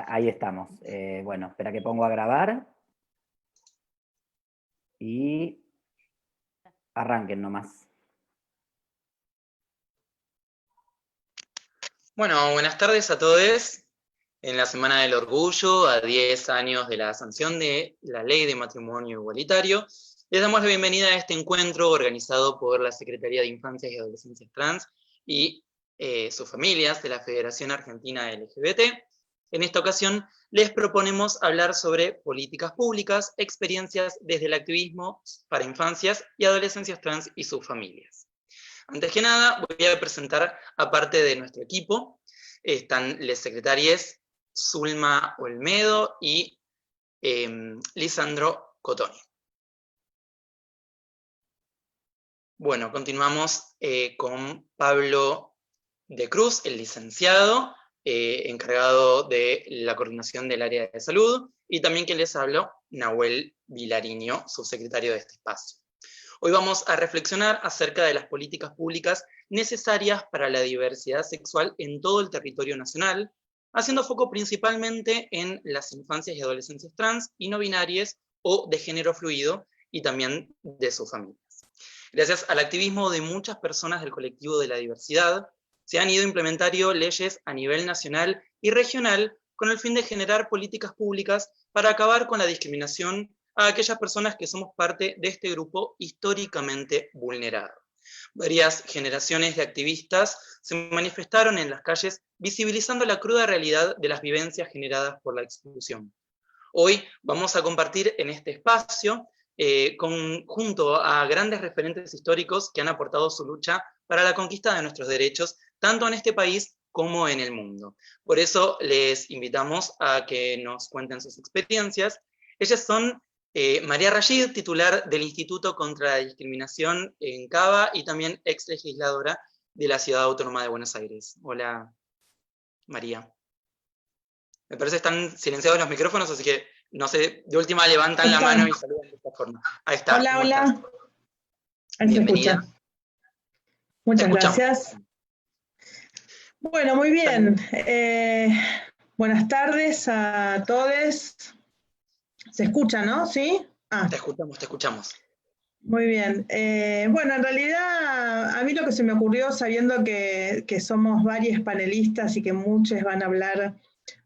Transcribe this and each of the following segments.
Ahí estamos. Bueno, espera que pongo a grabar. Y arranquen nomás. Bueno, buenas tardes a todos. En la Semana del Orgullo, a 10 años de la sanción de la Ley de Matrimonio Igualitario, les damos la bienvenida a este encuentro organizado por la Secretaría de Infancias y Adolescencias Trans y sus familias de la Federación Argentina LGBT. En esta ocasión les proponemos hablar sobre políticas públicas, experiencias desde el activismo para infancias y adolescencias trans y sus familias. Antes que nada, voy a presentar a parte de nuestro equipo. Están las secretarias Zulma Olmedo y Lisandro Cotoni. Bueno, continuamos con Pablo de Cruz, el licenciado, encargado de la coordinación del área de salud, y también quien les hablo, Nahuel Vilariño, subsecretario de este espacio. Hoy vamos a reflexionar acerca de las políticas públicas necesarias para la diversidad sexual en todo el territorio nacional, haciendo foco principalmente en las infancias y adolescencias trans y no binarias o de género fluido, y también de sus familias. Gracias al activismo de muchas personas del colectivo de la diversidad, se han ido implementando leyes a nivel nacional y regional con el fin de generar políticas públicas para acabar con la discriminación a aquellas personas que somos parte de este grupo históricamente vulnerado. Varias generaciones de activistas se manifestaron en las calles visibilizando la cruda realidad de las vivencias generadas por la exclusión. Hoy vamos a compartir en este espacio junto a grandes referentes históricos que han aportado su lucha para la conquista de nuestros derechos, tanto en este país como en el mundo. Por eso les invitamos a que nos cuenten sus experiencias. Ellas son María Rashid, titular del Instituto contra la Discriminación en Cava y también ex legisladora de la Ciudad Autónoma de Buenos Aires. Hola, María. Me parece que están silenciados los micrófonos, así que, no sé, de última levantan la mano y saludan de esta forma. Ahí está. Hola, hola. Ahí bienvenida. Se escucha. Muchas gracias. Bueno, muy bien. Buenas tardes a todos. ¿Se escucha, no? ¿Sí? Te escuchamos. Muy bien. Bueno, en realidad, a mí lo que se me ocurrió, sabiendo que somos varios panelistas y que muchos van a hablar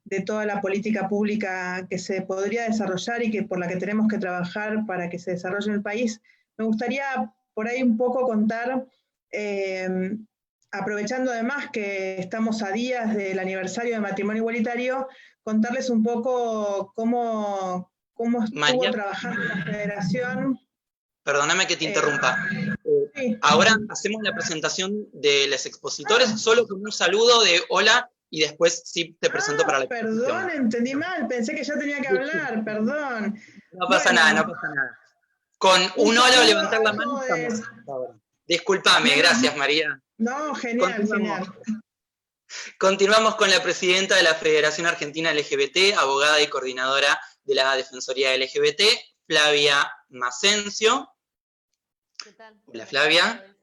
de toda la política pública que se podría desarrollar y que por la que tenemos que trabajar para que se desarrolle en el país, me gustaría por ahí un poco contar, aprovechando además que estamos a días del aniversario de matrimonio igualitario, contarles un poco cómo estuvo María, trabajando la federación. Perdóname que te interrumpa. Sí. Ahora hacemos la presentación de los expositores, solo con un saludo de hola, y después sí te presento para la exposición. Perdón, entendí mal, pensé que ya tenía que hablar, perdón. No pasa nada. Con un hola o levantar la mano estamos ahora. Disculpame, gracias María. No, genial. Continuamos con la presidenta de la Federación Argentina LGBT, abogada y coordinadora de la Defensoría LGBT, Flavia Masencio. ¿Qué tal? Hola Flavia.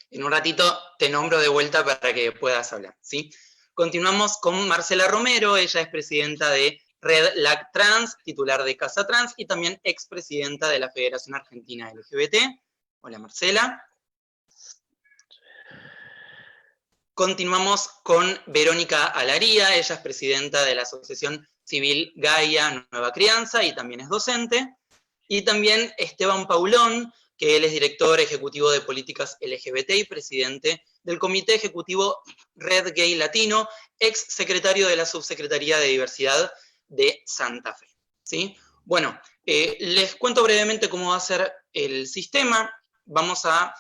En un ratito te nombro de vuelta para que puedas hablar, ¿sí? Continuamos con Marcela Romero, ella es presidenta de Red LAC Trans, titular de Casa Trans y también expresidenta de la Federación Argentina LGBT. Hola Marcela. Continuamos con Verónica Alaría, ella es presidenta de la Asociación Civil Gaia Nueva Crianza y también es docente. Y también Esteban Paulón, que él es director ejecutivo de políticas LGBT y presidente del Comité Ejecutivo Red Gay Latino, ex secretario de la Subsecretaría de Diversidad de Santa Fe. ¿Sí? Bueno, les cuento brevemente cómo va a ser el sistema. Vamos a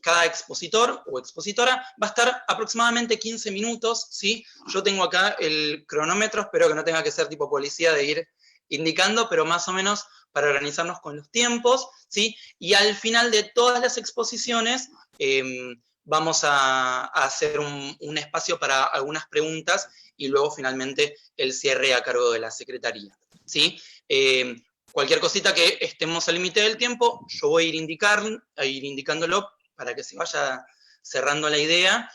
cada expositor o expositora va a estar aproximadamente 15 minutos, ¿sí? Yo tengo acá el cronómetro, espero que no tenga que ser tipo policía de ir indicando, pero más o menos para organizarnos con los tiempos, ¿sí? Y al final de todas las exposiciones vamos a hacer un espacio para algunas preguntas y luego finalmente el cierre a cargo de la Secretaría, ¿sí? Cualquier cosita que estemos al límite del tiempo, yo voy a ir indicándolo para que se vaya cerrando la idea.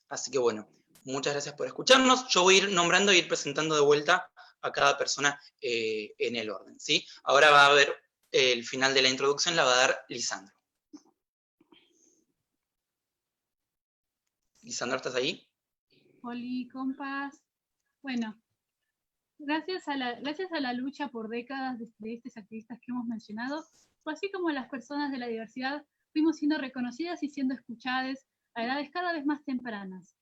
Así que bueno, Muchas gracias por escucharnos. Yo voy a ir nombrando y ir presentando de vuelta a cada persona en el orden, ¿sí? Ahora va a haber el final de la introducción, la va a dar Lisandro. Lisandro, ¿estás ahí? Oli, compas. Bueno, gracias a la lucha por décadas de estos activistas que hemos mencionado, así como las personas de la diversidad, fuimos siendo reconocidas y siendo escuchadas a edades cada vez más tempranas.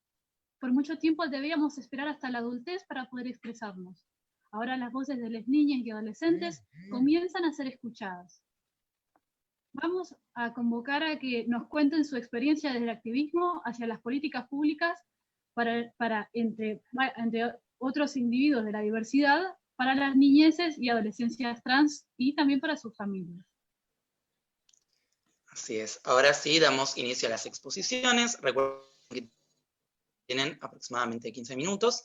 Por mucho tiempo debíamos esperar hasta la adultez para poder expresarnos. Ahora las voces de las niñas y adolescentes comienzan a ser escuchadas. Vamos a convocar a que nos cuenten su experiencia desde el activismo hacia las políticas públicas para entre otros individuos de la diversidad, para las niñeces y adolescencias trans y también para sus familias. Así es. Ahora sí, damos inicio a las exposiciones. Recuerden que tienen aproximadamente 15 minutos.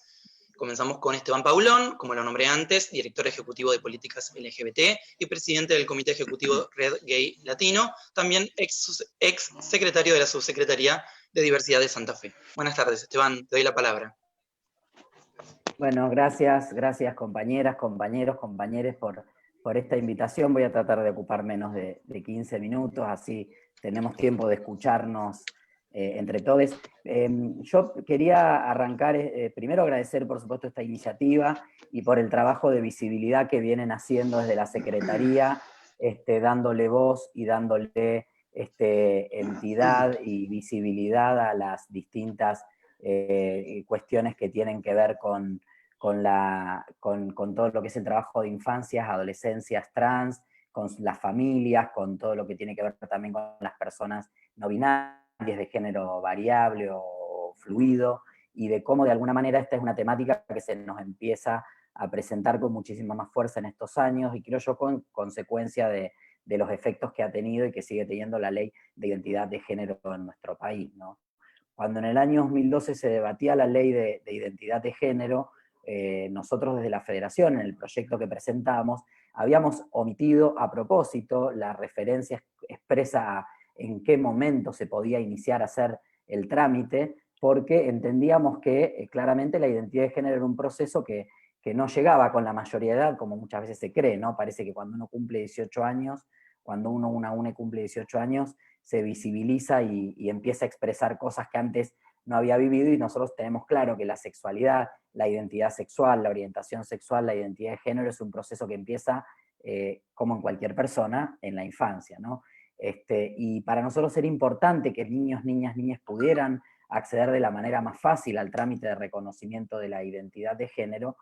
Comenzamos con Esteban Paulón, como lo nombré antes, director ejecutivo de políticas LGBT y presidente del Comité Ejecutivo Red Gay Latino, también ex secretario de la Subsecretaría de Diversidad de Santa Fe. Buenas tardes, Esteban, te doy la palabra. Bueno, gracias compañeras, compañeros, compañeres por esta invitación. Voy a tratar de ocupar menos de 15 minutos, así tenemos tiempo de escucharnos entre todos. Yo quería arrancar, primero agradecer por supuesto esta iniciativa y por el trabajo de visibilidad que vienen haciendo desde la Secretaría, dándole voz y dándole entidad y visibilidad a las distintas cuestiones que tienen que ver con todo lo que es el trabajo de infancias, adolescencias trans, con las familias, con todo lo que tiene que ver también con las personas no binarias, de género variable o fluido, y de cómo de alguna manera esta es una temática que se nos empieza a presentar con muchísima más fuerza en estos años, y creo yo con consecuencia de los efectos que ha tenido y que sigue teniendo la ley de identidad de género en nuestro país, ¿no? Cuando en el año 2012 se debatía la ley de identidad de género, nosotros desde la Federación, en el proyecto que presentábamos, habíamos omitido a propósito la referencia expresa a en qué momento se podía iniciar a hacer el trámite, porque entendíamos que claramente la identidad de género era un proceso que no llegaba con la mayoría de edad, como muchas veces se cree, ¿no? Parece que cuando uno cumple 18 años, cuando una UNE cumple 18 años, se visibiliza y empieza a expresar cosas que antes no había vivido, y nosotros tenemos claro que la sexualidad, la identidad sexual, la orientación sexual, la identidad de género es un proceso que empieza, como en cualquier persona, en la infancia, ¿no? Y para nosotros era importante que niños, niñas pudieran acceder de la manera más fácil al trámite de reconocimiento de la identidad de género,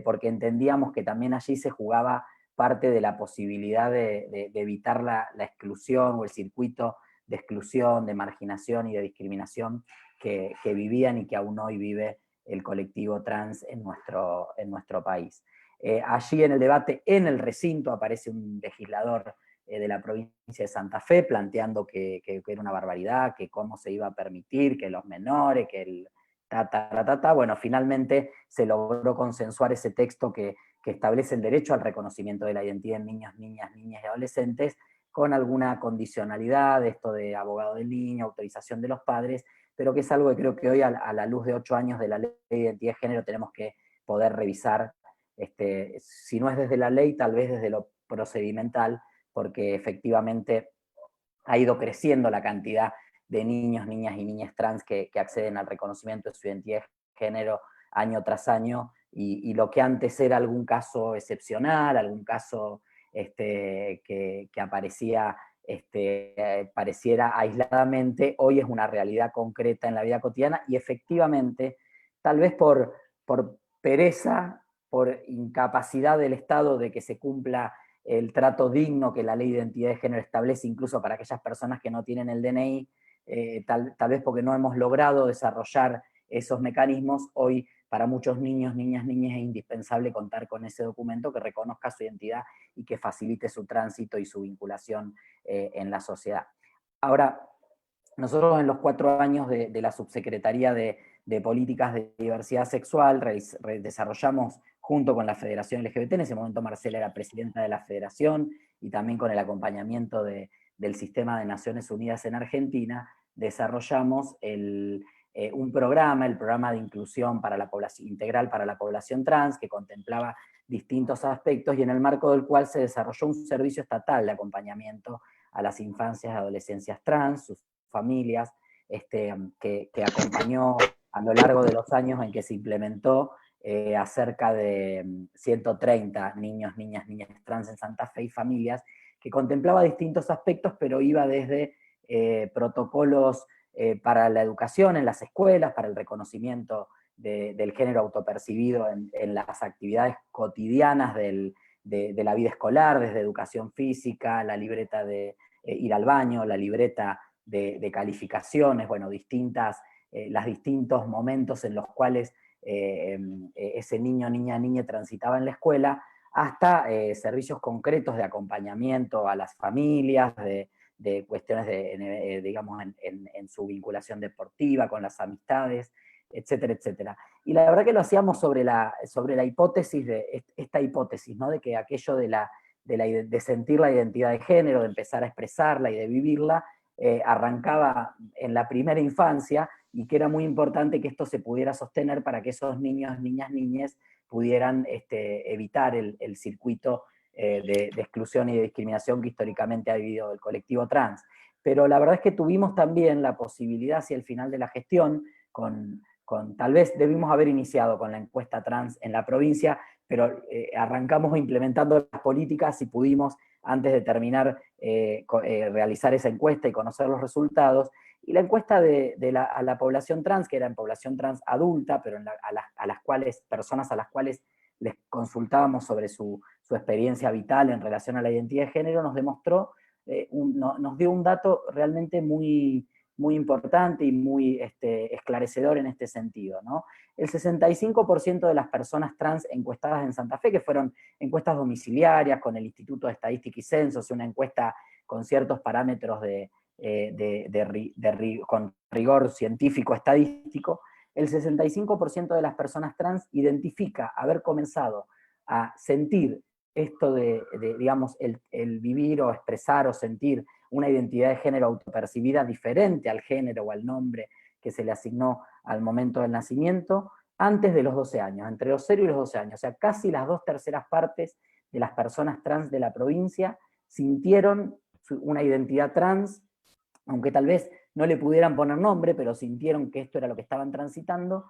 porque entendíamos que también allí se jugaba parte de la posibilidad de evitar la exclusión o el circuito de exclusión, de marginación y de discriminación que vivían y que aún hoy vive el colectivo trans en nuestro país. Allí en el debate, en el recinto, aparece un legislador de la provincia de Santa Fe planteando que era una barbaridad, que cómo se iba a permitir, que los menores, que el bueno, finalmente se logró consensuar ese texto que establece el derecho al reconocimiento de la identidad en niños, niñas y adolescentes, con alguna condicionalidad, esto de abogado del niño, autorización de los padres, pero que es algo que creo que hoy a la luz de 8 años de la ley de identidad de género tenemos que poder revisar, si no es desde la ley, tal vez desde lo procedimental, porque efectivamente ha ido creciendo la cantidad de niños, niñas y niñas trans que acceden al reconocimiento de su identidad de género año tras año, y lo que antes era algún caso excepcional, algún caso que aparecía, pareciera aisladamente, hoy es una realidad concreta en la vida cotidiana, y efectivamente, tal vez por pereza, por incapacidad del Estado de que se cumpla el trato digno que la ley de identidad de género establece incluso para aquellas personas que no tienen el DNI, tal vez porque no hemos logrado desarrollar esos mecanismos, hoy para muchos niños, niñas es indispensable contar con ese documento que reconozca su identidad y que facilite su tránsito y su vinculación en la sociedad. Ahora, nosotros en los 4 años de la Subsecretaría de Políticas de Diversidad Sexual desarrollamos, junto con la Federación LGBT, en ese momento Marcela era presidenta de la Federación, y también con el acompañamiento del Sistema de Naciones Unidas en Argentina, desarrollamos un programa, el programa de inclusión para la población, integral para la población trans, que contemplaba distintos aspectos y en el marco del cual se desarrolló un servicio estatal de acompañamiento a las infancias y adolescencias trans, sus familias, que acompañó a lo largo de los años en que se implementó a cerca de 130 niños, niñas trans en Santa Fe y familias, que contemplaba distintos aspectos, pero iba desde protocolos para la educación en las escuelas, para el reconocimiento del género autopercibido en las actividades cotidianas de la vida escolar, desde educación física, la libreta de ir al baño, la libreta de calificaciones, bueno, los distintos momentos en los cuales ese niño, niña transitaba en la escuela, hasta servicios concretos de acompañamiento a las familias, de cuestiones digamos, en su vinculación deportiva, con las amistades, etcétera, etcétera. Y la verdad que lo hacíamos sobre la hipótesis, esta hipótesis, ¿no? De que aquello de sentir la identidad de género, de empezar a expresarla y de vivirla, arrancaba en la primera infancia, y que era muy importante que esto se pudiera sostener para que esos niños, niñas, pudieran evitar el circuito de exclusión y de discriminación que históricamente ha vivido el colectivo trans. Pero la verdad es que tuvimos también la posibilidad hacia el final de la gestión, tal vez debimos haber iniciado con la encuesta trans en la provincia, pero arrancamos implementando las políticas y pudimos, antes de terminar, realizar esa encuesta y conocer los resultados. Y la encuesta a la población trans, que era en población trans adulta, pero personas a las cuales les consultábamos sobre su experiencia vital en relación a la identidad de género, nos demostró, nos dio un dato realmente muy, muy importante y muy esclarecedor en este sentido, ¿no? El 65% de las personas trans encuestadas en Santa Fe, que fueron encuestas domiciliarias con el Instituto de Estadística y Censos, una encuesta con ciertos parámetros con rigor científico estadístico, el 65% de las personas trans identifica haber comenzado a sentir esto digamos, el vivir o expresar o sentir una identidad de género autopercibida diferente al género o al nombre que se le asignó al momento del nacimiento, antes de los 12 años, entre los 0 y los 12 años. O sea, casi las 2/3 partes de las personas trans de la provincia sintieron una identidad trans, aunque tal vez no le pudieran poner nombre, pero sintieron que esto era lo que estaban transitando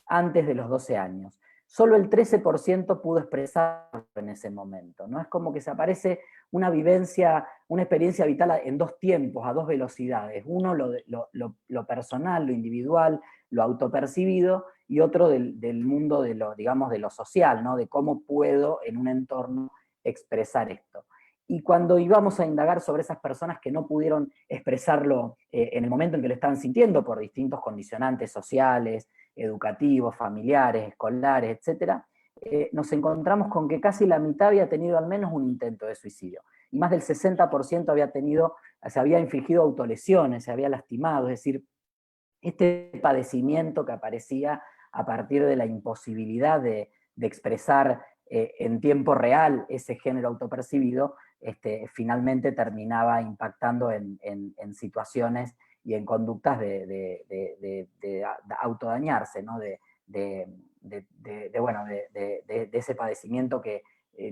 antes de los 12 años. Solo el 13% pudo expresarlo en ese momento, ¿no? Es como que se aparece una vivencia, una experiencia vital en dos tiempos, a dos velocidades. Uno, lo personal, lo individual, lo autopercibido, y otro del mundo digamos, de lo social, ¿no? De cómo puedo en un entorno expresar esto. Y cuando íbamos a indagar sobre esas personas que no pudieron expresarlo en el momento en que lo estaban sintiendo por distintos condicionantes sociales, educativos, familiares, escolares, etc., nos encontramos con que casi la mitad había tenido al menos un intento de suicidio. Y más del 60% se había infligido autolesiones, se había lastimado, es decir, este padecimiento que aparecía a partir de la imposibilidad de expresar en tiempo real ese género autopercibido, finalmente terminaba impactando en situaciones y en conductas de autodañarse, ¿no? de ese padecimiento que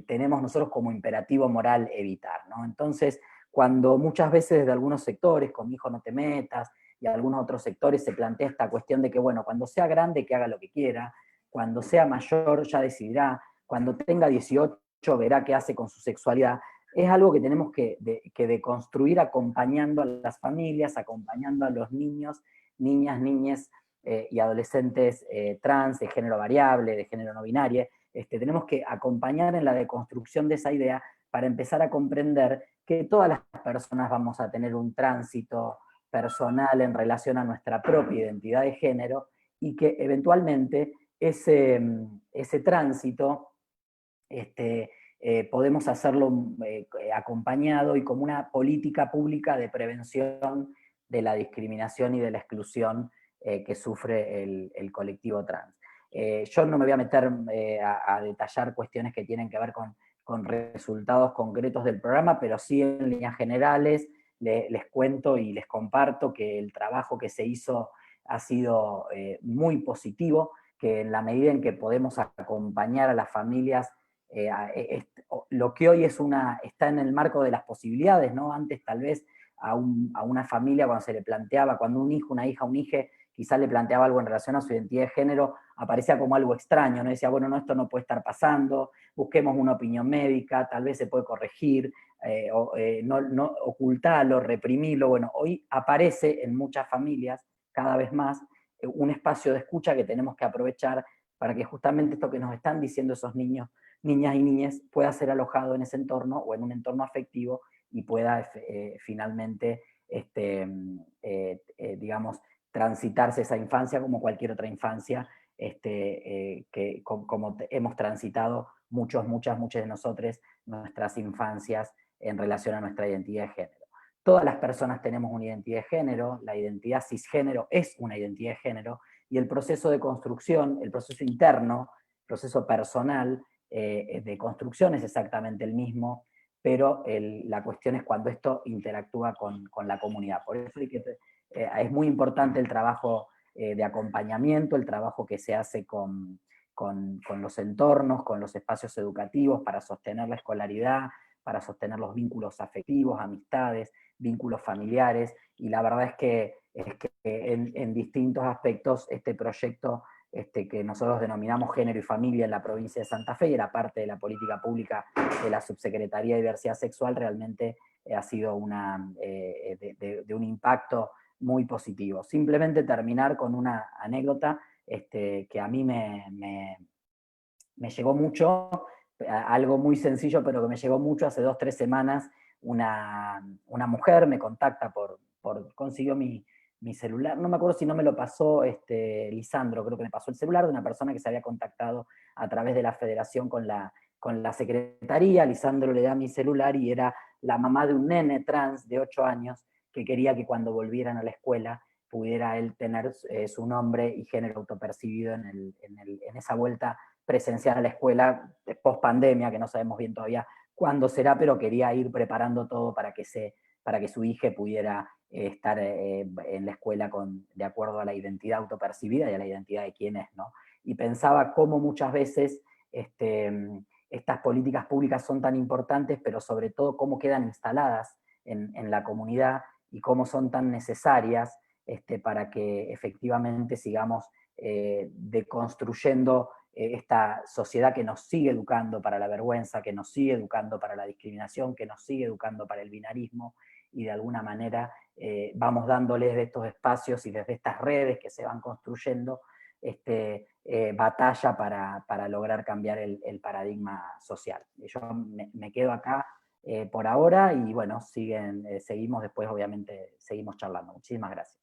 tenemos nosotros como imperativo moral evitar, ¿no? Entonces, cuando muchas veces desde algunos sectores, con mi hijo no te metas, y algunos otros sectores se plantea esta cuestión de que, bueno, cuando sea grande que haga lo que quiera, cuando sea mayor ya decidirá, cuando tenga 18 verá qué hace con su sexualidad, es algo que tenemos que deconstruir acompañando a las familias, acompañando a los niños, niñas, niñes y adolescentes trans, de género variable, de género no binario. Tenemos que acompañar en la deconstrucción de esa idea para empezar a comprender que todas las personas vamos a tener un tránsito personal en relación a nuestra propia identidad de género, y que eventualmente ese tránsito podemos hacerlo acompañado y como una política pública de prevención de la discriminación y de la exclusión que sufre el colectivo trans. Yo no me voy a meter a detallar cuestiones que tienen que ver con resultados concretos del programa, pero sí en líneas generales les cuento y les comparto que el trabajo que se hizo ha sido muy positivo, que en la medida en que podemos acompañar a las familias, lo que hoy está en el marco de las posibilidades, ¿no? Antes tal vez a una familia cuando se le planteaba, cuando un hijo, una hija, un hije, quizás le planteaba algo en relación a su identidad de género, aparecía como algo extraño, ¿no? Decía, bueno, no, esto no puede estar pasando, busquemos una opinión médica, tal vez se puede corregir, no ocultarlo, reprimirlo. Bueno, hoy aparece en muchas familias, cada vez más, un espacio de escucha que tenemos que aprovechar para que justamente esto que nos están diciendo esos niños, niñas y niñas, pueda ser alojado en ese entorno o en un entorno afectivo y pueda finalmente, digamos, transitarse esa infancia como cualquier otra infancia, que como hemos transitado muchas de nosotros nuestras infancias en relación a nuestra identidad de género. Todas las personas tenemos una identidad de género, la identidad cisgénero es una identidad de género, y el proceso de construcción, el proceso interno, el proceso personal de construcción es exactamente el mismo, pero la cuestión es cuando esto interactúa con la comunidad. Por eso es muy importante el trabajo de acompañamiento, el trabajo que se hace con los entornos, con los espacios educativos para sostener la escolaridad, para sostener los vínculos afectivos, amistades, vínculos familiares, y la verdad es que en distintos aspectos este proyecto que nosotros denominamos Género y Familia en la provincia de Santa Fe, y era parte de la política pública de la Subsecretaría de Diversidad Sexual, realmente ha sido de un impacto muy positivo. Simplemente terminar con una anécdota que a mí me llegó mucho, algo muy sencillo, pero que me llegó mucho. Hace 2 o 3 semanas, una mujer me contacta consiguió mi celular, no me acuerdo si no me lo pasó Lisandro, creo que me pasó el celular de una persona que se había contactado a través de la federación con la secretaría. Lisandro le da mi celular y era la mamá de un nene trans de 8 años que quería que cuando volvieran a la escuela pudiera él tener su nombre y género autopercibido en esa vuelta presencial a la escuela post pandemia, que no sabemos bien todavía cuándo será, pero quería ir preparando todo para que su hija pudiera estar en la escuela de acuerdo a la identidad autopercibida y a la identidad de quién es, ¿no? Y pensaba cómo muchas veces estas políticas públicas son tan importantes, pero sobre todo cómo quedan instaladas en la comunidad y cómo son tan necesarias para que efectivamente sigamos deconstruyendo esta sociedad que nos sigue educando para la vergüenza, que nos sigue educando para la discriminación, que nos sigue educando para el binarismo, y de alguna manera vamos dándoles de estos espacios y desde estas redes que se van construyendo batalla para lograr cambiar el paradigma social. Yo me quedo acá por ahora y bueno, seguimos después, obviamente, seguimos charlando. Muchísimas gracias.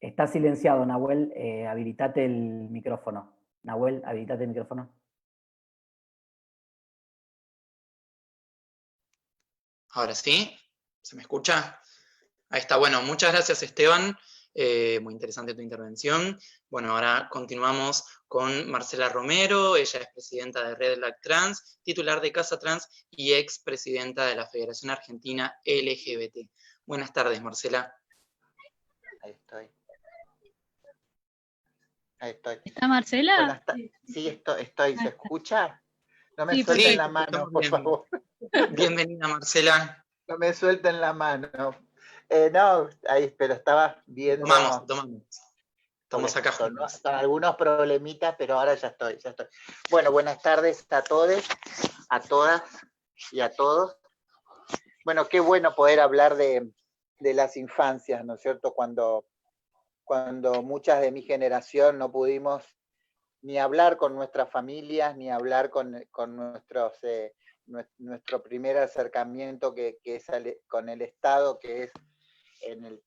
Está silenciado, Nahuel, habilitate el micrófono. Nahuel, habilitate el micrófono. Ahora sí, ¿se me escucha? Ahí está, bueno, muchas gracias Esteban, muy interesante tu intervención. Bueno, ahora continuamos con Marcela Romero, ella es presidenta de Red Lag Trans, titular de Casa Trans y ex presidenta de la Federación Argentina LGBT. Buenas tardes, Marcela. Ahí estoy. Ahí estoy. ¿Está Marcela? Sí, estoy. ¿Se escucha? No me Sí, suelten la mano, por favor. Bienvenida, Marcela. No me suelten la mano. No, ahí, pero estaba viendo. Tomamos. Estamos acá juntos. Con algunos problemitas, pero ahora ya estoy. Bueno, buenas tardes a todos, a todas y a todos. Bueno, qué bueno poder hablar de las infancias, ¿no es cierto? Cuando muchas de mi generación no pudimos ni hablar con nuestras familias, ni hablar con nuestro primer acercamiento que es con el Estado, que es en el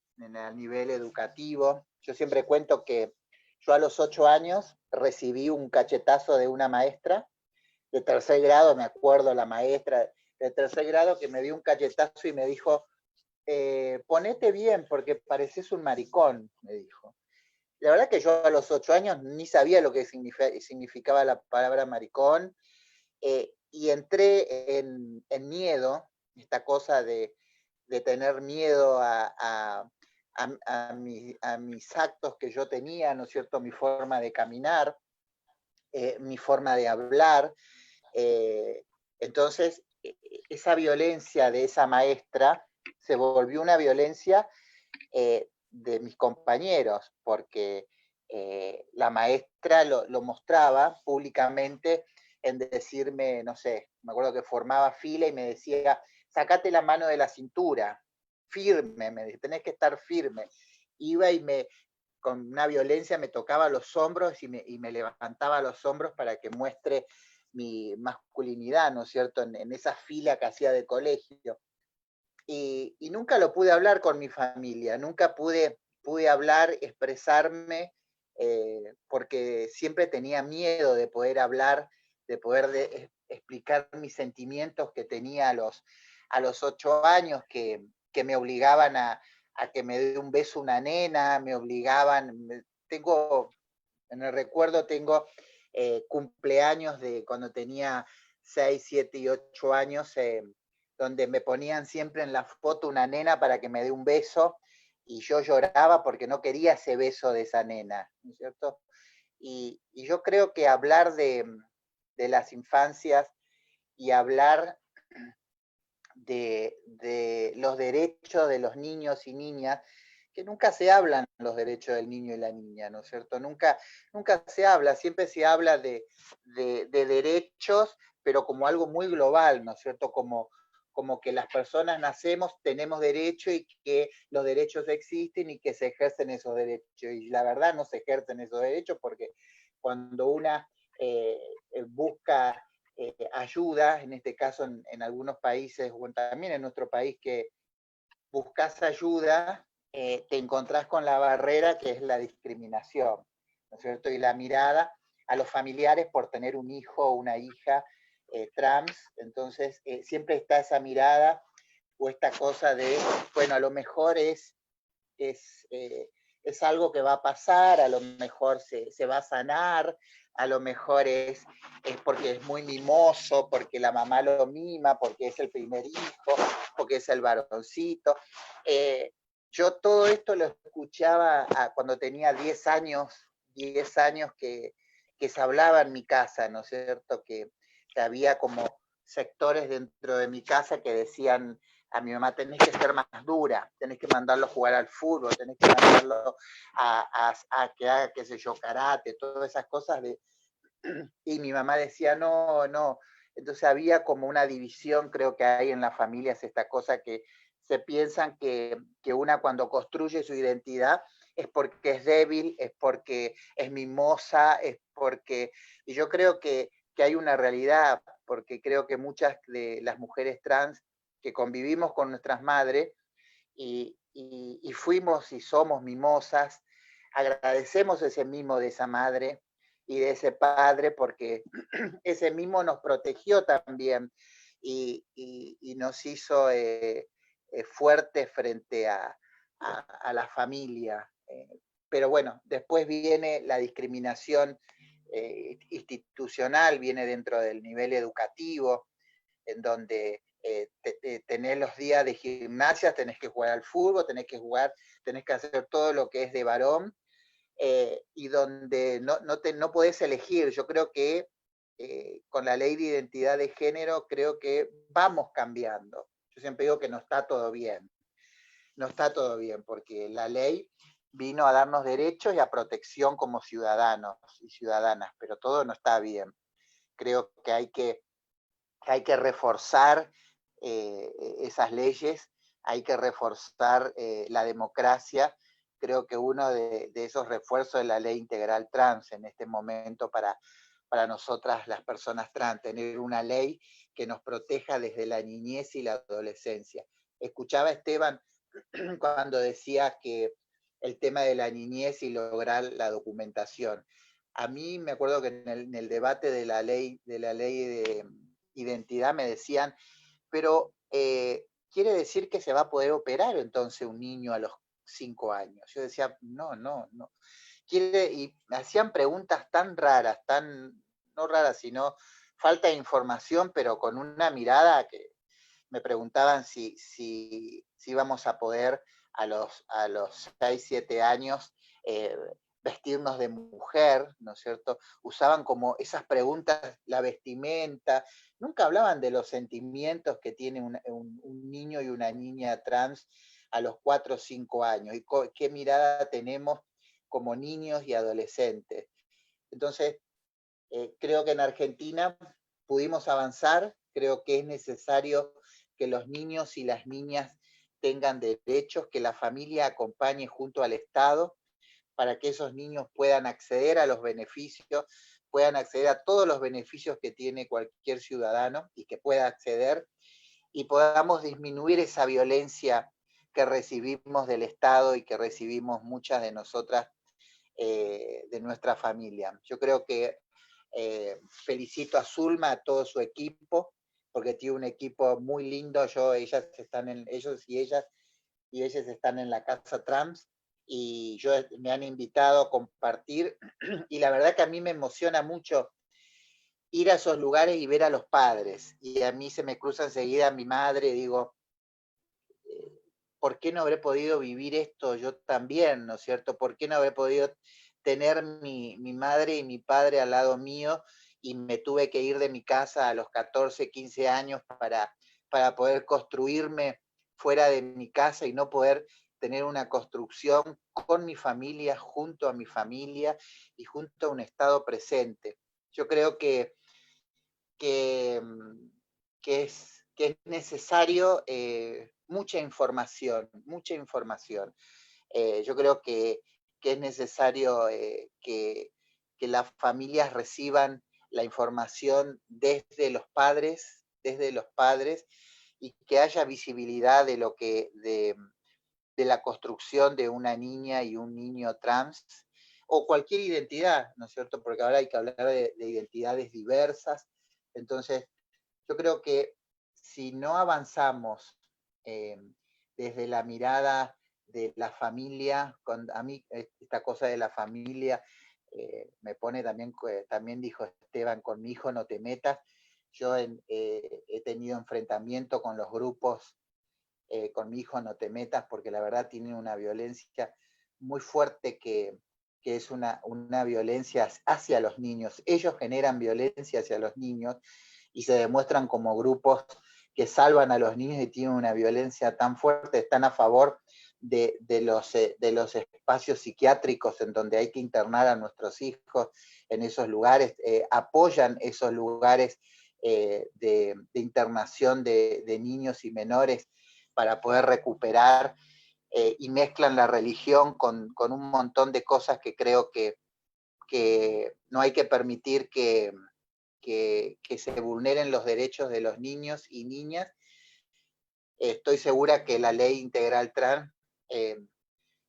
nivel educativo. Yo siempre cuento que yo a los 8 años recibí un cachetazo de una maestra de 3er grado, me acuerdo, la maestra de 3er grado que me dio un cachetazo y me dijo, ponete bien porque pareces un maricón, me dijo. La verdad que yo a los 8 años ni sabía lo que significaba la palabra maricón, y entré en miedo, esta cosa de tener miedo a mis actos que yo tenía, ¿no es cierto?, mi forma de caminar, mi forma de hablar. Entonces, esa violencia de esa maestra se volvió una violencia de mis compañeros, porque la maestra lo mostraba públicamente en decirme, no sé, me acuerdo que formaba fila y me decía, sacate la mano de la cintura, firme, me dice, tenés que estar firme. Iba y con una violencia me tocaba los hombros y me levantaba los hombros para que muestre mi masculinidad, ¿no es cierto?, en esa fila que hacía de colegio. Y nunca lo pude hablar con mi familia, nunca pude hablar, expresarme, porque siempre tenía miedo de poder hablar, de poder explicar mis sentimientos que tenía a los 8 años, que me obligaban a que me dé un beso una nena, me obligaban, en el recuerdo tengo cumpleaños de cuando tenía 6, 7 y 8 años, donde me ponían siempre en la foto una nena para que me dé un beso, y yo lloraba porque no quería ese beso de esa nena, ¿no es cierto? Y yo creo que hablar de las infancias y hablar de los derechos de los niños y niñas, que nunca se hablan los derechos del niño y la niña, ¿no es cierto? Nunca se habla, siempre se habla de derechos, pero como algo muy global, ¿no es cierto? Como que las personas nacemos, tenemos derecho y que los derechos existen y que se ejercen esos derechos. Y la verdad no se ejercen esos derechos porque cuando una busca ayuda, en este caso en algunos países, o también en nuestro país, que buscas ayuda, te encontrás con la barrera que es la discriminación, ¿no es cierto? Y la mirada a los familiares por tener un hijo o una hija trans, entonces siempre está esa mirada o esta cosa de, bueno, a lo mejor es algo que va a pasar, a lo mejor se va a sanar, a lo mejor es porque es muy mimoso, porque la mamá lo mima, porque es el primer hijo, porque es el varoncito. Yo todo esto lo escuchaba cuando tenía 10 años que se hablaba en mi casa, ¿no es cierto? Que había como sectores dentro de mi casa que decían a mi mamá, tenés que ser más dura, tenés que mandarlo a jugar al fútbol, tenés que mandarlo a que haga, qué sé yo, karate, todas esas cosas. Y mi mamá decía, no, no. Entonces había como una división, creo que hay en las familias esta cosa que se piensan que una cuando construye su identidad es porque es débil, es porque es mimosa, es porque... Y yo creo que hay una realidad, porque creo que muchas de las mujeres trans que convivimos con nuestras madres y fuimos y somos mimosas, agradecemos ese mimo de esa madre y de ese padre porque ese mimo nos protegió también y nos hizo fuertes frente a la familia. Pero bueno, después viene la discriminación institucional, viene dentro del nivel educativo, en donde tenés los días de gimnasia, tenés que jugar al fútbol, tenés que hacer todo lo que es de varón, y donde no podés elegir. Yo creo que con la ley de identidad de género creo que vamos cambiando. Yo siempre digo que no está todo bien. No está todo bien, porque la ley vino a darnos derechos y a protección como ciudadanos y ciudadanas, pero todo no está bien. Creo que hay que reforzar esas leyes, hay que reforzar la democracia. Creo que uno de esos refuerzos es la ley integral trans en este momento para nosotras las personas trans, tener una ley que nos proteja desde la niñez y la adolescencia. Escuchaba a Esteban cuando decía que el tema de la niñez y lograr la documentación. A mí me acuerdo que en el debate de la ley de identidad me decían, pero quiere decir que se va a poder operar entonces un niño a los 5 años. Yo decía, no. Y me hacían preguntas tan raras, no raras, sino falta de información, pero con una mirada que me preguntaban si íbamos a poder a los 6, 7 años vestirnos de mujer, ¿no es cierto? Usaban como esas preguntas, la vestimenta, nunca hablaban de los sentimientos que tiene un niño y una niña trans a los 4 o 5 años, y qué mirada tenemos como niños y adolescentes. Entonces, creo que en Argentina pudimos avanzar, creo que es necesario que los niños y las niñas tengan derechos, que la familia acompañe junto al Estado, para que esos niños puedan acceder a los beneficios, puedan acceder a todos los beneficios que tiene cualquier ciudadano y que pueda acceder, y podamos disminuir esa violencia que recibimos del Estado y que recibimos muchas de nosotras, de nuestra familia. Yo creo que felicito a Zulma, a todo su equipo, porque tiene un equipo muy lindo. Ellos y ellas están en la Casa Trans, y me han invitado a compartir, y la verdad que a mí me emociona mucho ir a esos lugares y ver a los padres, y a mí se me cruza enseguida mi madre, digo, ¿por qué no habré podido vivir esto yo también, ¿no es cierto? ¿Por qué no habré podido tener mi madre y mi padre al lado mío, y me tuve que ir de mi casa a los 14, 15 años para poder construirme fuera de mi casa y no poder tener una construcción con mi familia, junto a mi familia y junto a un Estado presente? Yo creo que es necesario mucha información. Yo creo que es necesario que las familias reciban la información desde los padres, y que haya visibilidad de de la construcción de una niña y un niño trans, o cualquier identidad, ¿no es cierto? Porque ahora hay que hablar de identidades diversas. Entonces, yo creo que si no avanzamos desde la mirada de la familia, a mí esta cosa de la familia me pone también dijo Esteban, con mi hijo no te metas. Yo he tenido enfrentamiento con los grupos, con mi hijo no te metas, porque la verdad tienen una violencia muy fuerte que es una violencia hacia los niños. Ellos generan violencia hacia los niños y se demuestran como grupos que salvan a los niños y tienen una violencia tan fuerte, están a favor de los espacios psiquiátricos en donde hay que internar a nuestros hijos en esos lugares, apoyan esos lugares de internación de niños y menores para poder recuperar, y mezclan la religión con un montón de cosas que creo que no hay que permitir que se vulneren los derechos de los niños y niñas. Estoy segura que la ley integral trans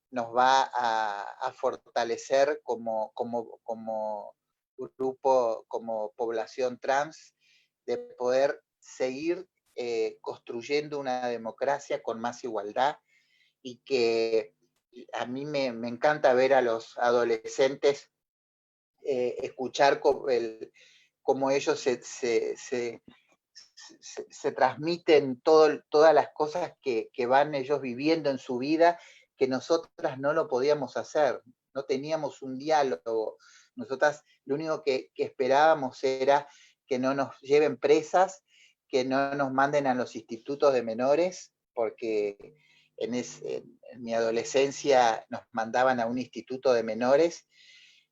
nos va a fortalecer como grupo, como población trans, de poder seguir construyendo una democracia con más igualdad, y que a mí me encanta ver a los adolescentes escuchar cómo ellos se transmiten todas las cosas que van ellos viviendo en su vida, que nosotras no lo podíamos hacer, no teníamos un diálogo. Nosotras lo único que esperábamos era que no nos lleven presas, que no nos manden a los institutos de menores, porque en mi adolescencia nos mandaban a un instituto de menores,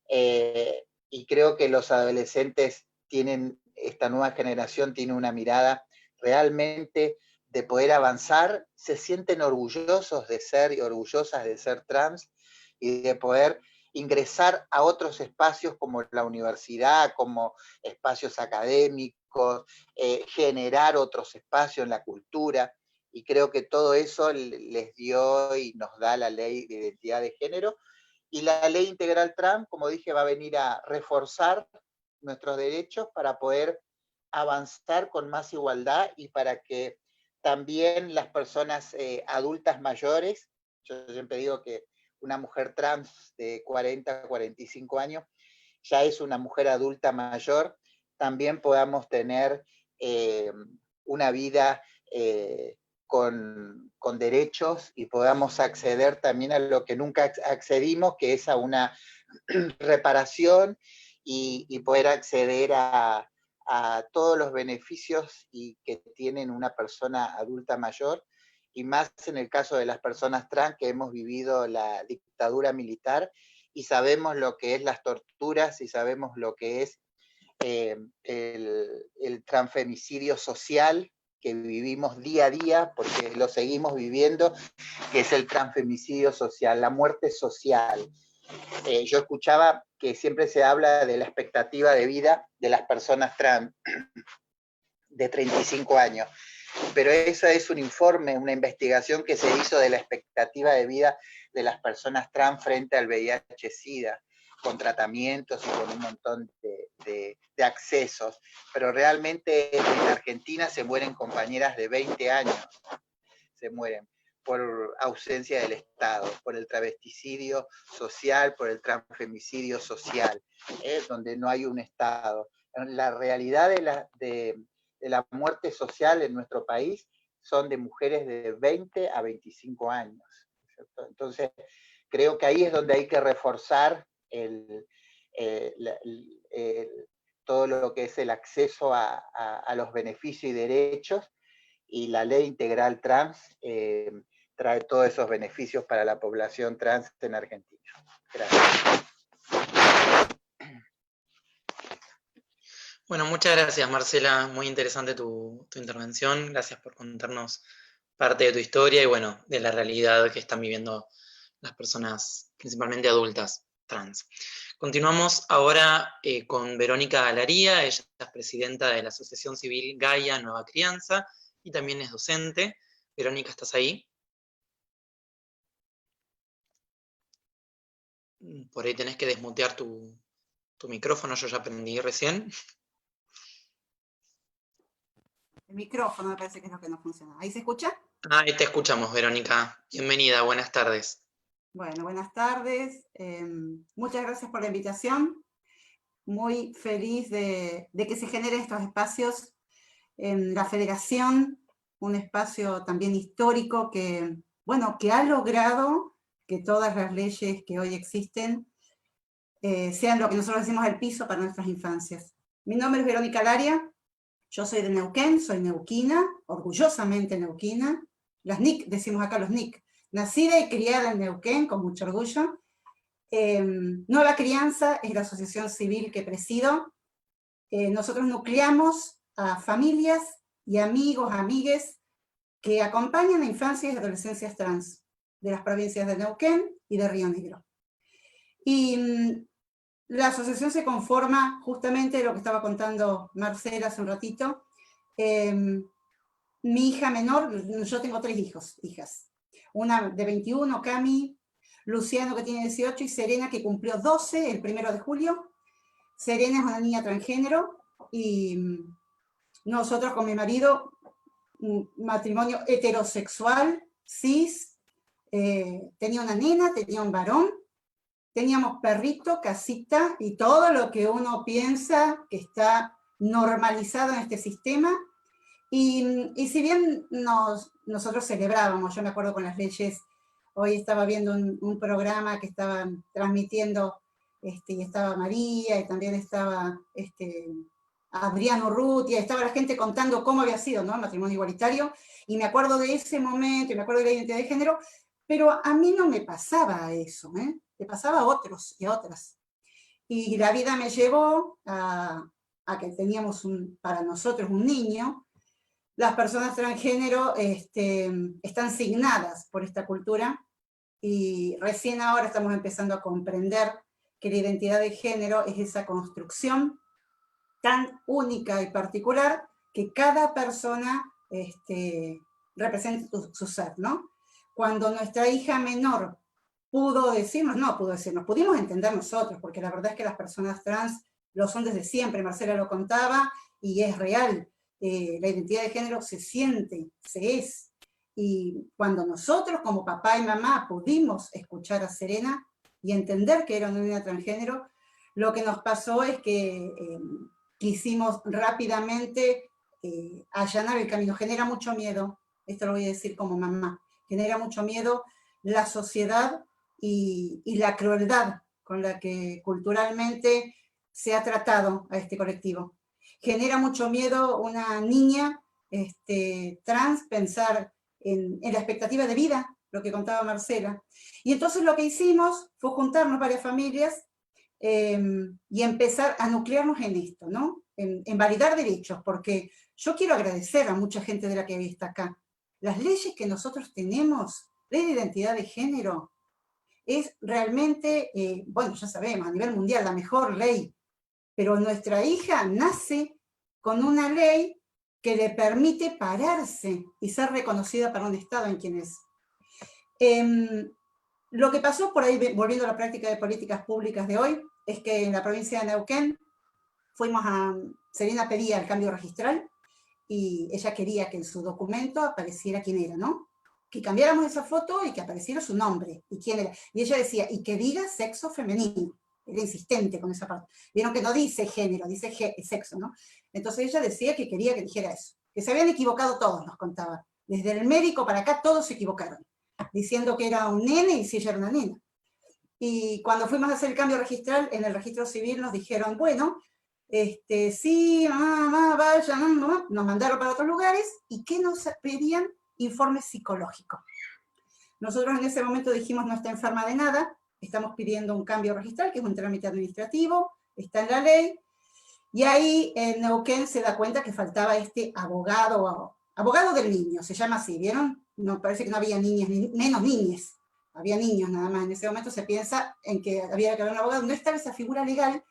y creo que los adolescentes esta nueva generación tiene una mirada realmente de poder avanzar, se sienten orgullosos de ser y orgullosas de ser trans, y de poder ingresar a otros espacios como la universidad, como espacios académicos, generar otros espacios en la cultura, y creo que todo eso les dio y nos da la ley de identidad de género, y la ley integral trans, como dije, va a venir a reforzar nuestros derechos para poder avanzar con más igualdad, y para que también las personas adultas mayores, yo siempre digo que una mujer trans de 40, 45 años ya es una mujer adulta mayor, también podamos tener una vida con derechos y podamos acceder también a lo que nunca accedimos, que es a una reparación y poder acceder a todos los beneficios que tienen una persona adulta mayor, y más en el caso de las personas trans, que hemos vivido la dictadura militar y sabemos lo que es las torturas y sabemos lo que es el transfemicidio social que vivimos día a día, porque lo seguimos viviendo, que es el transfemicidio social, la muerte social. Yo escuchaba que siempre se habla de la expectativa de vida de las personas trans de 35 años, pero eso es un informe, una investigación que se hizo de la expectativa de vida de las personas trans frente al VIH-Sida, con tratamientos y con un montón de accesos, pero realmente en Argentina se mueren compañeras de 20 años, se mueren por ausencia del Estado, por el travesticidio social, por el transfemicidio social, donde no hay un Estado. La realidad de la muerte social en nuestro país son de mujeres de 20 a 25 años, ¿cierto? Entonces, creo que ahí es donde hay que reforzar todo lo que es el acceso a los beneficios y derechos, y la ley integral trans trae todos esos beneficios para la población trans en Argentina. Gracias. Bueno, muchas gracias, Marcela. Muy interesante tu intervención. Gracias por contarnos parte de tu historia y, bueno, de la realidad que están viviendo las personas, principalmente adultas, trans. Continuamos ahora con Verónica Alaría. Ella es presidenta de la Asociación Civil Gaia Nueva Crianza y también es docente. Verónica, ¿estás ahí? Por ahí tenés que desmutear tu micrófono, yo ya aprendí recién. El micrófono me parece que es lo que no funciona. ¿Ahí se escucha? Ahí te escuchamos, Verónica. Bienvenida, buenas tardes. Bueno, buenas tardes. Muchas gracias por la invitación. Muy feliz de que se generen estos espacios en la Federación, un espacio también histórico que, bueno, que ha logrado que todas las leyes que hoy existen sean lo que nosotros decimos el piso para nuestras infancias. Mi nombre es Verónica Alaría. Yo soy de Neuquén, soy neuquina, orgullosamente neuquina. Las NIC, decimos acá los NIC. Nacida y criada en Neuquén, con mucho orgullo. Nueva Crianza es la asociación civil que presido. Nosotros nucleamos a familias y amigos, amigues, que acompañan a infancias y adolescencias trans de las provincias de Neuquén y de Río Negro. Y la asociación se conforma justamente de lo que estaba contando Marcela hace un ratito. Mi hija menor, yo tengo 3 hijas. Una de 21, Cami, Luciano que tiene 18 y Serena que cumplió 12 el 1 de julio. Serena es una niña transgénero y nosotros con mi marido, un matrimonio heterosexual, cis, tenía una nena, tenía un varón, teníamos perrito, casita y todo lo que uno piensa que está normalizado en este sistema. Y si bien nosotros celebrábamos, yo me acuerdo con las leyes, hoy estaba viendo un programa que estaban transmitiendo, y estaba María, y también estaba Adriano Urrutia, estaba la gente contando cómo había sido, ¿no?, el matrimonio igualitario, y me acuerdo de ese momento, y me acuerdo de la identidad de género, pero a mí no me pasaba eso, le pasaba a otros y a otras. Y la vida me llevó a que teníamos para nosotros un niño. Las personas transgénero están signadas por esta cultura, y recién ahora estamos empezando a comprender que la identidad de género es esa construcción tan única y particular que cada persona representa su ser, ¿no? Cuando nuestra hija menor pudimos entender nosotros, porque la verdad es que las personas trans lo son desde siempre, Marcela lo contaba, y es real. La identidad de género se siente, se es. Y cuando nosotros como papá y mamá pudimos escuchar a Serena y entender que era una niña transgénero, lo que nos pasó es que quisimos rápidamente allanar el camino. Genera mucho miedo, esto lo voy a decir como mamá, genera mucho miedo la sociedad y la crueldad con la que culturalmente se ha tratado a este colectivo. Genera mucho miedo una niña trans pensar en la expectativa de vida, lo que contaba Marcela. Y entonces lo que hicimos fue juntarnos varias familias y empezar a nuclearnos en esto, ¿no? En validar derechos, porque yo quiero agradecer a mucha gente de la que está acá. Las leyes que nosotros tenemos, ley de identidad de género, es realmente, bueno, ya sabemos, a nivel mundial, la mejor ley, pero nuestra hija nace con una ley que le permite pararse y ser reconocida para un Estado en quien es. Lo que pasó por ahí, volviendo a la práctica de políticas públicas de hoy, es que en la provincia de Neuquén Serena pedía el cambio registral y ella quería que en su documento apareciera quién era, ¿no? Que cambiáramos esa foto y que apareciera su nombre y quién era. Y ella decía, y que diga sexo femenino. Era insistente con esa parte. Vieron que no dice género, dice sexo, ¿no? Entonces ella decía que quería que dijera eso. Que se habían equivocado todos, nos contaba. Desde el médico para acá todos se equivocaron, diciendo que era un nene y si ella era una nena. Y cuando fuimos a hacer el cambio registral, en el registro civil nos dijeron, bueno, sí, mamá, vaya, mamá, nos mandaron para otros lugares, y que nos pedían informe psicológico. Nosotros en ese momento dijimos, no está enferma de nada, estamos pidiendo un cambio registral, que es un trámite administrativo, está en la ley, y ahí en Neuquén se da cuenta que faltaba este abogado del niño, se llama así, ¿vieron? No, parece que no había niñas, menos niñas, había niños nada más. En ese momento se piensa en que había que haber un abogado, no estaba esa figura legal,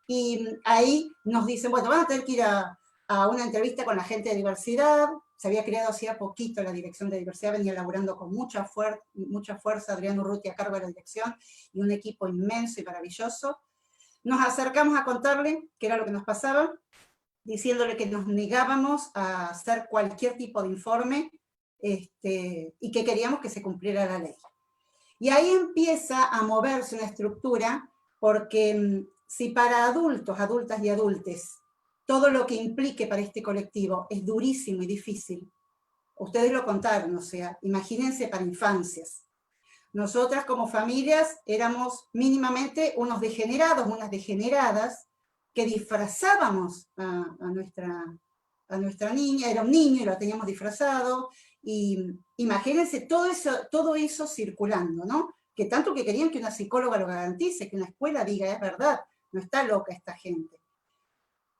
y ahí nos dicen, bueno, van a tener que ir a una entrevista con la gente de diversidad. Se había creado hacía poquito la dirección de diversidad, venía laburando con mucha fuerza Adrián Urruti a cargo de la dirección, y un equipo inmenso y maravilloso. Nos acercamos a contarle qué era lo que nos pasaba, diciéndole que nos negábamos a hacer cualquier tipo de informe, y que queríamos que se cumpliera la ley. Y ahí empieza a moverse una estructura, porque si para adultos, adultas y adultes, todo lo que implique para este colectivo es durísimo y difícil, ustedes lo contaron, o sea, imagínense para infancias. Nosotras como familias éramos mínimamente unos degenerados, unas degeneradas, que disfrazábamos a nuestra niña, era un niño y lo teníamos disfrazado, y imagínense todo eso circulando, ¿no? Que tanto que querían que una psicóloga lo garantice, que una escuela diga, es verdad, no está loca esta gente.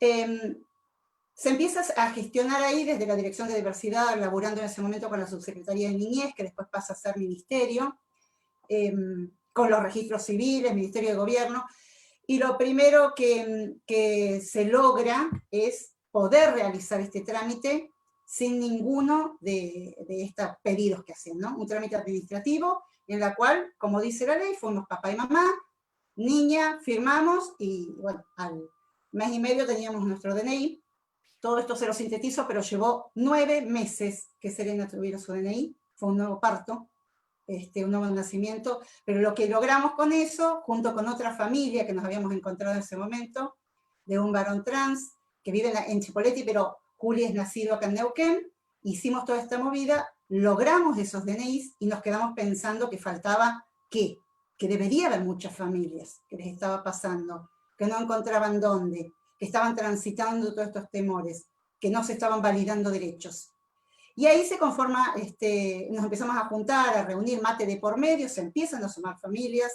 Se empieza a gestionar ahí desde la Dirección de Diversidad, laburando en ese momento con la Subsecretaría de Niñez, que después pasa a ser Ministerio, con los registros civiles, Ministerio de Gobierno, y lo primero que se logra es poder realizar este trámite sin ninguno de estos pedidos que hacen, ¿no? Un trámite administrativo en la cual, como dice la ley, fuimos papá y mamá, niña, firmamos, y bueno, al mes y medio teníamos nuestro DNI. Todo esto se lo sintetizo, pero llevó 9 meses que Serena tuviera su DNI, fue un nuevo parto, un nuevo nacimiento, pero lo que logramos con eso, junto con otra familia que nos habíamos encontrado en ese momento, de un varón trans, que vive en Chipoleti, pero Juli es nacido acá en Neuquén, hicimos toda esta movida, logramos esos DNIs, y nos quedamos pensando que faltaba, ¿qué? Que debería haber muchas familias que les estaba pasando, que no encontraban dónde, que estaban transitando todos estos temores, que no se estaban validando derechos. Y ahí se conforma, nos empezamos a juntar, a reunir, mate de por medio, se empiezan a sumar familias,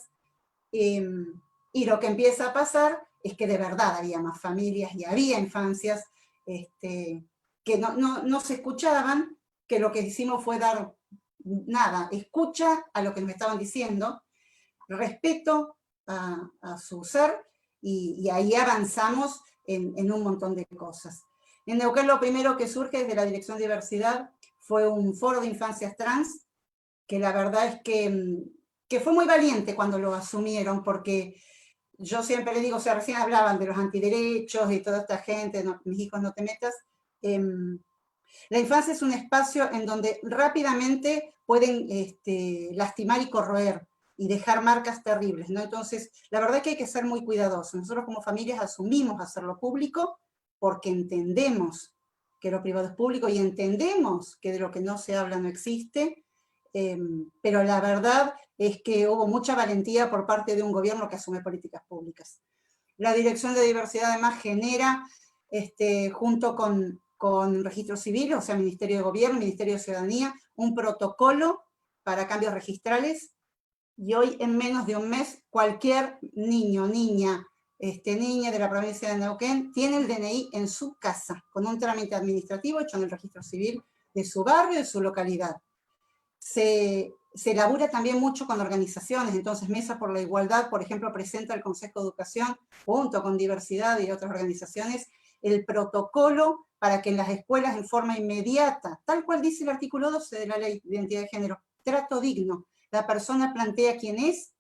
y lo que empieza a pasar es que de verdad había más familias y había infancias que no se escuchaban, que lo que hicimos fue dar, escucha a lo que nos estaban diciendo, respeto a su ser, y ahí avanzamos en un montón de cosas. En Neuquén lo primero que surge desde la Dirección de Diversidad fue un foro de infancias trans, que la verdad es que fue muy valiente cuando lo asumieron, porque yo siempre les digo, o sea, recién hablaban de los antiderechos y toda esta gente, no, mis hijos no te metas. La infancia es un espacio en donde rápidamente pueden lastimar y corroer, y dejar marcas terribles, ¿no? Entonces, la verdad es que hay que ser muy cuidadosos. Nosotros como familias asumimos hacerlo público, porque entendemos que lo privado es público y entendemos que de lo que no se habla no existe, pero la verdad es que hubo mucha valentía por parte de un gobierno que asume políticas públicas. La Dirección de Diversidad además genera, junto con Registro Civil, o sea, Ministerio de Gobierno, Ministerio de Ciudadanía, un protocolo para cambios registrales, y hoy en menos de un mes cualquier niño, niña de la provincia de Neuquén tiene el DNI en su casa, con un trámite administrativo hecho en el registro civil de su barrio, de su localidad. Se elabora también mucho con organizaciones, entonces Mesa por la Igualdad, por ejemplo, presenta al Consejo de Educación, junto con Diversidad y otras organizaciones, el protocolo para que en las escuelas en forma inmediata, tal cual dice el artículo 12 de la Ley de Identidad de Género, trato digno, la persona plantea quién es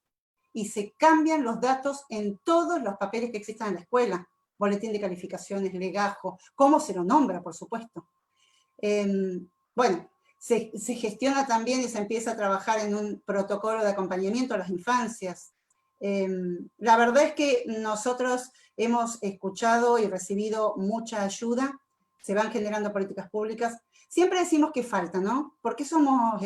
y se cambian los datos en todos los papeles que existan en la escuela, boletín de calificaciones, legajo, cómo se lo nombra, por supuesto. Bueno, se gestiona también y se empieza a trabajar en un protocolo de acompañamiento a las infancias. La verdad es que nosotros hemos escuchado y recibido mucha ayuda, se van generando políticas públicas. Siempre decimos que falta, ¿no? Porque somos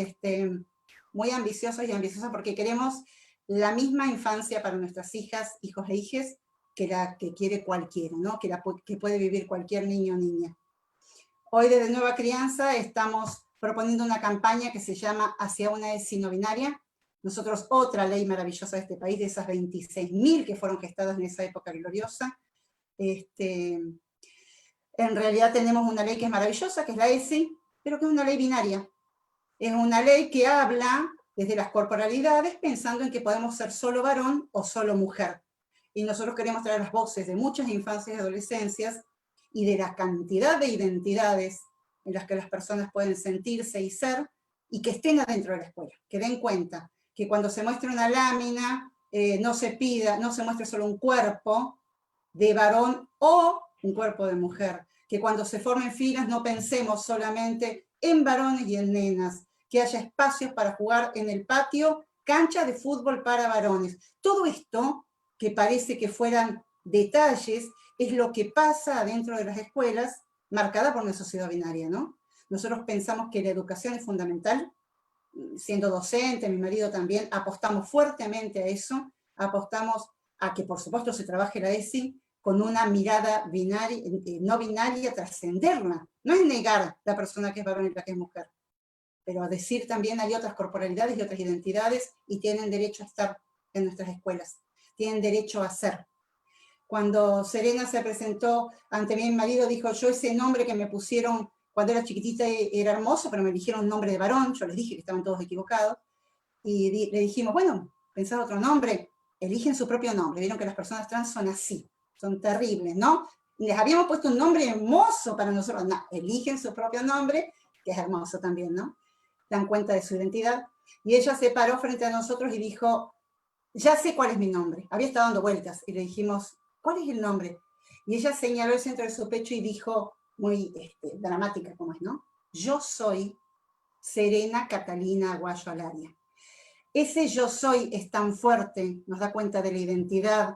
muy ambiciosos y ambiciosas porque queremos la misma infancia para nuestras hijas, hijos e hijes, que la que quiere cualquiera, ¿no? Que puede vivir cualquier niño o niña. Hoy desde Nueva Crianza estamos proponiendo una campaña que se llama Hacia una ESI no binaria. Nosotros, otra ley maravillosa de este país, de esas 26.000 que fueron gestadas en esa época gloriosa. En realidad tenemos una ley que es maravillosa, que es la ESI, pero que es una ley binaria. Es una ley que habla desde las corporalidades pensando en que podemos ser solo varón o solo mujer. Y nosotros queremos traer las voces de muchas infancias y adolescencias y de la cantidad de identidades en las que las personas pueden sentirse y ser, y que estén adentro de la escuela, que den cuenta que cuando se muestre una lámina, no se muestre solo un cuerpo de varón o un cuerpo de mujer, que cuando se formen filas no pensemos solamente en varones y en nenas, que haya espacios para jugar en el patio, cancha de fútbol para varones. Todo esto, que parece que fueran detalles, es lo que pasa dentro de las escuelas, marcada por una sociedad binaria, ¿no? Nosotros pensamos que la educación es fundamental, siendo docente, mi marido también, apostamos fuertemente a eso, apostamos a que por supuesto se trabaje la ESI con una mirada binaria, no binaria, trascenderla. No es negar la persona que es varón y la que es mujer, pero a decir también hay otras corporalidades y otras identidades y tienen derecho a estar en nuestras escuelas, tienen derecho a ser. Cuando Serena se presentó ante mi marido, dijo, yo ese nombre que me pusieron cuando era chiquitita era hermoso, pero me eligieron un nombre de varón, yo les dije que estaban todos equivocados, y le dijimos, bueno, pensad otro nombre, eligen su propio nombre, vieron que las personas trans son así, son terribles, ¿no? Les habíamos puesto un nombre hermoso para nosotros, no, eligen su propio nombre, que es hermoso también, ¿no? Dan cuenta de su identidad, y ella se paró frente a nosotros y dijo, ya sé cuál es mi nombre, había estado dando vueltas, y le dijimos, ¿cuál es el nombre? Y ella señaló el centro de su pecho y dijo, muy dramática como es, ¿no? Yo soy Serena Catalina Aguayo Alaria. Ese yo soy es tan fuerte, nos da cuenta de la identidad.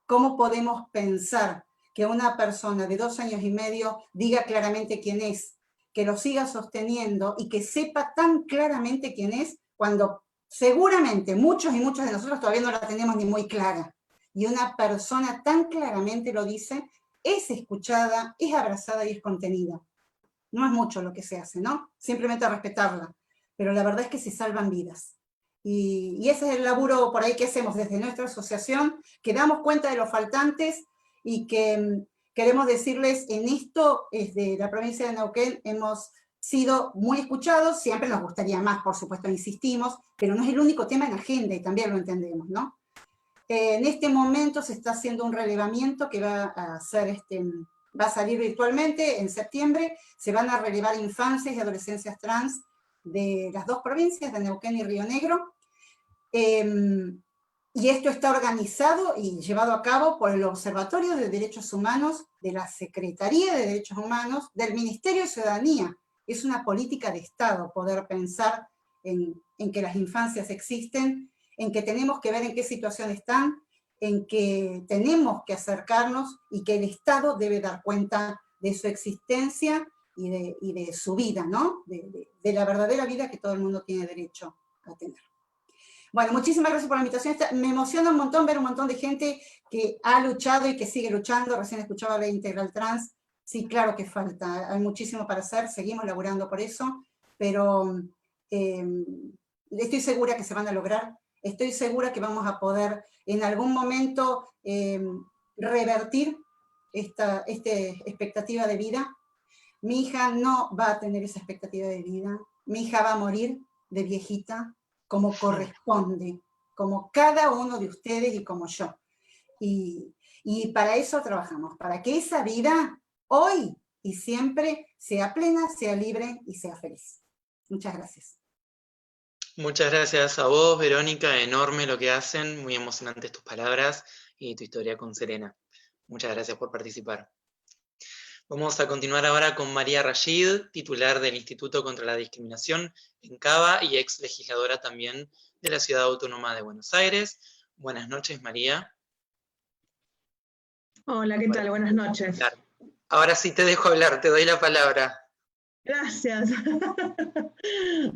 ¿Cómo podemos pensar que una persona de 2 años y medio diga claramente quién es, que lo siga sosteniendo y que sepa tan claramente quién es, cuando seguramente muchos y muchas de nosotros todavía no la tenemos ni muy clara? Y una persona tan claramente lo dice, es escuchada, es abrazada y es contenida. No es mucho lo que se hace, ¿no? Simplemente respetarla. Pero la verdad es que se salvan vidas. Y ese es el laburo por ahí que hacemos desde nuestra asociación, que damos cuenta de los faltantes y que queremos decirles, en esto, desde la provincia de Neuquén, hemos sido muy escuchados, siempre nos gustaría más, por supuesto, insistimos, pero no es el único tema en agenda y también lo entendemos, ¿no? En este momento se está haciendo un relevamiento que va a salir virtualmente en septiembre. Se van a relevar infancias y adolescencias trans de las 2 provincias, de Neuquén y Río Negro. Y esto está organizado y llevado a cabo por el Observatorio de Derechos Humanos de la Secretaría de Derechos Humanos del Ministerio de Ciudadanía. Es una política de Estado poder pensar en que las infancias existen, en que tenemos que ver en qué situación están, en que tenemos que acercarnos y que el Estado debe dar cuenta de su existencia y de su vida, ¿no? De la verdadera vida que todo el mundo tiene derecho a tener. Bueno, muchísimas gracias por la invitación. Me emociona un montón ver un montón de gente que ha luchado y que sigue luchando. Recién escuchaba la integral trans. Sí, claro que falta, hay muchísimo para hacer, seguimos laburando por eso, pero estoy segura que se van a lograr, estoy segura que vamos a poder en algún momento revertir esta expectativa de vida. Mi hija no va a tener esa expectativa de vida, mi hija va a morir de viejita, como corresponde, como cada uno de ustedes y como yo. Y para eso trabajamos, para que esa vida, hoy y siempre, sea plena, sea libre y sea feliz. Muchas gracias. Muchas gracias a vos, Verónica, enorme lo que hacen, muy emocionantes tus palabras y tu historia con Serena. Muchas gracias por participar. Vamos a continuar ahora con María Rashid, titular del Instituto contra la Discriminación en Cava y ex legisladora también de la Ciudad Autónoma de Buenos Aires. Buenas noches, María. Hola, ¿qué tal? Buenas noches. Ahora sí te dejo hablar, te doy la palabra. Gracias.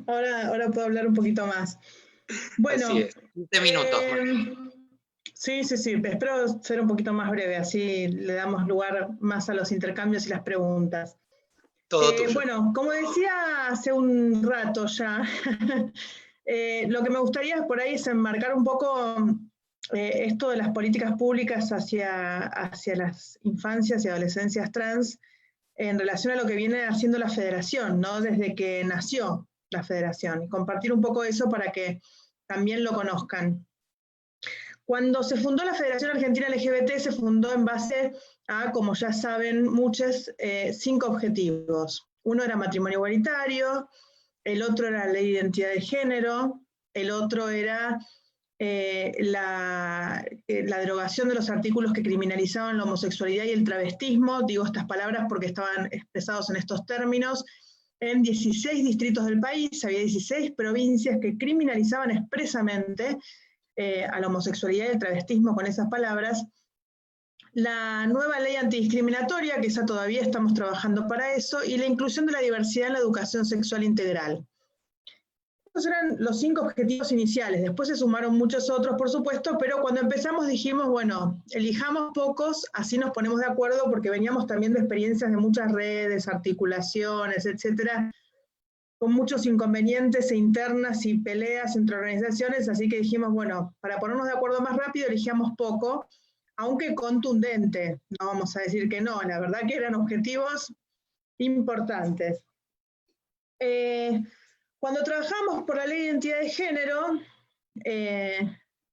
Ahora puedo hablar un poquito más. Bueno, así es, 15 minutos. Sí, espero ser un poquito más breve, así le damos lugar más a los intercambios y las preguntas. Todo tuyo. Bueno, como decía hace un rato ya, lo que me gustaría por ahí es enmarcar un poco esto de las políticas públicas hacia las infancias y adolescencias trans en relación a lo que viene haciendo la Federación, ¿no? Desde que nació la Federación, y compartir un poco eso para que también lo conozcan. Cuando se fundó la Federación Argentina LGBT, se fundó en base a, como ya saben muchos, 5 objetivos. Uno era matrimonio igualitario, el otro era la ley de identidad de género, el otro era la derogación de los artículos que criminalizaban la homosexualidad y el travestismo. Digo estas palabras porque estaban expresados en estos términos. En 16 distritos del país había 16 provincias que criminalizaban expresamente a la homosexualidad y el travestismo con esas palabras. La nueva ley antidiscriminatoria, que esa todavía estamos trabajando para eso, y la inclusión de la diversidad en la educación sexual integral. Esos eran los 5 objetivos iniciales. Después se sumaron muchos otros, por supuesto, pero cuando empezamos dijimos, bueno, elijamos pocos, así nos ponemos de acuerdo, porque veníamos también de experiencias de muchas redes, articulaciones, etcétera, con muchos inconvenientes e internas y peleas entre organizaciones, así que dijimos, bueno, para ponernos de acuerdo más rápido, elegíamos poco, aunque contundente, no vamos a decir que no, la verdad que eran objetivos importantes. Cuando trabajamos por la ley de identidad de género,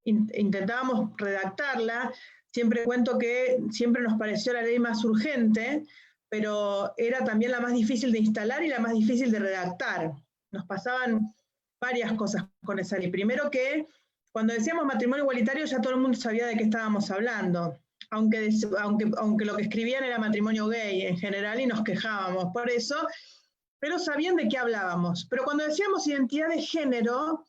intentábamos redactarla, siempre cuento que siempre nos pareció la ley más urgente, pero era también la más difícil de instalar y la más difícil de redactar. Nos pasaban varias cosas con esa ley. Primero que cuando decíamos matrimonio igualitario ya todo el mundo sabía de qué estábamos hablando, aunque lo que escribían era matrimonio gay en general y nos quejábamos por eso, pero sabían de qué hablábamos. Pero cuando decíamos identidad de género,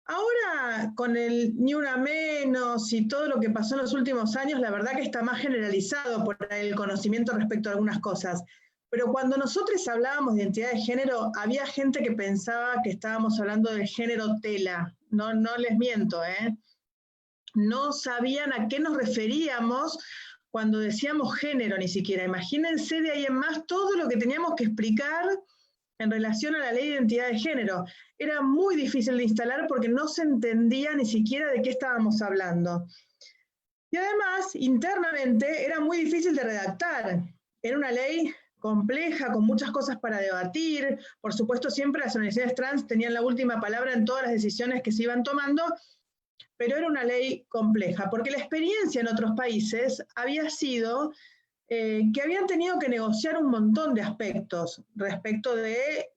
ahora con el Ni Una Menos y todo lo que pasó en los últimos años, la verdad que está más generalizado por el conocimiento respecto a algunas cosas. Pero cuando nosotros hablábamos de identidad de género, había gente que pensaba que estábamos hablando del género tela. No les miento, No sabían a qué nos referíamos cuando decíamos género ni siquiera. Imagínense de ahí en más todo lo que teníamos que explicar en relación a la ley de identidad de género. Era muy difícil de instalar porque no se entendía ni siquiera de qué estábamos hablando. Y además, internamente, era muy difícil de redactar. Era una ley compleja, con muchas cosas para debatir. Por supuesto, siempre las organizaciones trans tenían la última palabra en todas las decisiones que se iban tomando, pero era una ley compleja, porque la experiencia en otros países había sido que habían tenido que negociar un montón de aspectos respecto de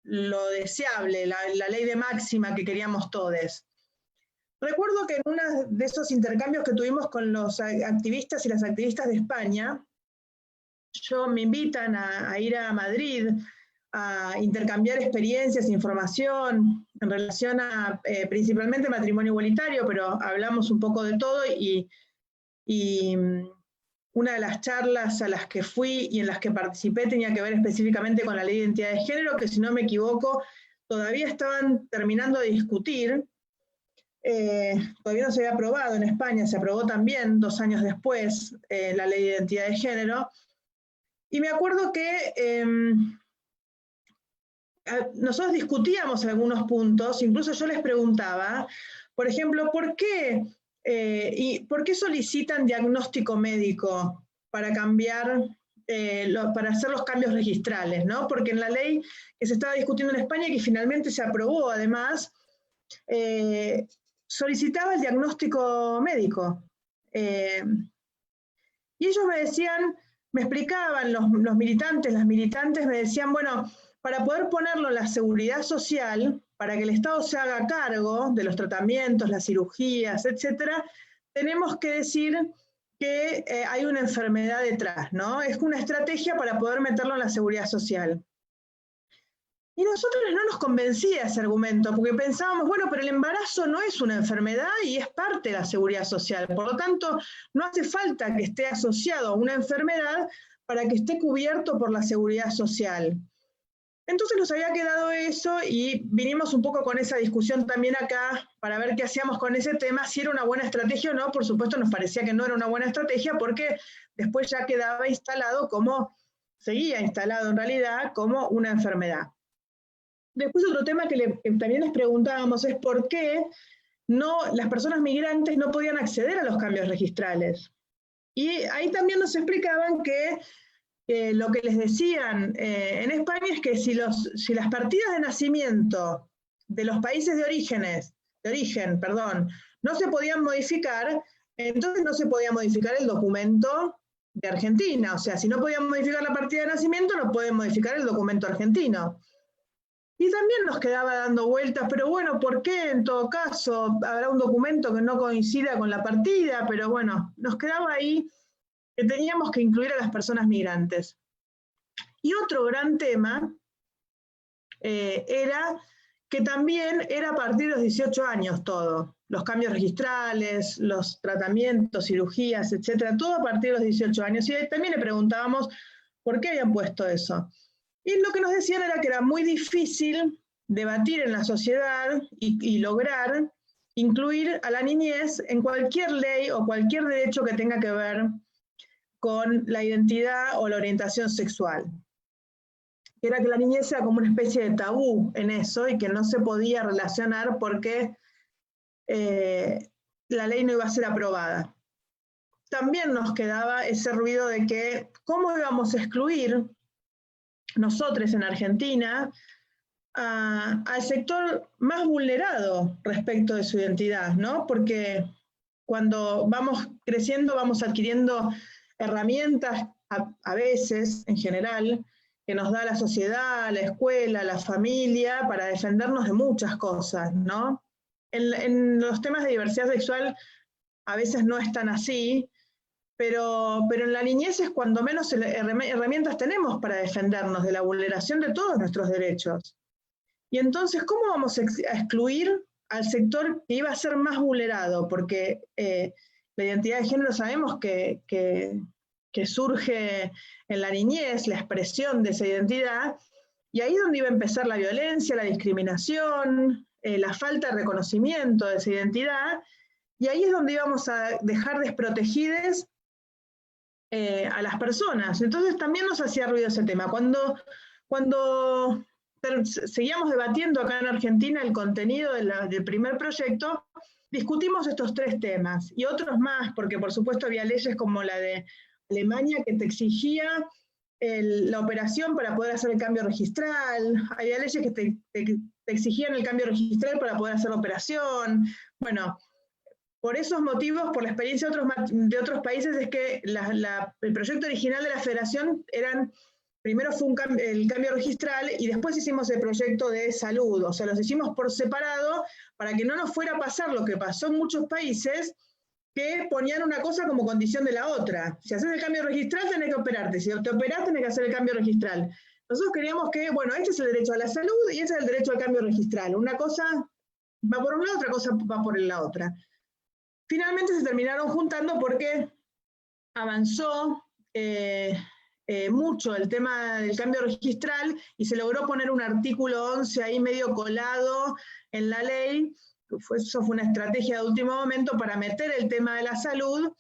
lo deseable, la ley de máxima que queríamos todos. Recuerdo que en uno de esos intercambios que tuvimos con los activistas y las activistas de España, me invitan a ir a Madrid a intercambiar experiencias, información en relación a principalmente matrimonio igualitario, pero hablamos un poco de todo y una de las charlas a las que fui y en las que participé tenía que ver específicamente con la ley de identidad de género, que si no me equivoco, todavía estaban terminando de discutir. Todavía no se había aprobado en España, se aprobó también 2 años después la ley de identidad de género. Y me acuerdo que nosotros discutíamos algunos puntos, incluso yo les preguntaba, por ejemplo, ¿por qué solicitan diagnóstico médico para cambiar, para hacer los cambios registrales, ¿no? Porque en la ley que se estaba discutiendo en España y que finalmente se aprobó además, solicitaba el diagnóstico médico. Y ellos me decían, me explicaban, los militantes, las militantes me decían, bueno, para poder ponerlo en la seguridad social, para que el Estado se haga cargo de los tratamientos, las cirugías, etcétera, tenemos que decir que hay una enfermedad detrás, ¿no? Es una estrategia para poder meterlo en la seguridad social. Y nosotros no nos convencía ese argumento, porque pensábamos, bueno, pero el embarazo no es una enfermedad y es parte de la seguridad social. Por lo tanto, no hace falta que esté asociado a una enfermedad para que esté cubierto por la seguridad social. Entonces nos había quedado eso y vinimos un poco con esa discusión también acá para ver qué hacíamos con ese tema, si era una buena estrategia o no. Por supuesto nos parecía que no era una buena estrategia porque después ya quedaba instalado como, seguía instalado en realidad como una enfermedad. Después otro tema que también les preguntábamos es por qué las personas migrantes no podían acceder a los cambios registrales. Y ahí también nos explicaban que lo que les decían en España es que si las partidas de nacimiento de los países de origen, no se podían modificar, entonces no se podía modificar el documento de Argentina. O sea, si no podían modificar la partida de nacimiento, no pueden modificar el documento argentino. Y también nos quedaba dando vueltas, pero bueno, ¿por qué en todo caso habrá un documento que no coincida con la partida? Pero bueno, nos quedaba ahí que teníamos que incluir a las personas migrantes. Y otro gran tema era que también era a partir de los 18 años todo, los cambios registrales, los tratamientos, cirugías, etcétera, todo a partir de los 18 años. Y también le preguntábamos por qué habían puesto eso. Y lo que nos decían era que era muy difícil debatir en la sociedad y lograr incluir a la niñez en cualquier ley o cualquier derecho que tenga que ver con la identidad o la orientación sexual. Era que la niñez era como una especie de tabú en eso y que no se podía relacionar porque la ley no iba a ser aprobada. También nos quedaba ese ruido de que cómo íbamos a excluir nosotros en Argentina al sector más vulnerado respecto de su identidad, ¿no? Porque cuando vamos creciendo vamos adquiriendo herramientas, a veces, en general, que nos da la sociedad, la escuela, la familia, para defendernos de muchas cosas, ¿no? En los temas de diversidad sexual a veces no es tan así, pero en la niñez es cuando menos herramientas tenemos para defendernos de la vulneración de todos nuestros derechos. Y entonces, ¿cómo vamos a excluir al sector que iba a ser más vulnerado? Porque la identidad de género sabemos que surge en la niñez, la expresión de esa identidad, y ahí es donde iba a empezar la violencia, la discriminación, la falta de reconocimiento de esa identidad, y ahí es donde íbamos a dejar desprotegidas a las personas. Entonces también nos hacía ruido ese tema. Cuando seguíamos debatiendo acá en Argentina el contenido del primer proyecto, discutimos estos 3 temas, y otros más, porque por supuesto había leyes como la de Alemania que te exigía la operación para poder hacer el cambio registral, había leyes que te exigían el cambio registral para poder hacer la operación. Bueno, por esos motivos, por la experiencia de otros países, es que el proyecto original de la federación primero fue el cambio registral y después hicimos el proyecto de salud, o sea, los hicimos por separado para que no nos fuera a pasar lo que pasó en muchos países, que ponían una cosa como condición de la otra. Si haces el cambio registral, tenés que operarte. Si te operás, tenés que hacer el cambio registral. Nosotros queríamos que, bueno, este es el derecho a la salud y este es el derecho al cambio registral. Una cosa va por un lado, otra cosa va por la otra. Finalmente se terminaron juntando porque avanzó mucho el tema del cambio registral y se logró poner un artículo 11 ahí medio colado en la ley. Eso fue una estrategia de último momento para meter el tema de la salud,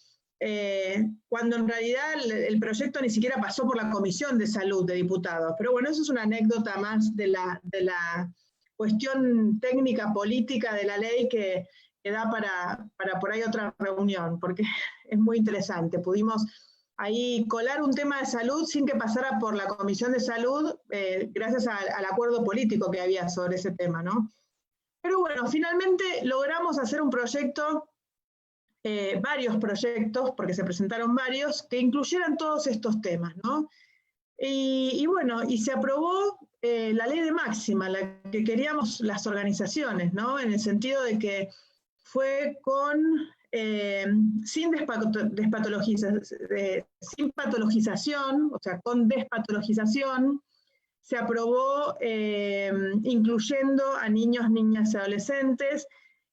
cuando en realidad el proyecto ni siquiera pasó por la Comisión de Salud de Diputados. Pero bueno, eso es una anécdota más de la cuestión técnica política de la ley que da para por ahí otra reunión, porque es muy interesante. Pudimos ahí colar un tema de salud sin que pasara por la Comisión de Salud, gracias al acuerdo político que había sobre ese tema, ¿no? Pero bueno, finalmente logramos hacer un proyecto, varios proyectos, porque se presentaron varios, que incluyeran todos estos temas, ¿no? Y bueno, y se aprobó la ley de máxima, la que queríamos las organizaciones, ¿no? En el sentido de que fue sin patologización, o sea, con despatologización. Se aprobó incluyendo a niños, niñas y adolescentes,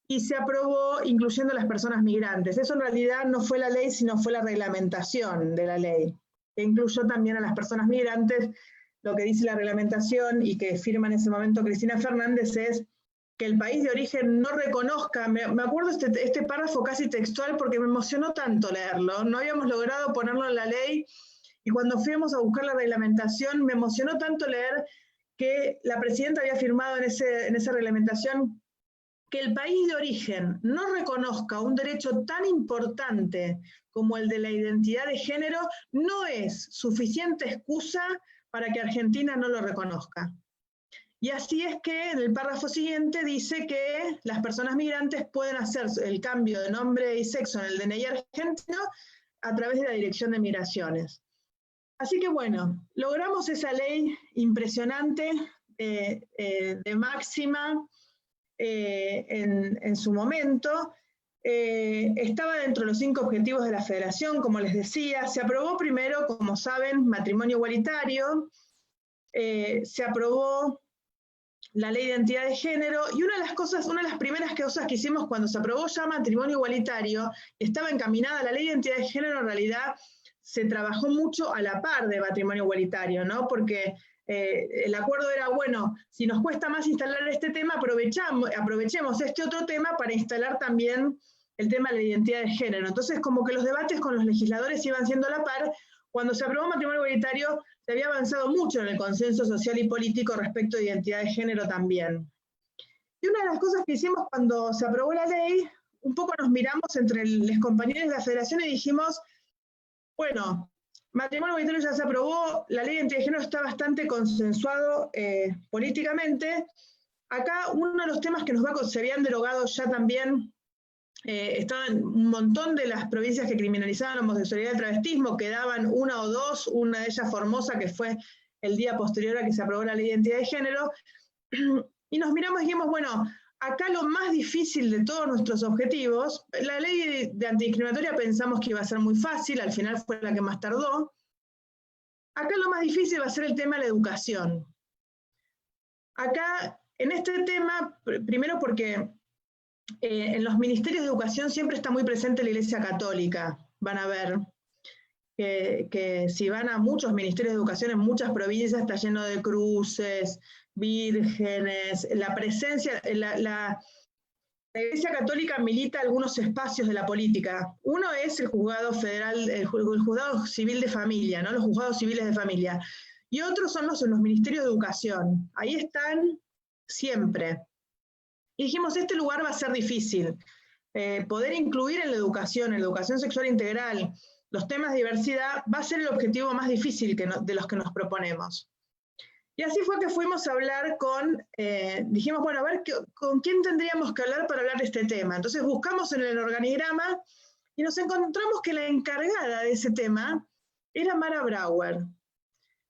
y se aprobó incluyendo a las personas migrantes. Eso en realidad no fue la ley, sino fue la reglamentación de la ley, que incluyó también a las personas migrantes. Lo que dice la reglamentación y que firma en ese momento Cristina Fernández es que el país de origen no reconozca, me acuerdo este párrafo casi textual porque me emocionó tanto leerlo, no habíamos logrado ponerlo en la ley, y cuando fuimos a buscar la reglamentación me emocionó tanto leer que la presidenta había firmado en esa reglamentación que el país de origen no reconozca un derecho tan importante como el de la identidad de género no es suficiente excusa para que Argentina no lo reconozca. Y así es que en el párrafo siguiente dice que las personas migrantes pueden hacer el cambio de nombre y sexo en el DNI argentino a través de la Dirección de Migraciones. Así que bueno, logramos esa ley impresionante de máxima en su momento. Estaba dentro de los 5 objetivos de la Federación, como les decía. Se aprobó primero, como saben, matrimonio igualitario. Se aprobó la ley de identidad de género, y una de las primeras cosas que hicimos cuando se aprobó ya matrimonio igualitario, estaba encaminada la ley de identidad de género, en realidad se trabajó mucho a la par de matrimonio igualitario, ¿no? Porque el acuerdo era, bueno, si nos cuesta más instalar este tema, aprovechemos este otro tema para instalar también el tema de la identidad de género. Entonces, como que los debates con los legisladores iban siendo a la par. Cuando se aprobó matrimonio igualitario, se había avanzado mucho en el consenso social y político respecto de identidad de género también. Y una de las cosas que hicimos cuando se aprobó la ley, un poco nos miramos entre los compañeros de la Federación y dijimos, bueno, matrimonio igualitario ya se aprobó, la ley de identidad de género está bastante consensuado políticamente. Acá uno de los temas que se habían derogado ya también, estaban un montón de las provincias que criminalizaban la homosexualidad y el travestismo, quedaban una o dos, una de ellas Formosa, que fue el día posterior a que se aprobó la ley de identidad de género, y nos miramos y dijimos, bueno, acá lo más difícil de todos nuestros objetivos, la ley de antidiscriminatoria pensamos que iba a ser muy fácil, al final fue la que más tardó. Acá lo más difícil va a ser el tema de la educación. Acá, en este tema, primero porque en los ministerios de educación siempre está muy presente la Iglesia Católica. Van a ver que si van a muchos ministerios de educación en muchas provincias está lleno de cruces, vírgenes, la presencia, la Iglesia Católica milita algunos espacios de la política. Uno es el juzgado federal, el juzgado civil de familia, ¿no? Los juzgados civiles de familia. Y otros son los ministerios de educación. Ahí están siempre. Y dijimos, este lugar va a ser difícil. Poder incluir en la educación sexual integral, los temas de diversidad, va a ser el objetivo más difícil de los que nos proponemos. Y así fue que fuimos a hablar dijimos, bueno, a ver, ¿con quién tendríamos que hablar para hablar de este tema? Entonces buscamos en el organigrama y nos encontramos que la encargada de ese tema era Mara Brauer.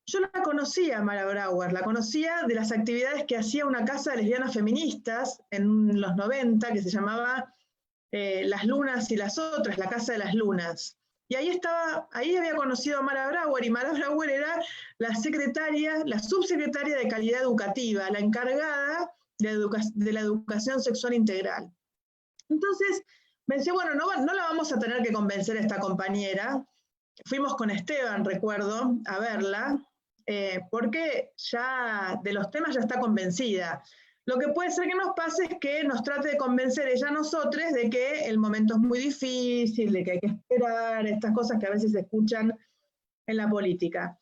Yo la conocía, Mara Brauer, la conocía de las actividades que hacía una casa de lesbianas feministas en los 90, que se llamaba Las Lunas y las Otras, la Casa de las Lunas. Y ahí había conocido a Mara Brauer, y Mara Brauer era la subsecretaria de Calidad Educativa, la encargada de la educación sexual integral. Entonces, pensé, bueno, no la vamos a tener que convencer a esta compañera, fuimos con Esteban, recuerdo, a verla, porque ya de los temas ya está convencida. Lo que puede ser que nos pase es que nos trate de convencer ella a nosotros de que el momento es muy difícil, de que hay que esperar, estas cosas que a veces se escuchan en la política.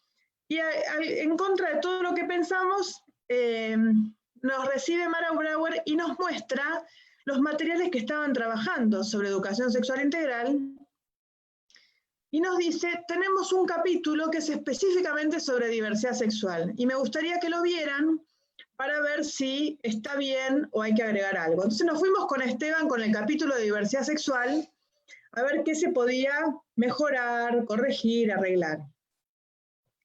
Y en contra de todo lo que pensamos, nos recibe Mara Brauer y nos muestra los materiales que estaban trabajando sobre educación sexual integral, y nos dice, tenemos un capítulo que es específicamente sobre diversidad sexual, y me gustaría que lo vieran para ver si está bien o hay que agregar algo. Entonces nos fuimos con Esteban con el capítulo de diversidad sexual, a ver qué se podía mejorar, corregir, arreglar.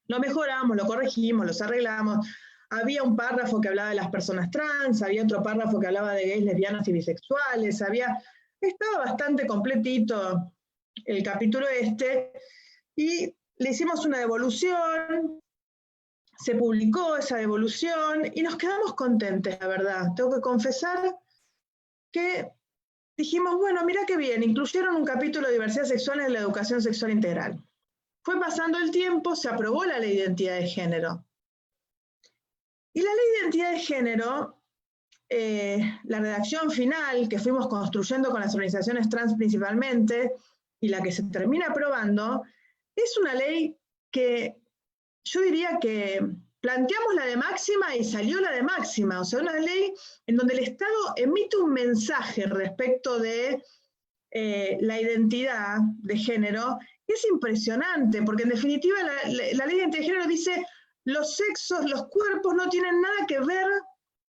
Lo mejoramos, lo corregimos, los arreglamos. Había un párrafo que hablaba de las personas trans, había otro párrafo que hablaba de gays, lesbianas y bisexuales, estaba bastante completito el capítulo y le hicimos una devolución, se publicó esa devolución y nos quedamos contentes, la verdad. Tengo que confesar que dijimos, bueno, mira qué bien, incluyeron un capítulo de diversidad sexual en la educación sexual integral. Fue pasando el tiempo, se aprobó la ley de identidad de género. Y la ley de identidad de género, la redacción final que fuimos construyendo con las organizaciones trans principalmente, y la que se termina aprobando, es una ley que yo diría que planteamos la de máxima y salió la de máxima, o sea, una ley en donde el Estado emite un mensaje respecto de la identidad de género, que es impresionante, porque en definitiva la ley de identidad de género dice los sexos, los cuerpos no tienen nada que ver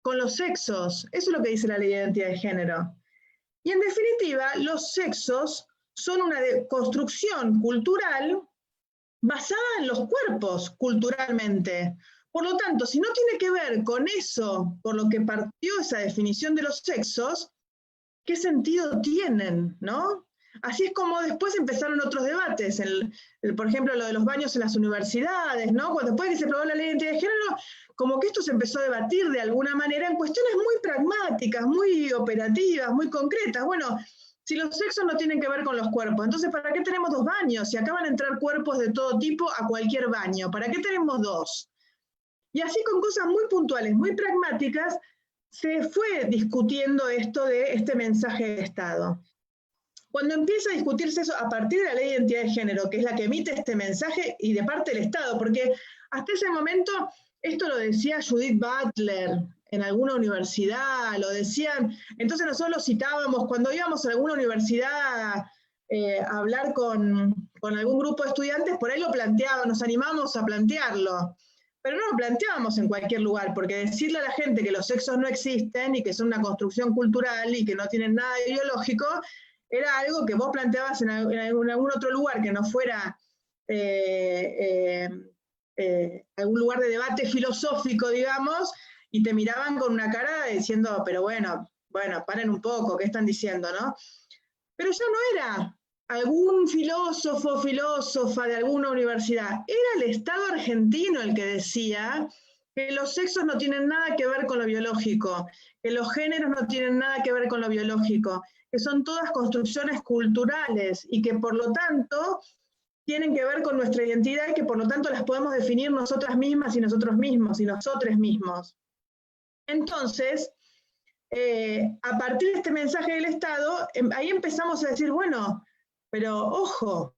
con los sexos, eso es lo que dice la ley de identidad de género. Y en definitiva, los sexos son una construcción cultural basada en los cuerpos culturalmente. Por lo tanto, si no tiene que ver con eso, por lo que partió esa definición de los sexos, ¿qué sentido tienen, no? Así es como después empezaron otros debates, por ejemplo, lo de los baños en las universidades, ¿no? Después que se aprobó la ley de identidad de género, como que esto se empezó a debatir de alguna manera en cuestiones muy pragmáticas, muy operativas, muy concretas. Bueno, si los sexos no tienen que ver con los cuerpos, entonces ¿para qué tenemos dos baños? Si acaban de entrar cuerpos de todo tipo a cualquier baño, ¿para qué tenemos dos? Y así con cosas muy puntuales, muy pragmáticas, se fue discutiendo esto de este mensaje de Estado. Cuando empieza a discutirse eso a partir de la ley de identidad de género, que es la que emite este mensaje, y de parte del Estado, porque hasta ese momento, esto lo decía Judith Butler en alguna universidad, lo decían, entonces nosotros lo citábamos, cuando íbamos a alguna universidad a hablar con algún grupo de estudiantes, por ahí lo planteábamos, nos animamos a plantearlo, pero no lo planteábamos en cualquier lugar, porque decirle a la gente que los sexos no existen y que son una construcción cultural y que no tienen nada ideológico, era algo que vos planteabas en algún otro lugar que no fuera algún lugar de debate filosófico, digamos, y te miraban con una cara diciendo, pero bueno, paren un poco, ¿qué están diciendo, no? Pero ya no era algún filósofo, filósofa de alguna universidad, era el Estado argentino el que decía que los sexos no tienen nada que ver con lo biológico, que los géneros no tienen nada que ver con lo biológico, que son todas construcciones culturales y que por lo tanto tienen que ver con nuestra identidad y que por lo tanto las podemos definir nosotras mismas y nosotros mismos y nosotros mismos. Entonces, a partir de este mensaje del Estado, ahí empezamos a decir, bueno, pero ojo,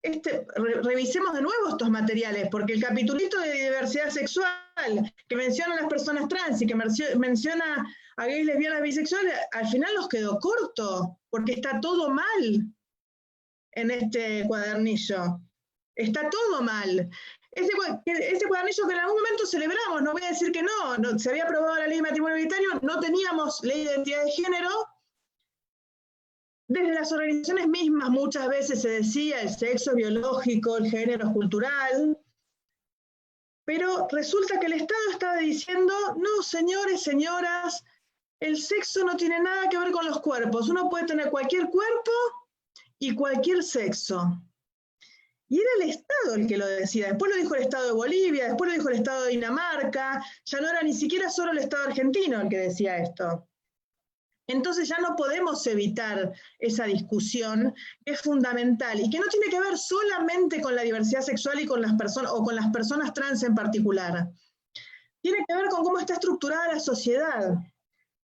revisemos de nuevo estos materiales, porque el capitulito de diversidad sexual que menciona a las personas trans y que menciona a gays, lesbianas, bisexuales, al final nos quedó corto, porque está todo mal en este cuadernillo. Está todo mal. Ese cuadernillo que en algún momento celebramos, no voy a decir que no, se había aprobado la ley de matrimonio igualitario, no teníamos ley de identidad de género. Desde las organizaciones mismas muchas veces se decía el sexo biológico, el género es cultural, pero resulta que el Estado estaba diciendo, no, señores, señoras, el sexo no tiene nada que ver con los cuerpos, uno puede tener cualquier cuerpo y cualquier sexo. Y era el Estado el que lo decía, después lo dijo el Estado de Bolivia, después lo dijo el Estado de Dinamarca, ya no era ni siquiera solo el Estado argentino el que decía esto. Entonces ya no podemos evitar esa discusión, que es fundamental, y que no tiene que ver solamente con la diversidad sexual y con las personas, o con las personas trans en particular. Tiene que ver con cómo está estructurada la sociedad.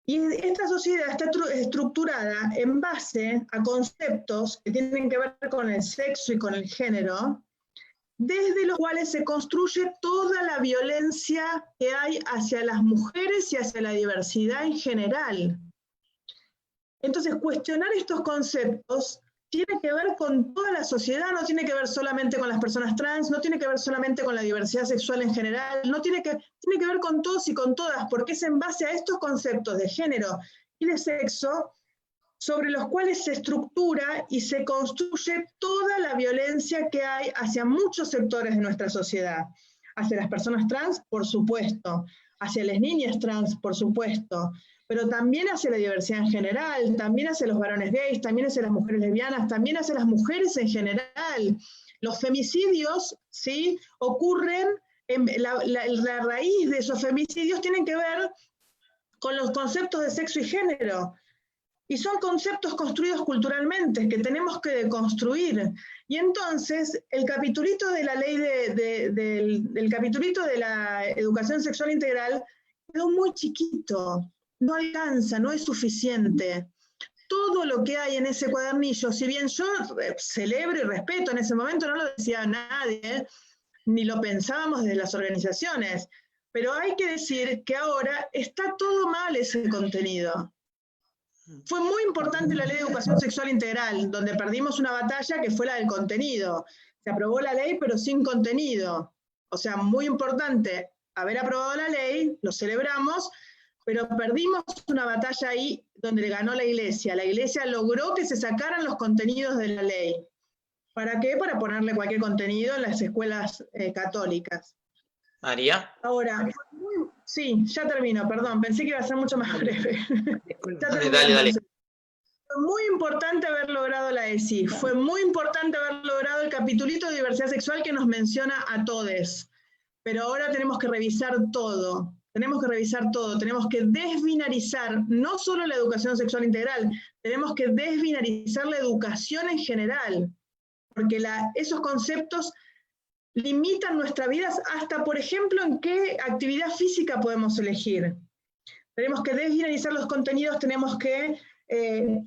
Y esta sociedad está estructurada en base a conceptos que tienen que ver con el sexo y con el género, desde los cuales se construye toda la violencia que hay hacia las mujeres y hacia la diversidad en general. Entonces, cuestionar estos conceptos tiene que ver con toda la sociedad, no tiene que ver solamente con las personas trans, no tiene que ver solamente con la diversidad sexual en general, tiene que ver con todos y con todas, porque es en base a estos conceptos de género y de sexo sobre los cuales se estructura y se construye toda la violencia que hay hacia muchos sectores de nuestra sociedad. Hacia las personas trans, por supuesto, hacia las niñas trans, por supuesto, pero también hacia la diversidad en general, también hacia los varones gays, también hacia las mujeres lesbianas, también hacia las mujeres en general. Los femicidios, ¿sí?, ocurren, la raíz de esos femicidios tienen que ver con los conceptos de sexo y género. Y son conceptos construidos culturalmente, que tenemos que deconstruir. Y entonces, el capitulito de la ley del capitulito de la educación sexual integral quedó muy chiquito, no alcanza, no es suficiente. Todo lo que hay en ese cuadernillo, si bien yo celebro y respeto, en ese momento no lo decía nadie, ni lo pensábamos desde las organizaciones, pero hay que decir que ahora está todo mal ese contenido. Fue muy importante la ley de educación sexual integral, donde perdimos una batalla que fue la del contenido. Se aprobó la ley, pero sin contenido. O sea, muy importante haber aprobado la ley, lo celebramos, pero perdimos una batalla ahí donde ganó la Iglesia. La Iglesia logró que se sacaran los contenidos de la ley. ¿Para qué? Para ponerle cualquier contenido en las escuelas católicas. María. Ahora, sí, ya termino, perdón, pensé que iba a ser mucho más breve. Dale. Fue muy importante haber logrado la ESI, fue muy importante haber logrado el capitulito de diversidad sexual que nos menciona a todes, pero ahora tenemos que revisar todo, tenemos que desbinarizar no solo la educación sexual integral, tenemos que desbinarizar la educación en general, porque esos conceptos limitan nuestras vidas hasta, por ejemplo, en qué actividad física podemos elegir. Tenemos que desbinarizar los contenidos, tenemos que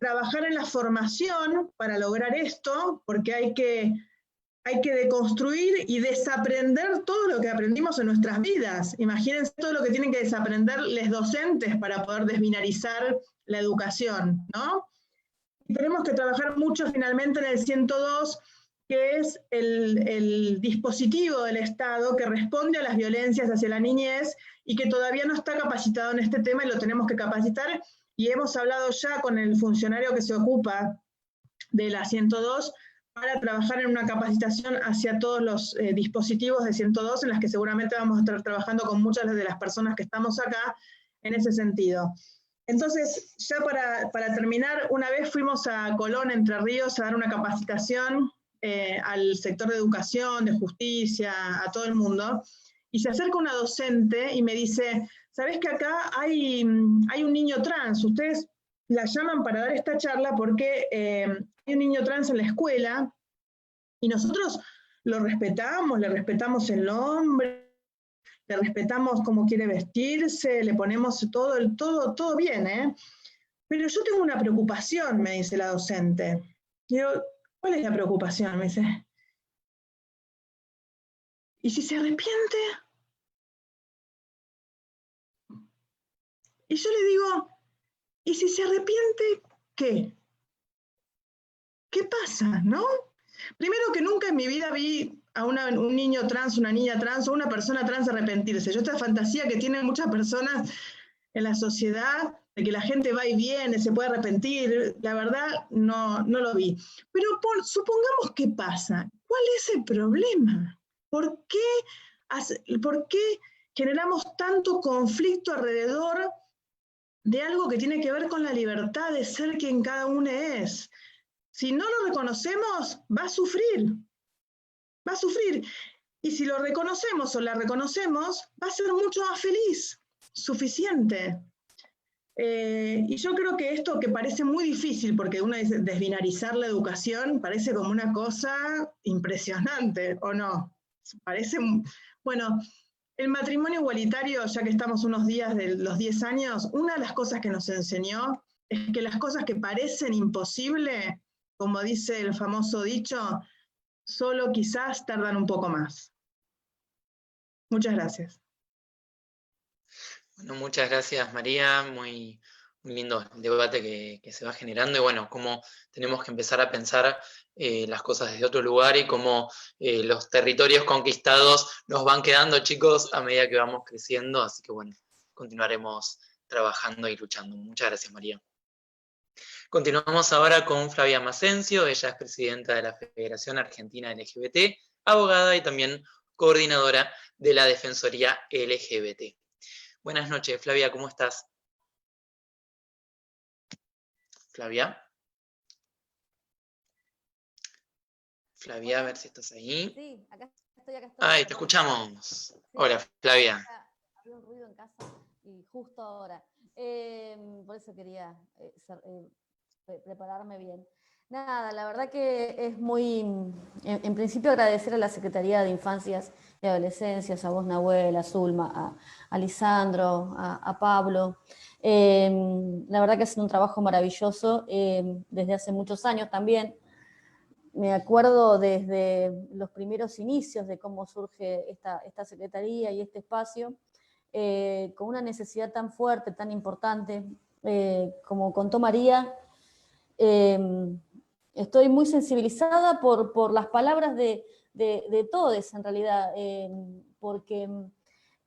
trabajar en la formación para lograr esto, porque hay que deconstruir y desaprender todo lo que aprendimos en nuestras vidas. Imagínense todo lo que tienen que desaprender los docentes para poder desbinarizar la educación, ¿no? Y tenemos que trabajar mucho finalmente en el 102, que es el dispositivo del Estado que responde a las violencias hacia la niñez y que todavía no está capacitado en este tema y lo tenemos que capacitar. Y hemos hablado ya con el funcionario que se ocupa de la 102 para trabajar en una capacitación hacia todos los dispositivos de 102, en las que seguramente vamos a estar trabajando con muchas de las personas que estamos acá en ese sentido. Entonces, ya para terminar, una vez fuimos a Colón, Entre Ríos, a dar una capacitación al sector de educación, de justicia, a todo el mundo, y se acerca una docente y me dice, ¿sabés que acá hay un niño trans? Ustedes la llaman para dar esta charla porque hay un niño trans en la escuela y nosotros lo respetamos, le respetamos el nombre, le respetamos cómo quiere vestirse, le ponemos todo bien, ¿eh? Pero yo tengo una preocupación, me dice la docente. Digo, ¿cuál es la preocupación? Me dice, ¿y si se arrepiente? Y yo le digo, ¿y si se arrepiente, qué? ¿Qué pasa, no? Primero que nunca en mi vida vi a un niño trans, una niña trans o una persona trans arrepentirse. Yo esta fantasía que tienen muchas personas en la sociedad, de que la gente va y viene, se puede arrepentir, la verdad no lo vi. Pero supongamos que pasa. ¿Cuál es el problema? ¿Por qué generamos tanto conflicto alrededor de algo que tiene que ver con la libertad de ser quien cada uno es? Si no lo reconocemos, va a sufrir. Va a sufrir. Y si lo reconocemos o la reconocemos, va a ser mucho más feliz. Suficiente. Y yo creo que esto que parece muy difícil, porque uno dice desbinarizar la educación, parece como una cosa impresionante, ¿o no? Parece, bueno, el matrimonio igualitario, ya que estamos unos días de los 10 años, una de las cosas que nos enseñó es que las cosas que parecen imposibles, como dice el famoso dicho, solo quizás tardan un poco más. Muchas gracias. Bueno, muchas gracias, María. Muy lindo el debate que se va generando y bueno, cómo tenemos que empezar a pensar las cosas desde otro lugar y cómo los territorios conquistados nos van quedando chicos a medida que vamos creciendo. Así que bueno, continuaremos trabajando y luchando. Muchas gracias, María. Continuamos ahora con Flavia Masencio. Ella es presidenta de la Federación Argentina LGBT, abogada y también coordinadora de la Defensoría LGBT. Buenas noches, Flavia, ¿cómo estás? Flavia. Flavia, a ver si estás ahí. Sí, acá estoy. Ay, te escuchamos. Sí. Hola, Flavia. Había un ruido en casa y justo ahora. Por eso quería prepararme bien. Nada, la verdad que es muy, en principio agradecer a la Secretaría de Infancias y Adolescencias, a vos, Nahuel, a Zulma, a Lisandro, a Pablo. La verdad que hacen un trabajo maravilloso desde hace muchos años también. Me acuerdo desde los primeros inicios de cómo surge esta secretaría y este espacio, con una necesidad tan fuerte, tan importante, como contó María. Estoy muy sensibilizada por las palabras de todos, en realidad, porque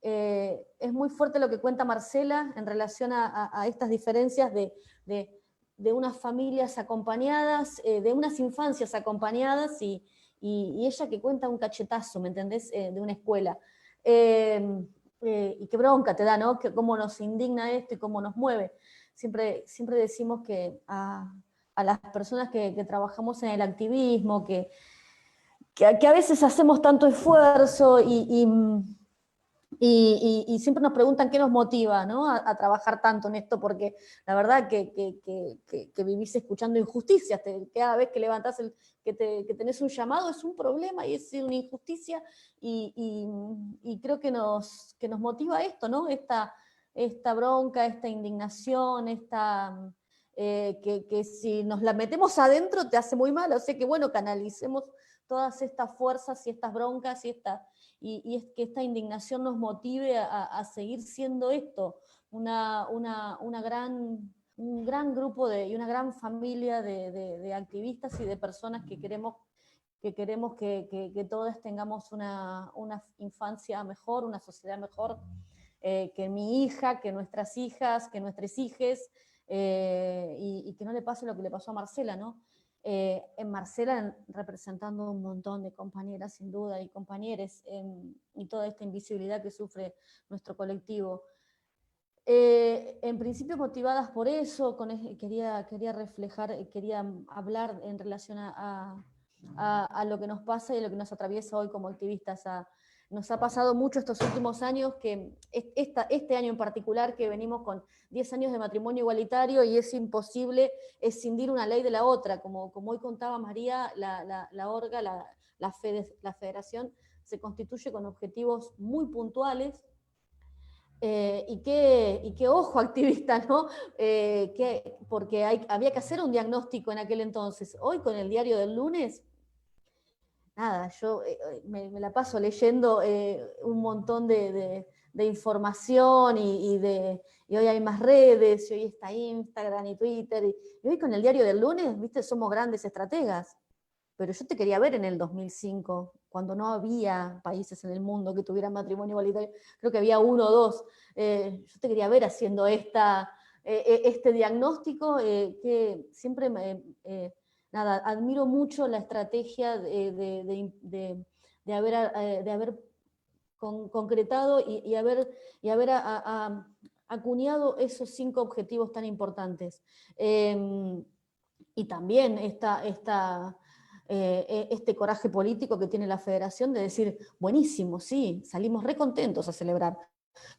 es muy fuerte lo que cuenta Marcela en relación a estas diferencias de unas familias acompañadas, de unas infancias acompañadas, y ella que cuenta un cachetazo, ¿me entendés?, de una escuela. Y qué bronca te da, ¿no?, que cómo nos indigna esto y cómo nos mueve. Siempre decimos que a las personas que trabajamos en el activismo, que a veces hacemos tanto esfuerzo y siempre nos preguntan qué nos motiva, ¿no?, a trabajar tanto en esto, porque la verdad que vivís escuchando injusticias, cada vez que levantás que tenés un llamado es un problema y es una injusticia, y creo que nos motiva esto, ¿no?, esta bronca, esta indignación, que si nos la metemos adentro te hace muy mal, o sea que bueno, canalicemos todas estas fuerzas y estas broncas y es que esta indignación nos motive a seguir siendo esto, un gran grupo y una gran familia de activistas y de personas que queremos que todas tengamos una infancia mejor, una sociedad mejor, que mi hija, que nuestras hijas, que nuestros hijes, y que no le pase lo que le pasó a Marcela, ¿no? En Marcela representando un montón de compañeras sin duda y compañeros, y toda esta invisibilidad que sufre nuestro colectivo. En principio motivadas por eso, quería reflejar, quería hablar en relación a lo que nos pasa y a lo que nos atraviesa hoy como activistas. Nos ha pasado mucho estos últimos años, que este año en particular, que venimos con 10 años de matrimonio igualitario y es imposible escindir una ley de la otra. Como hoy contaba María, la ORGA, la federación, se constituye con objetivos muy puntuales, y qué ojo activista, ¿no? Porque había que hacer un diagnóstico en aquel entonces. Hoy con el diario del lunes, nada, yo me la paso leyendo un montón de información y hoy hay más redes, y hoy está Instagram y Twitter, y hoy con el diario del lunes, viste, somos grandes estrategas. Pero yo te quería ver en el 2005, cuando no había países en el mundo que tuvieran matrimonio igualitario, creo que había 1 o 2. Yo te quería ver haciendo este diagnóstico, que siempre admiro mucho la estrategia de haber concretado y haber acuñado esos 5 objetivos tan importantes. Y también este coraje político que tiene la federación de decir, buenísimo, sí, salimos re contentos a celebrar,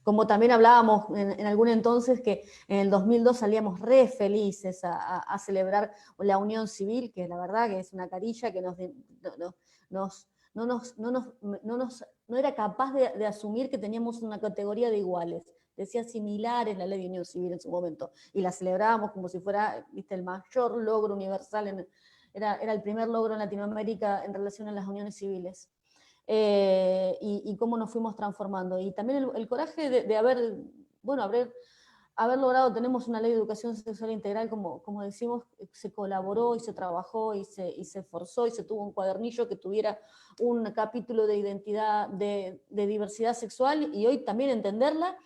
Como también hablábamos en algún entonces que en el 2002 salíamos re felices a celebrar la unión civil, que la verdad que es una carilla que no era capaz de asumir que teníamos una categoría de iguales. Decía similares la ley de unión civil en su momento, y la celebrábamos como si fuera, viste, el mayor logro universal, era el primer logro en Latinoamérica en relación a las uniones civiles. Y cómo nos fuimos transformando. Y también el coraje de haber logrado, tenemos una ley de educación sexual integral, como decimos, se colaboró y se trabajó y se esforzó y se tuvo un cuadernillo que tuviera un capítulo de identidad, de diversidad sexual, y hoy también entenderla,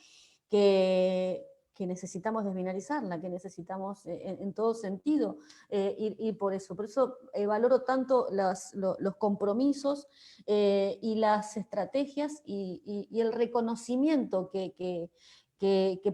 que necesitamos desbinarizarla, que necesitamos en todo sentido ir por eso. Por eso valoro tanto los compromisos y las estrategias y el reconocimiento que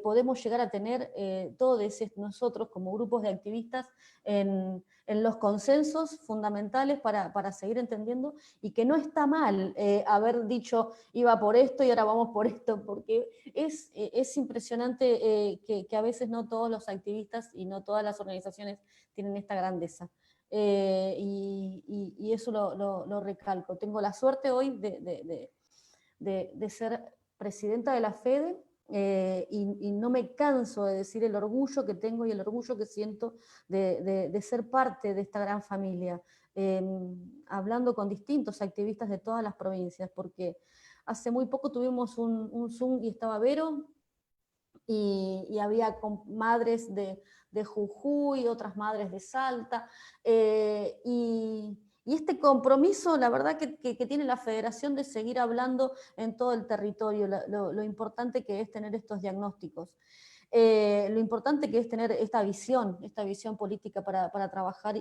podemos llegar a tener todos nosotros como grupos de activistas en los consensos fundamentales para seguir entendiendo, y que no está mal haber dicho iba por esto y ahora vamos por esto, porque es impresionante que a veces no todos los activistas y no todas las organizaciones tienen esta grandeza. Y eso lo recalco. Tengo la suerte hoy de ser presidenta de la FEDE, y no me canso de decir el orgullo que tengo y el orgullo que siento de ser parte de esta gran familia, hablando con distintos activistas de todas las provincias, porque hace muy poco tuvimos un Zoom y estaba Vero, y había madres de Jujuy, otras madres de Salta, y este compromiso, la verdad que tiene la federación de seguir hablando en todo el territorio, lo importante que es tener estos diagnósticos, lo importante que es tener esta visión política para trabajar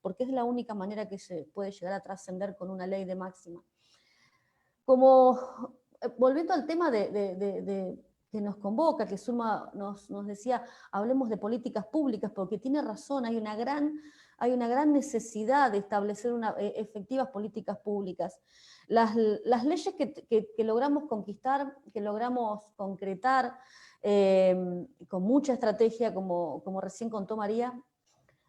porque es la única manera que se puede llegar a trascender con una ley de máxima. Volviendo al tema que nos convoca, que Zulma nos decía, hablemos de políticas públicas, porque tiene razón, hay una gran necesidad de establecer efectivas políticas públicas. Las leyes que logramos conquistar, que logramos concretar con mucha estrategia, como recién contó María,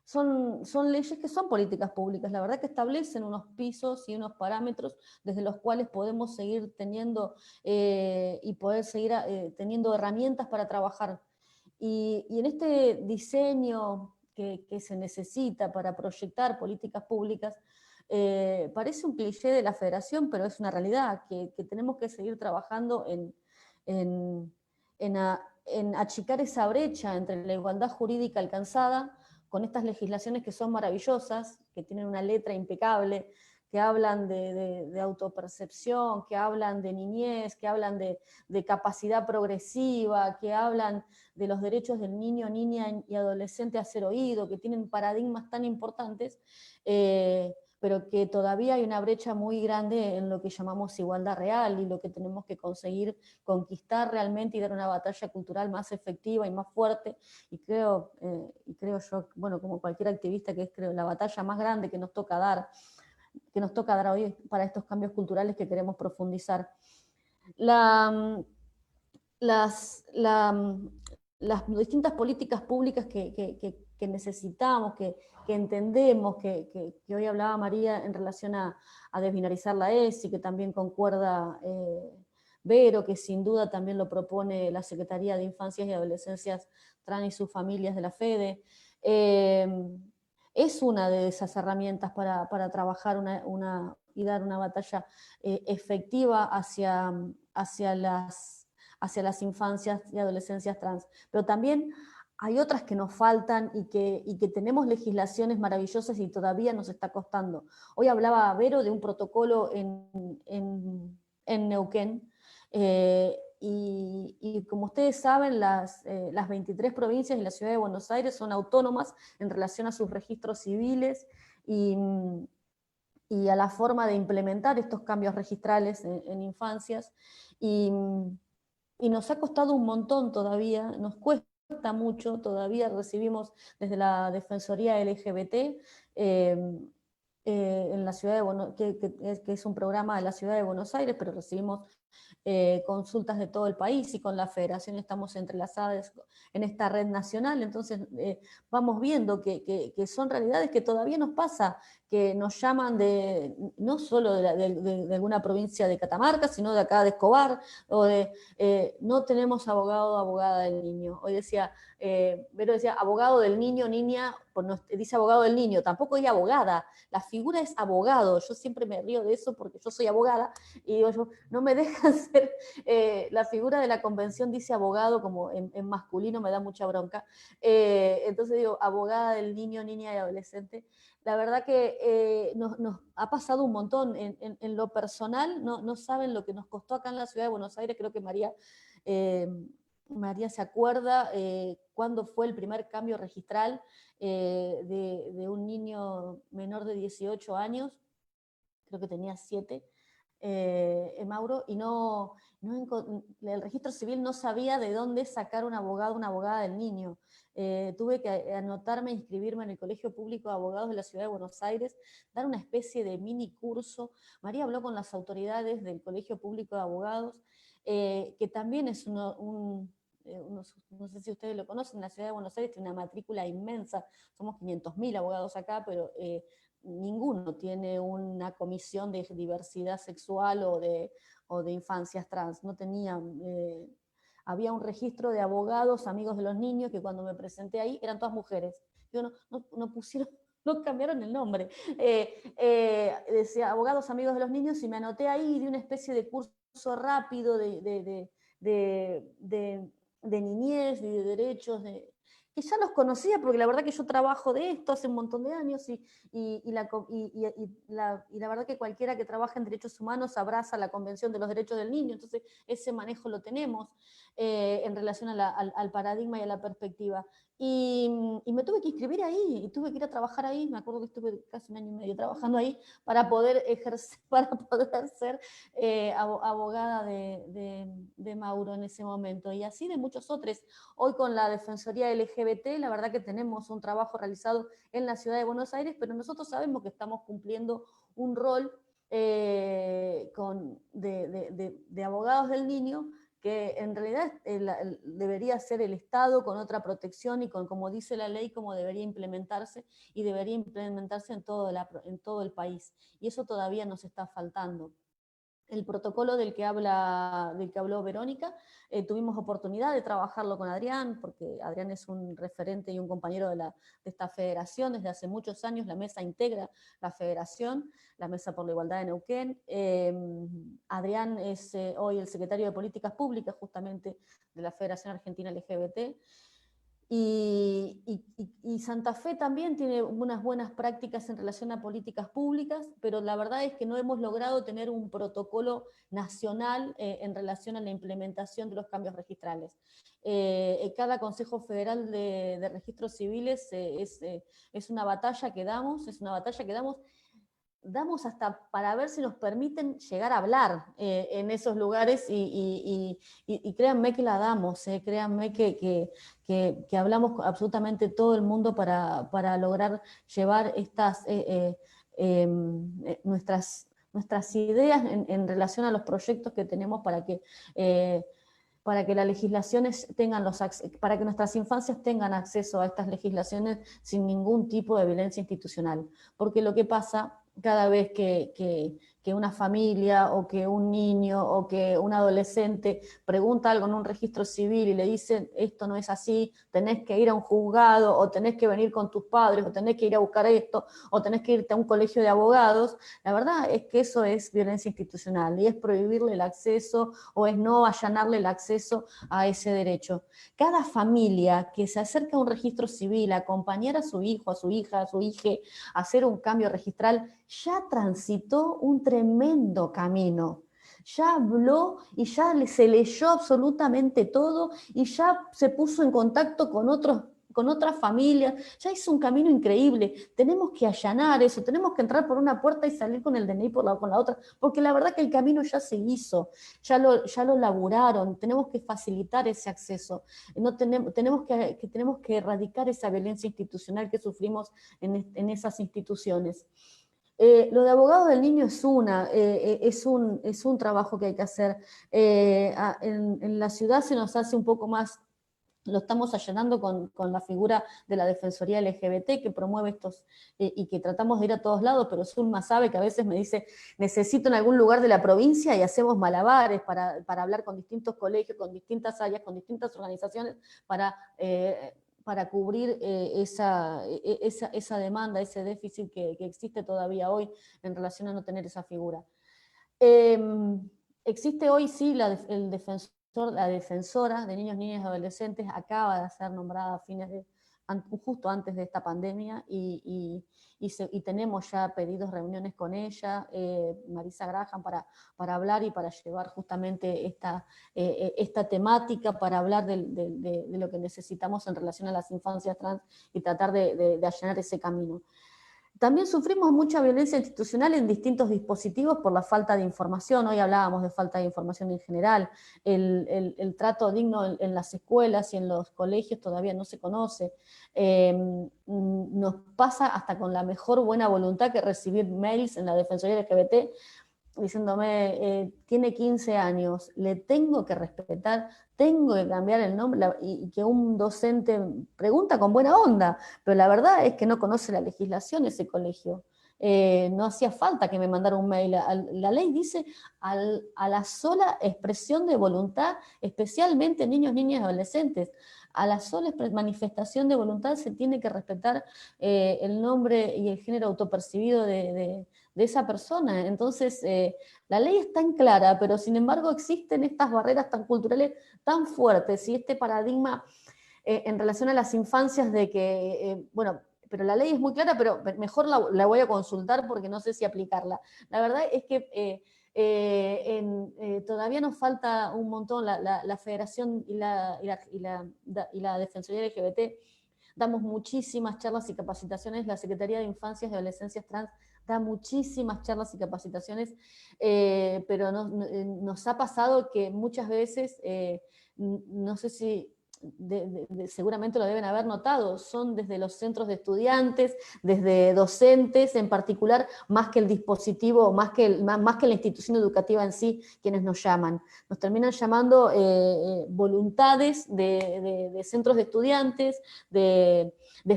son leyes que son políticas públicas, la verdad que establecen unos pisos y unos parámetros desde los cuales podemos seguir teniendo y poder seguir teniendo herramientas para trabajar. Y en este diseño que se necesita para proyectar políticas públicas, parece un cliché de la federación, pero es una realidad, que tenemos que seguir trabajando en achicar esa brecha entre la igualdad jurídica alcanzada con estas legislaciones que son maravillosas, que tienen una letra impecable, que hablan de autopercepción, que hablan de niñez, que hablan de capacidad progresiva, que hablan de los derechos del niño, niña y adolescente a ser oído, que tienen paradigmas tan importantes, pero que todavía hay una brecha muy grande en lo que llamamos igualdad real, y lo que tenemos que conseguir conquistar realmente y dar una batalla cultural más efectiva y más fuerte, y creo yo, bueno, como cualquier activista, que es, creo, la batalla más grande que nos toca dar hoy para estos cambios culturales que queremos profundizar. Las distintas políticas públicas que necesitamos, que entendemos, que hoy hablaba María en relación a desbinarizar la ESI, que también concuerda Vero, que sin duda también lo propone la Secretaría de Infancias y Adolescencias Trans y sus familias de la FEDE, es una de esas herramientas para trabajar y dar una batalla efectiva hacia las infancias y adolescencias trans. Pero también hay otras que nos faltan y que tenemos legislaciones maravillosas y todavía nos está costando. Hoy hablaba Vero de un protocolo en Neuquén, y como ustedes saben, las 23 provincias y la ciudad de Buenos Aires son autónomas en relación a sus registros civiles y a la forma de implementar estos cambios registrales en infancias, y nos ha costado un montón todavía, nos cuesta mucho, todavía recibimos desde la Defensoría LGBT, en la ciudad de que es un programa de la ciudad de Buenos Aires, pero recibimos consultas de todo el país, y con la federación estamos entrelazadas en esta red nacional. Entonces vamos viendo que son realidades que todavía nos pasa, que nos llaman no solo de alguna provincia de Catamarca, sino de acá de Escobar, o no tenemos abogado o abogada del niño. Hoy decía, Vero decía abogado del niño, niña, pues no, dice abogado del niño, tampoco hay abogada, la figura es abogado. Yo siempre me río de eso porque yo soy abogada, y digo yo, no me dejan ser, la figura de la convención dice abogado como en masculino, me da mucha bronca. Entonces digo, abogada del niño, niña y adolescente. La verdad que nos ha pasado un montón. En lo personal, no saben lo que nos costó acá en la ciudad de Buenos Aires. Creo que María se acuerda cuándo fue el primer cambio registral de un niño menor de 18 años, creo que tenía 7, Mauro, y el registro civil no sabía de dónde sacar un abogado o una abogada del niño. Tuve que anotarme, inscribirme en el Colegio Público de Abogados de la Ciudad de Buenos Aires, dar una especie de mini curso. María habló con las autoridades del Colegio Público de Abogados, que también es no sé si ustedes lo conocen, la Ciudad de Buenos Aires tiene una matrícula inmensa, somos 500.000 abogados acá, pero ninguno tiene una comisión de diversidad sexual o de infancias trans. No tenían, había un registro de abogados, amigos de los niños, que cuando me presenté ahí eran todas mujeres. Yo no pusieron, no cambiaron el nombre. Decía abogados, amigos de los niños, y me anoté ahí, di una especie de curso rápido de niñez y de derechos, que ya los conocía, porque la verdad que yo trabajo de esto hace un montón de años, y la verdad que cualquiera que trabaja en derechos humanos abraza la Convención de los Derechos del Niño, entonces ese manejo lo tenemos en relación al paradigma y a la perspectiva. Y me tuve que inscribir ahí, y tuve que ir a trabajar ahí. Me acuerdo que estuve casi 1 año y medio trabajando ahí para poder ejercer, para poder ser abogada de Mauro en ese momento, y así de muchos otros. Hoy con la Defensoría LGBT, la verdad que tenemos un trabajo realizado en la Ciudad de Buenos Aires, pero nosotros sabemos que estamos cumpliendo un rol de abogados del niño, que en realidad debería ser el Estado con otra protección y con, como dice la ley, como debería implementarse, y debería implementarse en todo el país. Y eso todavía nos está faltando. El protocolo del que habló Verónica, tuvimos oportunidad de trabajarlo con Adrián, porque Adrián es un referente y un compañero de esta federación desde hace muchos años. La mesa integra la federación, la Mesa por la Igualdad de Neuquén. Adrián es hoy el secretario de Políticas Públicas justamente de la Federación Argentina LGBT. Y Santa Fe también tiene unas buenas prácticas en relación a políticas públicas, pero la verdad es que no hemos logrado tener un protocolo nacional en relación a la implementación de los cambios registrales. Cada Consejo Federal de Registros Civiles es una batalla que damos, damos hasta para ver si nos permiten llegar a hablar en esos lugares, y créanme que la damos, créanme que hablamos absolutamente todo el mundo para lograr llevar nuestras ideas en relación a los proyectos que tenemos para que las legislaciones para que nuestras infancias tengan acceso a estas legislaciones sin ningún tipo de violencia institucional. Porque lo que pasa cada vez que una familia, o que un niño, o que un adolescente pregunta algo en un registro civil y le dicen esto no es así, tenés que ir a un juzgado, o tenés que venir con tus padres, o tenés que ir a buscar esto, o tenés que irte a un colegio de abogados, la verdad es que eso es violencia institucional, y es prohibirle el acceso, o es no allanarle el acceso a ese derecho. Cada familia que se acerca a un registro civil a acompañar a su hijo, a su hija, a su hije, a hacer un cambio registral, ya transitó un tremendo camino. Ya habló y ya se leyó absolutamente todo, y ya se puso en contacto con otras familias, ya hizo un camino increíble. Tenemos que allanar eso, tenemos que entrar por una puerta y salir con el DNI con la otra, porque la verdad que el camino ya se hizo, ya lo laburaron. Tenemos que facilitar ese acceso. Tenemos que erradicar esa violencia institucional que sufrimos en esas instituciones. Lo de abogado del niño es un trabajo que hay que hacer. En la ciudad se nos hace un poco más, lo estamos allanando con la figura de la Defensoría LGBT que promueve estos, y que tratamos de ir a todos lados, pero Zulma sabe que a veces me dice, necesito en algún lugar de la provincia, y hacemos malabares para hablar con distintos colegios, con distintas áreas, con distintas organizaciones, para cubrir esa demanda, ese déficit que existe todavía hoy en relación a no tener esa figura. Existe hoy, sí, el defensor, la defensora de niños, niñas y adolescentes acaba de ser nombrada justo antes de esta pandemia, y tenemos ya pedidos reuniones con ella, Marisa Graham, para hablar y para llevar justamente esta temática, para hablar de lo que necesitamos en relación a las infancias trans y tratar de allanar ese camino. También sufrimos mucha violencia institucional en distintos dispositivos por la falta de información. Hoy hablábamos de falta de información en general. El trato digno en las escuelas y en los colegios todavía no se conoce. Nos pasa hasta con la mejor buena voluntad que recibir mails en la Defensoría LGBT diciéndome, tiene 15 años, le tengo que respetar, tengo que cambiar el nombre, y que un docente pregunta con buena onda, pero la verdad es que no conoce la legislación ese colegio. No hacía falta que me mandara un mail. La ley dice a la sola expresión de voluntad, especialmente niños, niñas y adolescentes, a la sola manifestación de voluntad se tiene que respetar el nombre y el género autopercibido de esa persona. Entonces, la ley es tan clara, pero sin embargo existen estas barreras tan culturales tan fuertes, y este paradigma en relación a las infancias de que, bueno, pero la ley es muy clara, pero mejor la voy a consultar porque no sé si aplicarla. La verdad es que todavía nos falta un montón. La Federación y la Defensoría LGBT damos muchísimas charlas y capacitaciones. La Secretaría de Infancias y Adolescencias Trans da muchísimas charlas y capacitaciones, pero nos ha pasado que muchas veces, no sé si seguramente lo deben haber notado, son desde los centros de estudiantes, desde docentes en particular, más que el dispositivo, más que la institución educativa en sí, quienes nos llaman. Nos terminan llamando voluntades de centros de estudiantes, de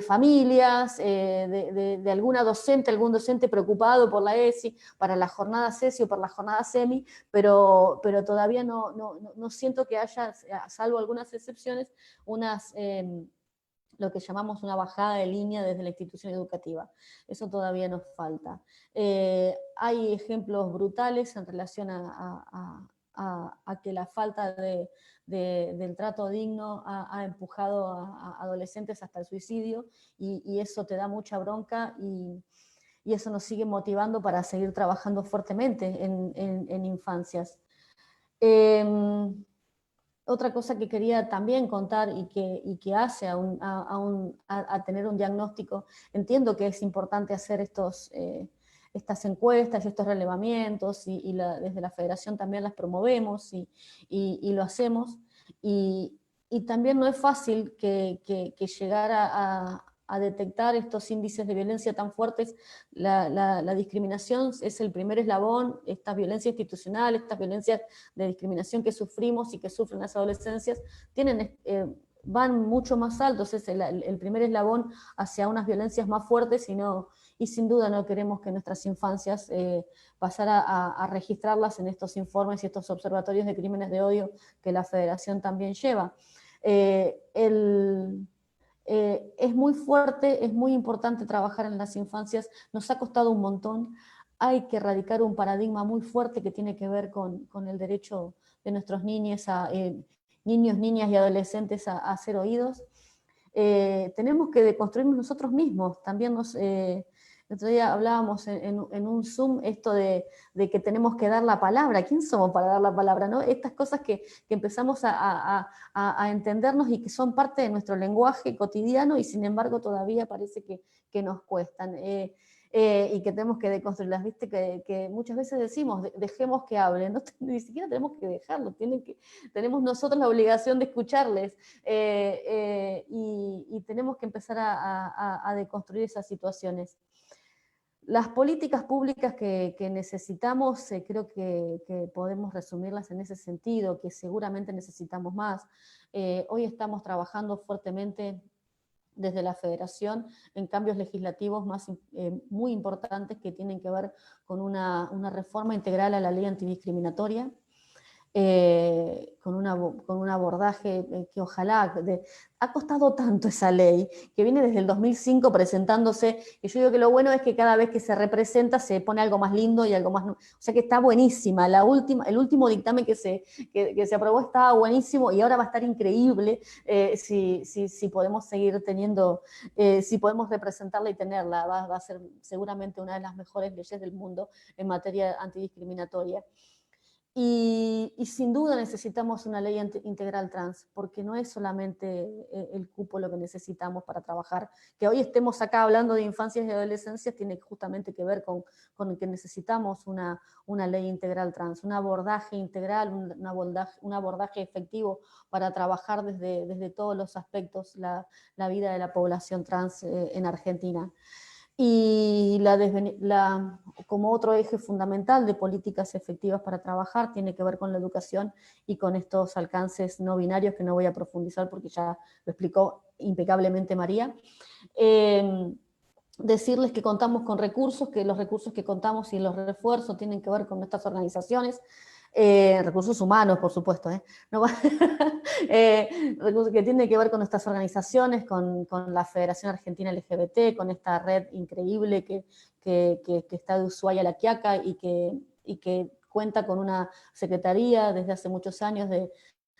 familias, de alguna docente, algún docente preocupado por la ESI, para la jornada CESI o por la jornada SEMI, pero todavía no siento que haya, salvo algunas excepciones, lo que llamamos una bajada de línea desde la institución educativa. Eso todavía nos falta. Hay ejemplos brutales en relación a que la falta del trato digno ha empujado a adolescentes hasta el suicidio, y eso te da mucha bronca, y eso nos sigue motivando para seguir trabajando fuertemente en infancias. Otra cosa que quería también contar y que hace a tener un diagnóstico, entiendo que es importante hacer estas encuestas y estos relevamientos, y desde la federación también las promovemos y lo hacemos, y también no es fácil que llegar a detectar estos índices de violencia tan fuertes. La discriminación es el primer eslabón, esta violencia institucional, estas violencias de discriminación que sufrimos y que sufren las adolescencias, van mucho más altos, es el primer eslabón hacia unas violencias más fuertes, y sin duda no queremos que nuestras infancias pasar a registrarlas en estos informes y estos observatorios de crímenes de odio que la Federación también lleva. Es muy fuerte, es muy importante trabajar en las infancias, nos ha costado un montón. Hay que erradicar un paradigma muy fuerte que tiene que ver con el derecho de nuestros niños, niños, niñas y adolescentes a ser oídos. Tenemos que deconstruirnos nosotros mismos. También el otro día hablábamos en un Zoom esto de que tenemos que dar la palabra. ¿Quién somos para dar la palabra, no? Estas cosas que empezamos a entendernos y que son parte de nuestro lenguaje cotidiano, y sin embargo todavía parece que nos cuestan. Y que tenemos que deconstruirlas, ¿viste? Que muchas veces decimos, dejemos que hablen, no, ni siquiera tenemos que dejarlo, tenemos nosotros la obligación de escucharles, y tenemos que empezar a deconstruir esas situaciones. Las políticas públicas que necesitamos, creo que podemos resumirlas en ese sentido, que seguramente necesitamos más. Hoy estamos trabajando fuertemente desde la Federación en cambios legislativos muy importantes que tienen que ver con una reforma integral a la ley antidiscriminatoria, con un abordaje que ojalá, ha costado tanto esa ley, que viene desde el 2005 presentándose, y yo digo que lo bueno es que cada vez que se representa se pone algo más lindo y algo más, o sea que está buenísima, el último dictamen que se aprobó estaba buenísimo, y ahora va a estar increíble si podemos seguir teniendo, si podemos representarla y tenerla, va a ser seguramente una de las mejores leyes del mundo en materia antidiscriminatoria. Y sin duda necesitamos una ley integral trans, porque no es solamente el cupo lo que necesitamos para trabajar. Que hoy estemos acá hablando de infancias y adolescencias tiene justamente que ver con que necesitamos una ley integral trans, un abordaje integral, un abordaje efectivo para trabajar desde todos los aspectos la vida de la población trans en Argentina. Y como otro eje fundamental de políticas efectivas para trabajar tiene que ver con la educación y con estos alcances no binarios que no voy a profundizar porque ya lo explicó impecablemente María. Decirles que contamos con recursos, que los recursos que contamos y los refuerzos tienen que ver con nuestras organizaciones, recursos humanos, por supuesto, no recursos que tienen que ver con nuestras organizaciones, con la Federación Argentina LGBT, con esta red increíble que está de Ushuaia a La Quiaca y que cuenta con una secretaría desde hace muchos años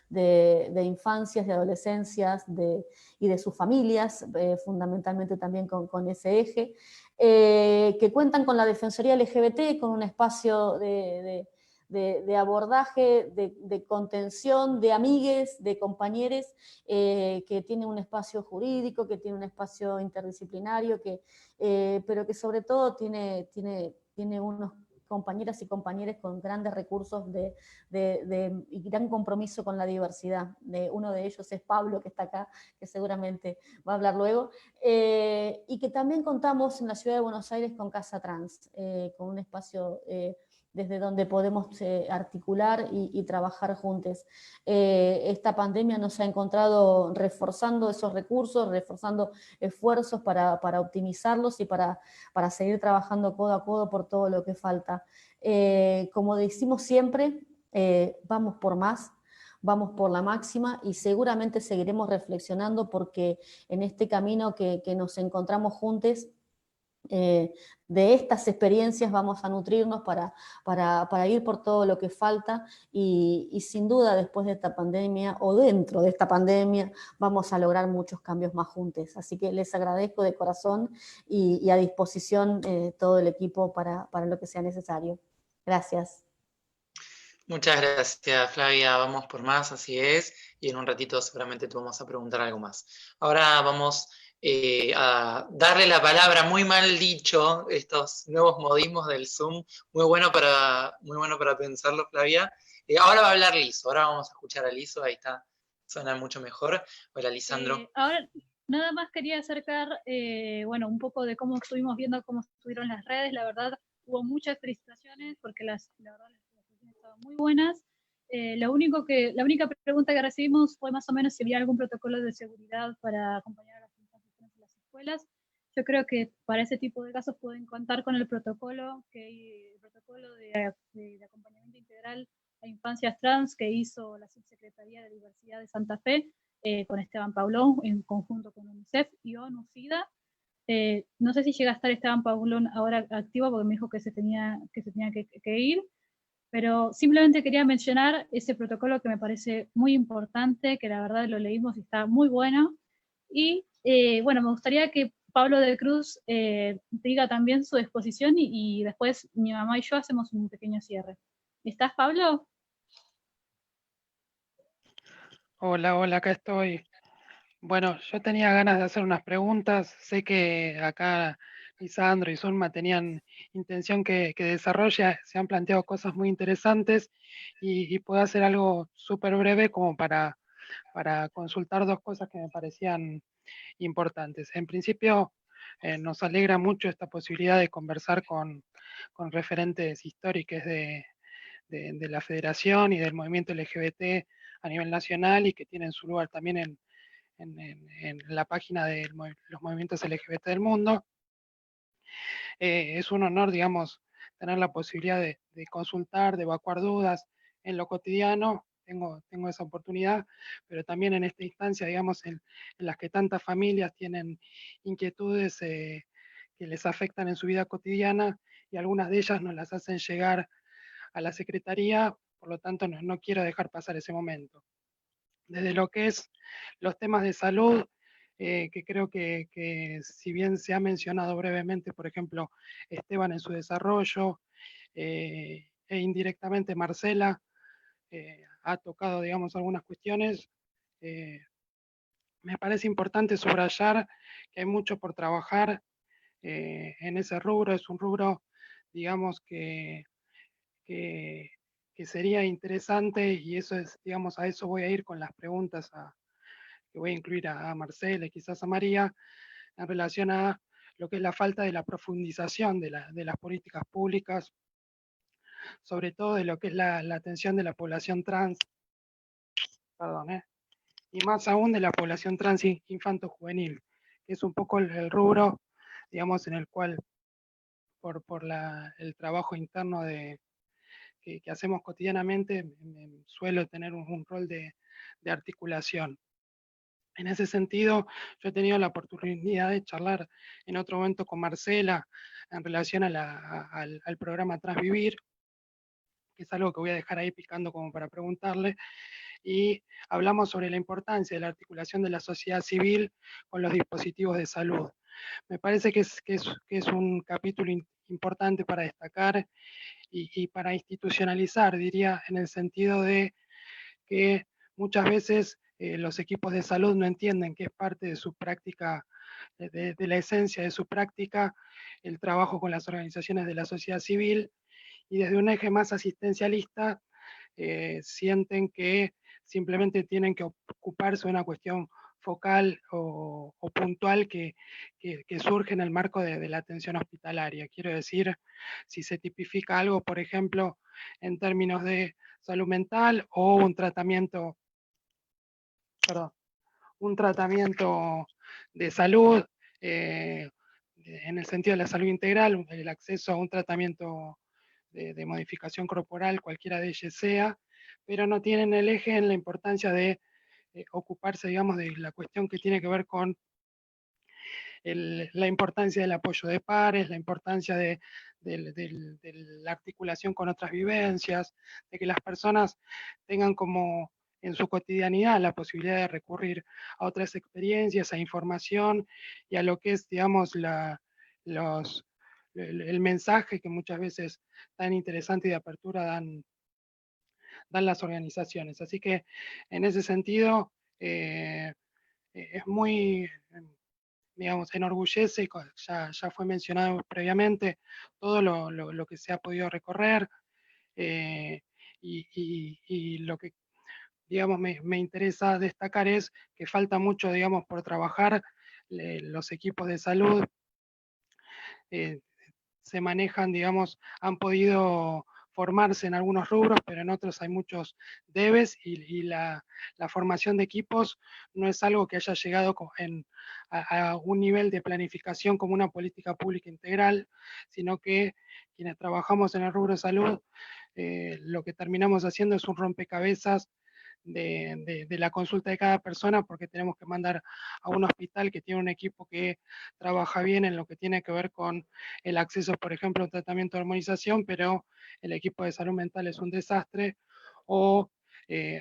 de infancias, de adolescencias y de sus familias, fundamentalmente también con ese eje, que cuentan con la Defensoría LGBT, con un espacio de abordaje, de contención, de amigues, de compañeros, que tiene un espacio jurídico, que tiene un espacio interdisciplinario, pero que sobre todo tiene unos compañeras y compañeros con grandes recursos y gran compromiso con la diversidad. Uno de ellos es Pablo, que está acá, que seguramente va a hablar luego, y que también contamos en la ciudad de Buenos Aires con Casa Trans, con un espacio desde donde podemos articular y trabajar juntos. Esta pandemia nos ha encontrado reforzando esos recursos, reforzando esfuerzos para optimizarlos y para seguir trabajando codo a codo por todo lo que falta. Como decimos siempre, vamos por más, vamos por la máxima y seguramente seguiremos reflexionando porque en este camino que nos encontramos juntos, de estas experiencias vamos a nutrirnos para ir por todo lo que falta y sin duda después de esta pandemia o dentro de esta pandemia vamos a lograr muchos cambios más juntos. Así que les agradezco de corazón y a disposición todo el equipo para lo que sea necesario. Gracias. Muchas gracias, Flavia. Vamos por más, así es. Y en un ratito seguramente te vamos a preguntar algo más. Ahora vamos a darle la palabra, muy mal dicho, estos nuevos modismos del Zoom. Muy bueno para pensarlo, Flavia. Ahora va a hablar Liso. Ahora vamos a escuchar a Liso. Ahí está. Suena mucho mejor. Hola, Lisandro. Ahora, nada más quería acercar, un poco de cómo estuvimos viendo cómo estuvieron las redes. La verdad, hubo muchas felicitaciones porque la verdad las felicitaciones estaban muy buenas. La única pregunta que recibimos fue más o menos si había algún protocolo de seguridad para acompañar a las infancias en las escuelas. Yo creo que para ese tipo de casos pueden contar con el protocolo de acompañamiento integral a infancias trans que hizo la Subsecretaría de Diversidad de Santa Fe, con Esteban Paulón, en conjunto con UNICEF y ONU-SIDA. No sé si llega a estar Esteban Paulón ahora activo porque me dijo que se tenía que ir, pero simplemente quería mencionar ese protocolo que me parece muy importante, que la verdad lo leímos y está muy bueno. Y me gustaría que Pablo de Cruz diga también su exposición y después mi mamá y yo hacemos un pequeño cierre. ¿Estás, Pablo? Hola, acá estoy. Bueno, yo tenía ganas de hacer unas preguntas. Sé que acá Lisandro y Zulma tenían intención que desarrolle, se han planteado cosas muy interesantes y puedo hacer algo súper breve como para consultar dos cosas que me parecían importantes. En principio, nos alegra mucho esta posibilidad de conversar con referentes históricos de la Federación y del movimiento LGBT a nivel nacional, y que tienen su lugar también en la página de los movimientos LGBT del mundo. Es un honor, digamos, tener la posibilidad de consultar, de evacuar dudas en lo cotidiano. Tengo esa oportunidad, pero también en esta instancia, digamos, en las que tantas familias tienen inquietudes que les afectan en su vida cotidiana, y algunas de ellas nos las hacen llegar a la Secretaría. Por lo tanto, no quiero dejar pasar ese momento. Desde lo que es los temas de salud, que creo que si bien se ha mencionado brevemente, por ejemplo, Esteban en su desarrollo, e indirectamente Marcela ha tocado, digamos, algunas cuestiones, me parece importante subrayar que hay mucho por trabajar en ese rubro. Es un rubro, digamos, que sería interesante, y eso es, digamos, a eso voy a ir con las preguntas que voy a incluir a Marcela y quizás a María, en relación a lo que es la falta de la profundización de las políticas públicas, sobre todo de lo que es la atención de la población trans, y más aún de la población trans infanto-juvenil, que es un poco el rubro, digamos, en el cual, por el trabajo interno que hacemos cotidianamente, suelo tener un rol de articulación. En ese sentido, yo he tenido la oportunidad de charlar en otro momento con Marcela en relación al programa Transvivir, que es algo que voy a dejar ahí picando como para preguntarle, y hablamos sobre la importancia de la articulación de la sociedad civil con los dispositivos de salud. Me parece que es un capítulo importante para destacar y para institucionalizar, diría, en el sentido de que muchas veces los equipos de salud no entienden que es parte de su práctica, de la esencia de su práctica, el trabajo con las organizaciones de la sociedad civil, y desde un eje más asistencialista sienten que simplemente tienen que ocuparse de una cuestión focal o puntual que surge en el marco de la atención hospitalaria. Quiero decir, si se tipifica algo, por ejemplo, en términos de salud mental o un tratamiento de salud, en el sentido de la salud integral, el acceso a un tratamiento de modificación corporal, cualquiera de ellos sea, pero no tienen el eje en la importancia de ocuparse, digamos, de la cuestión que tiene que ver con la importancia del apoyo de pares, la importancia de la articulación con otras vivencias, de que las personas tengan como en su cotidianidad la posibilidad de recurrir a otras experiencias, a información y a lo que es, digamos, el mensaje que muchas veces tan interesante y de apertura dan las organizaciones. Así que en ese sentido es muy, digamos, enorgullece, ya fue mencionado previamente, todo lo que se ha podido recorrer, y lo que, digamos, me interesa destacar es que falta mucho, digamos, por trabajar. Los equipos de salud se manejan, digamos, han podido formarse en algunos rubros, pero en otros hay muchos debes, y la formación de equipos no es algo que haya llegado a un nivel de planificación como una política pública integral, sino que quienes trabajamos en el rubro de salud, lo que terminamos haciendo es un rompecabezas de la consulta de cada persona, porque tenemos que mandar a un hospital que tiene un equipo que trabaja bien en lo que tiene que ver con el acceso, por ejemplo, a un tratamiento de hormonización, pero el equipo de salud mental es un desastre, o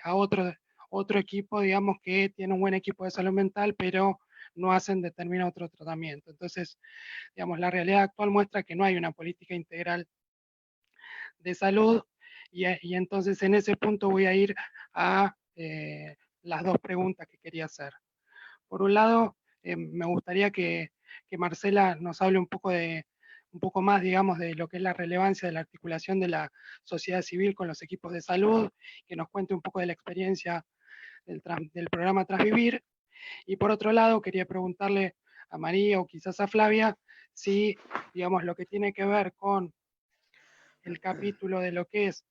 a otro equipo, digamos, que tiene un buen equipo de salud mental, pero no hacen determinado otro tratamiento. Entonces, digamos, la realidad actual muestra que no hay una política integral de salud, y entonces en ese punto voy a ir a las dos preguntas que quería hacer. Por un lado, me gustaría que Marcela nos hable un poco más, digamos, de lo que es la relevancia de la articulación de la sociedad civil con los equipos de salud, que nos cuente un poco de la experiencia del programa Transvivir. Y por otro lado, quería preguntarle a María o quizás a Flavia, si, digamos, lo que tiene que ver con el capítulo de lo que es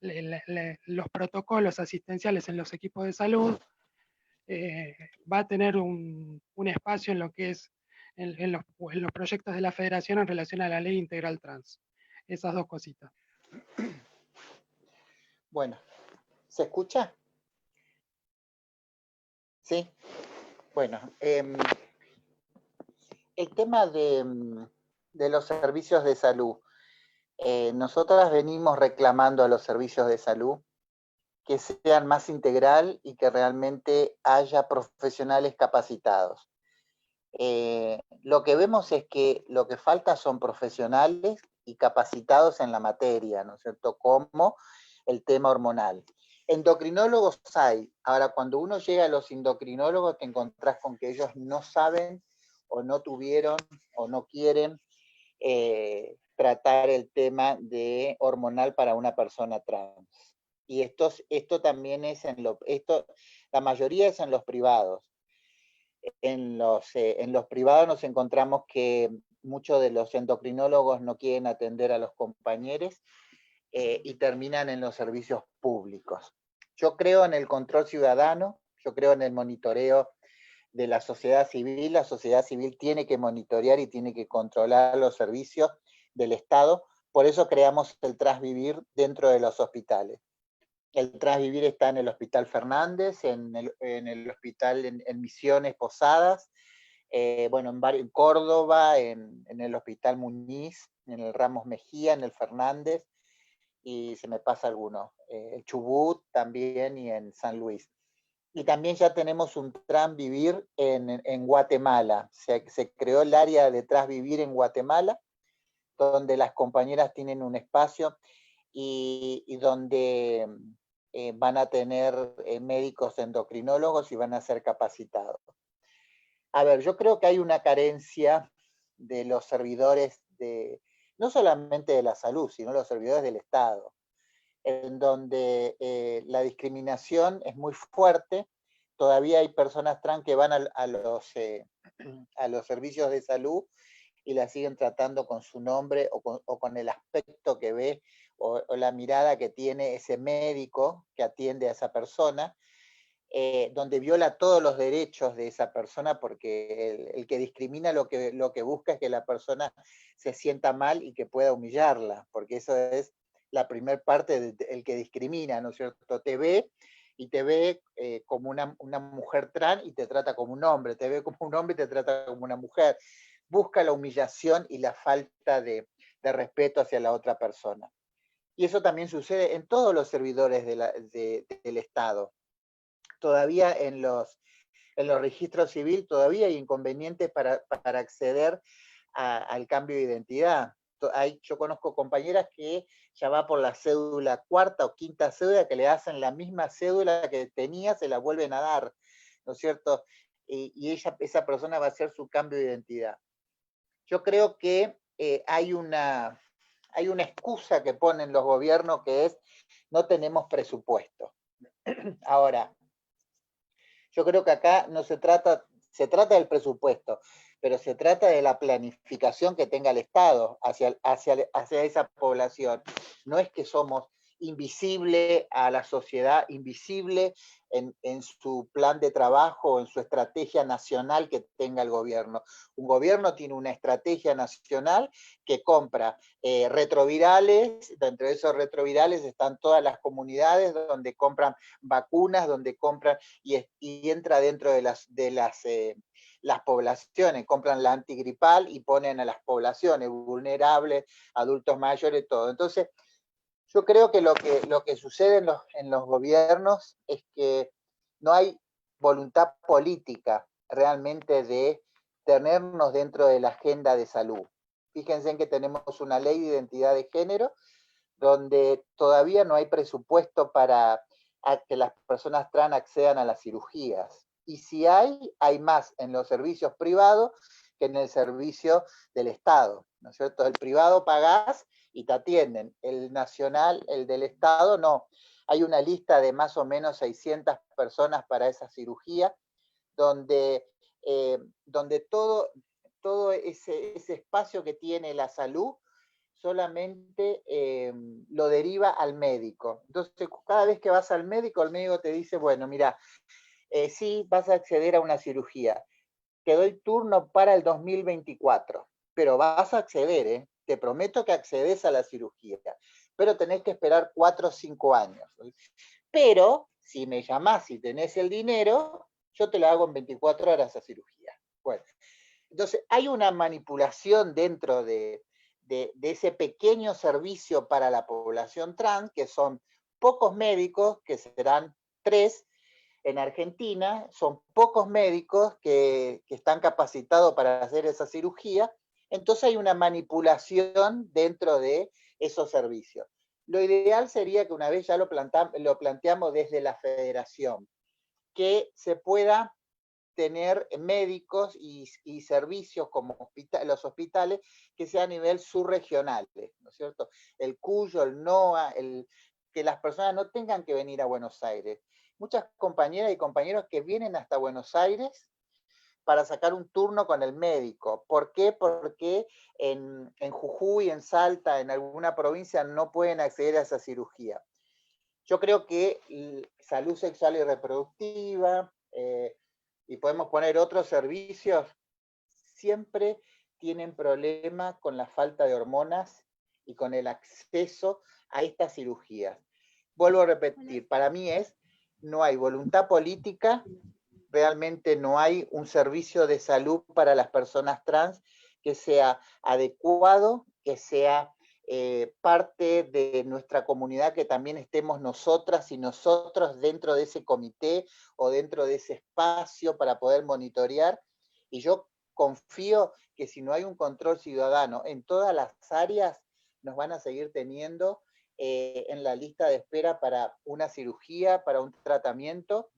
los protocolos asistenciales en los equipos de salud, va a tener un espacio en lo que es en los proyectos de la Federación en relación a la Ley Integral Trans. Esas dos cositas. Bueno, ¿se escucha? Sí. Bueno, el tema de los servicios de salud. Nosotras venimos reclamando a los servicios de salud que sean más integral y que realmente haya profesionales capacitados. Lo que vemos es que lo que falta son profesionales y capacitados en la materia, ¿no es cierto? Como el tema hormonal. Endocrinólogos hay. Ahora, cuando uno llega a los endocrinólogos, te encontrás con que ellos no saben o no tuvieron o no quieren tratar el tema de hormonal para una persona trans. Y esto también es la mayoría es en los privados. En los privados nos encontramos que muchos de los endocrinólogos no quieren atender a los compañeros y terminan en los servicios públicos. Yo creo en el control ciudadano, yo creo en el monitoreo de la sociedad civil. La sociedad civil tiene que monitorear y tiene que controlar los servicios del Estado. Por eso creamos el Transvivir dentro de los hospitales. El Transvivir está en el Hospital Fernández, en el hospital en Misiones, Posadas, bueno, en Córdoba, en el Hospital Muñiz, en el Ramos Mejía, en el Fernández, y se me pasa alguno, el Chubut también y en San Luis. Y también ya tenemos un Transvivir en Guatemala. Se creó el área de Transvivir en Guatemala, donde las compañeras tienen un espacio y donde van a tener médicos endocrinólogos y van a ser capacitados. A ver, yo creo que hay una carencia de los servidores, no solamente de la salud, sino los servidores del Estado, en donde la discriminación es muy fuerte. Todavía hay personas trans que van a los servicios de salud y la siguen tratando con su nombre o con el aspecto que ve o la mirada que tiene ese médico que atiende a esa persona, donde viola todos los derechos de esa persona, porque el que discrimina lo que busca es que la persona se sienta mal y que pueda humillarla, porque eso es la primer parte del que discrimina, ¿no es cierto? Te ve como una mujer trans y te trata como un hombre, te ve como un hombre y te trata como una mujer. Busca la humillación y la falta de respeto hacia la otra persona. Y eso también sucede en todos los servidores del Estado. Todavía en los registros civiles todavía hay inconvenientes para acceder al cambio de identidad. Yo conozco compañeras que ya va por la cédula cuarta o quinta cédula, que le hacen la misma cédula que tenía, se la vuelven a dar, ¿no es cierto? Y esa persona va a hacer su cambio de identidad. Yo creo que hay una excusa que ponen los gobiernos, que es no tenemos presupuesto. Ahora, yo creo que acá no se trata del presupuesto, pero se trata de la planificación que tenga el Estado hacia esa población. No es que somos invisible a la sociedad, invisible en su plan de trabajo, en su estrategia nacional que tenga el gobierno. Un gobierno tiene una estrategia nacional que compra retrovirales. Dentro de esos retrovirales están todas las comunidades donde compran vacunas, donde compran y entra dentro de las poblaciones, compran la antigripal y ponen a las poblaciones vulnerables, adultos mayores, todo. Entonces, yo creo que lo que sucede en los gobiernos es que no hay voluntad política realmente de tenernos dentro de la agenda de salud. Fíjense en que tenemos una ley de identidad de género donde todavía no hay presupuesto para que las personas trans accedan a las cirugías. Y si hay más en los servicios privados que en el servicio del Estado, ¿no es cierto? El privado pagás y te atienden. El nacional, el del Estado, no. Hay una lista de más o menos 600 personas para esa cirugía, donde donde todo ese espacio que tiene la salud solamente lo deriva al médico. Entonces, cada vez que vas al médico, el médico te dice, bueno, mira, sí, vas a acceder a una cirugía. Te doy turno para el 2024, pero vas a acceder, te prometo que accedes a la cirugía, pero tenés que esperar 4 o 5 años. Pero, si me llamás y tenés el dinero, yo te lo hago en 24 horas esa cirugía. Bueno, entonces hay una manipulación dentro de ese pequeño servicio para la población trans, que son pocos médicos, que serán 3 en Argentina, son pocos médicos que están capacitados para hacer esa cirugía, entonces hay una manipulación dentro de esos servicios. Lo ideal sería que una vez ya lo planteamos desde la federación, que se pueda tener médicos y servicios como los hospitales que sean a nivel subregional, ¿no es cierto? El Cuyo, el NOA, que las personas no tengan que venir a Buenos Aires. Muchas compañeras y compañeros que vienen hasta Buenos Aires para sacar un turno con el médico. ¿Por qué? Porque en Jujuy, en Salta, en alguna provincia no pueden acceder a esa cirugía. Yo creo que salud sexual y reproductiva, y podemos poner otros servicios, siempre tienen problemas con la falta de hormonas y con el acceso a estas cirugías. Vuelvo a repetir, para mí no hay voluntad política, realmente no hay un servicio de salud para las personas trans que sea adecuado, que sea parte de nuestra comunidad, que también estemos nosotras y nosotros dentro de ese comité o dentro de ese espacio para poder monitorear. Y yo confío que si no hay un control ciudadano en todas las áreas, nos van a seguir teniendo en la lista de espera para una cirugía, para un tratamiento,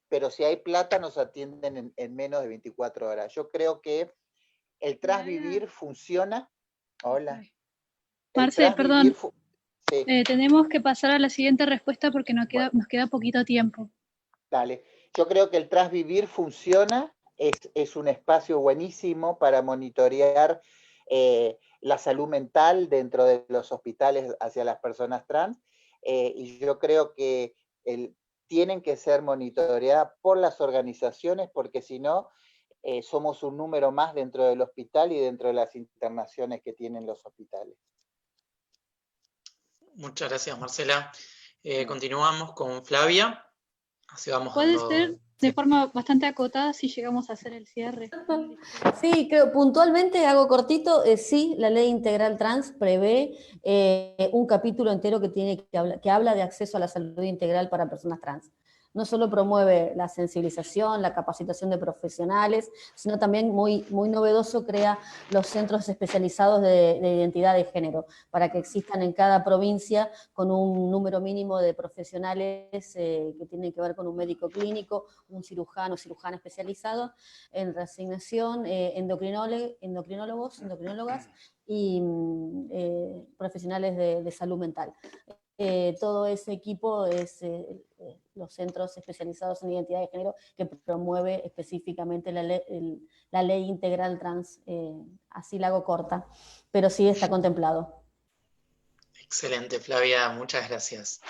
pero si hay plata nos atienden en menos de 24 horas. Yo creo que el transvivir funciona. Hola. Marce, perdón. Sí. Tenemos que pasar a la siguiente respuesta porque nos queda poquito tiempo. Dale. Yo creo que el transvivir funciona, es un espacio buenísimo para monitorear la salud mental dentro de los hospitales hacia las personas trans, y yo creo que tienen que ser monitoreadas por las organizaciones, porque si no, somos un número más dentro del hospital y dentro de las internaciones que tienen los hospitales. Muchas gracias, Marcela. Continuamos con Flavia. Así vamos. Puede ser de forma bastante acotada si llegamos a hacer el cierre. Sí, creo, puntualmente hago cortito, sí, la ley integral trans prevé un capítulo entero que habla de acceso a la salud integral para personas trans. No solo promueve la sensibilización, la capacitación de profesionales, sino también muy, muy novedoso crea los centros especializados de identidad de género, para que existan en cada provincia con un número mínimo de profesionales que tienen que ver con un médico clínico, un cirujano especializado en reasignación, endocrinólogos, endocrinólogas y profesionales de salud mental. Todo ese equipo es los centros especializados en identidad de género que promueve específicamente la ley integral trans, así la hago corta, pero sí está contemplado. Excelente, Flavia, muchas gracias.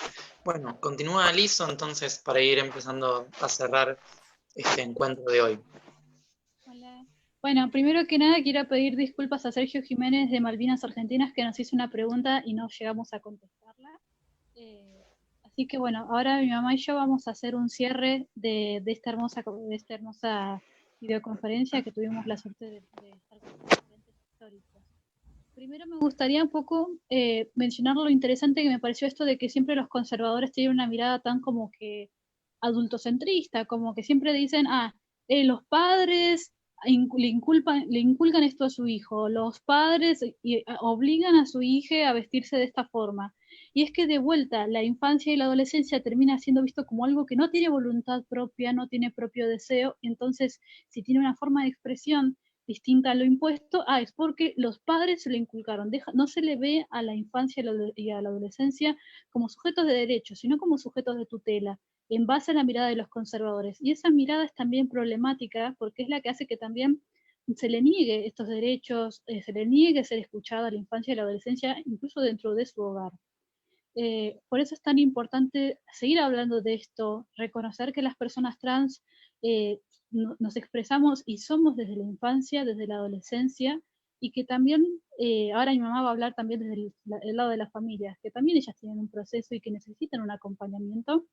Bueno, continúa Lizo entonces para ir empezando a cerrar este encuentro de hoy. Hola. Bueno, primero que nada quiero pedir disculpas a Sergio Jiménez de Malvinas Argentinas, que nos hizo una pregunta y no llegamos a contestarla. Así que bueno, ahora mi mamá y yo vamos a hacer un cierre de esta hermosa videoconferencia que tuvimos la suerte de estar con los diferentes históricos. Primero me gustaría un poco mencionar lo interesante que me pareció esto de que siempre los conservadores tienen una mirada tan como que adultocentrista, como que siempre dicen, los padres le inculcan esto a su hijo, los padres obligan a su hija a vestirse de esta forma. Y es que de vuelta, la infancia y la adolescencia termina siendo visto como algo que no tiene voluntad propia, no tiene propio deseo, entonces si tiene una forma de expresión distinta a lo impuesto, es porque los padres se lo inculcaron. No se le ve a la infancia y a la adolescencia como sujetos de derecho, sino como sujetos de tutela. en base a la mirada de los conservadores. Y esa mirada es también problemática porque es la que hace que también se le niegue estos derechos, se le niegue ser escuchado a la infancia y la adolescencia, incluso dentro de su hogar. Por eso es tan importante seguir hablando de esto, reconocer que las personas trans nos expresamos y somos desde la infancia, desde la adolescencia, y que también, ahora mi mamá va a hablar también desde el lado de las familias, que también ellas tienen un proceso y que necesitan un acompañamiento,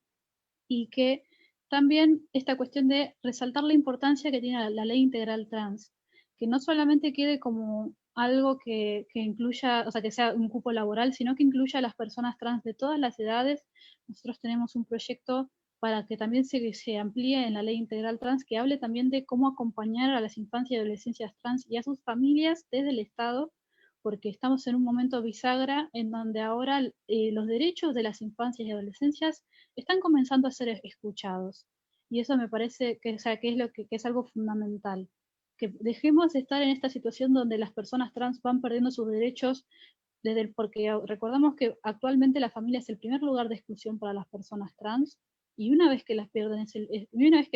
y que también esta cuestión de resaltar la importancia que tiene la ley integral trans, que no solamente quede como algo que incluya, o sea, que sea un cupo laboral, sino que incluya a las personas trans de todas las edades. Nosotros tenemos un proyecto para que también se amplíe en la ley integral trans, que hable también de cómo acompañar a las infancias y adolescencias trans y a sus familias desde el Estado, porque estamos en un momento bisagra en donde ahora los derechos de las infancias y adolescencias están comenzando a ser escuchados. Y eso me parece que, o sea, que es algo fundamental. Que dejemos de estar en esta situación donde las personas trans van perdiendo sus derechos, porque recordamos que actualmente la familia es el primer lugar de exclusión para las personas trans, y una vez que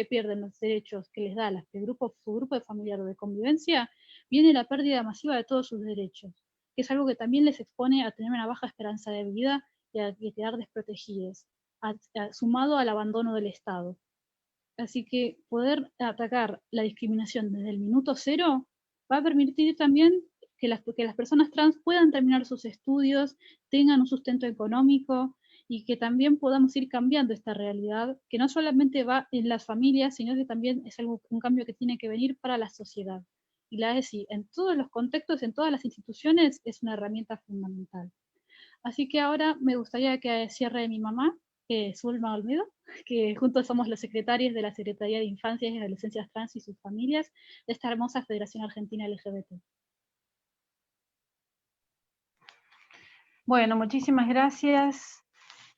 pierden los derechos que les da su grupo de familiar o de convivencia, viene la pérdida masiva de todos sus derechos, que es algo que también les expone a tener una baja esperanza de vida y a quedar desprotegidos, sumado al abandono del Estado. Así que poder atacar la discriminación desde el minuto cero va a permitir también que las personas trans puedan terminar sus estudios, tengan un sustento económico, y que también podamos ir cambiando esta realidad, que no solamente va en las familias, sino que también es un cambio que tiene que venir para la sociedad. Y la ESI, en todos los contextos, en todas las instituciones, es una herramienta fundamental. Así que ahora me gustaría que cierre mi mamá, Zulma Olmedo, que juntos somos los secretarios de la Secretaría de Infancias y Adolescencias Trans y sus familias de esta hermosa Federación Argentina LGBT. Bueno, muchísimas gracias.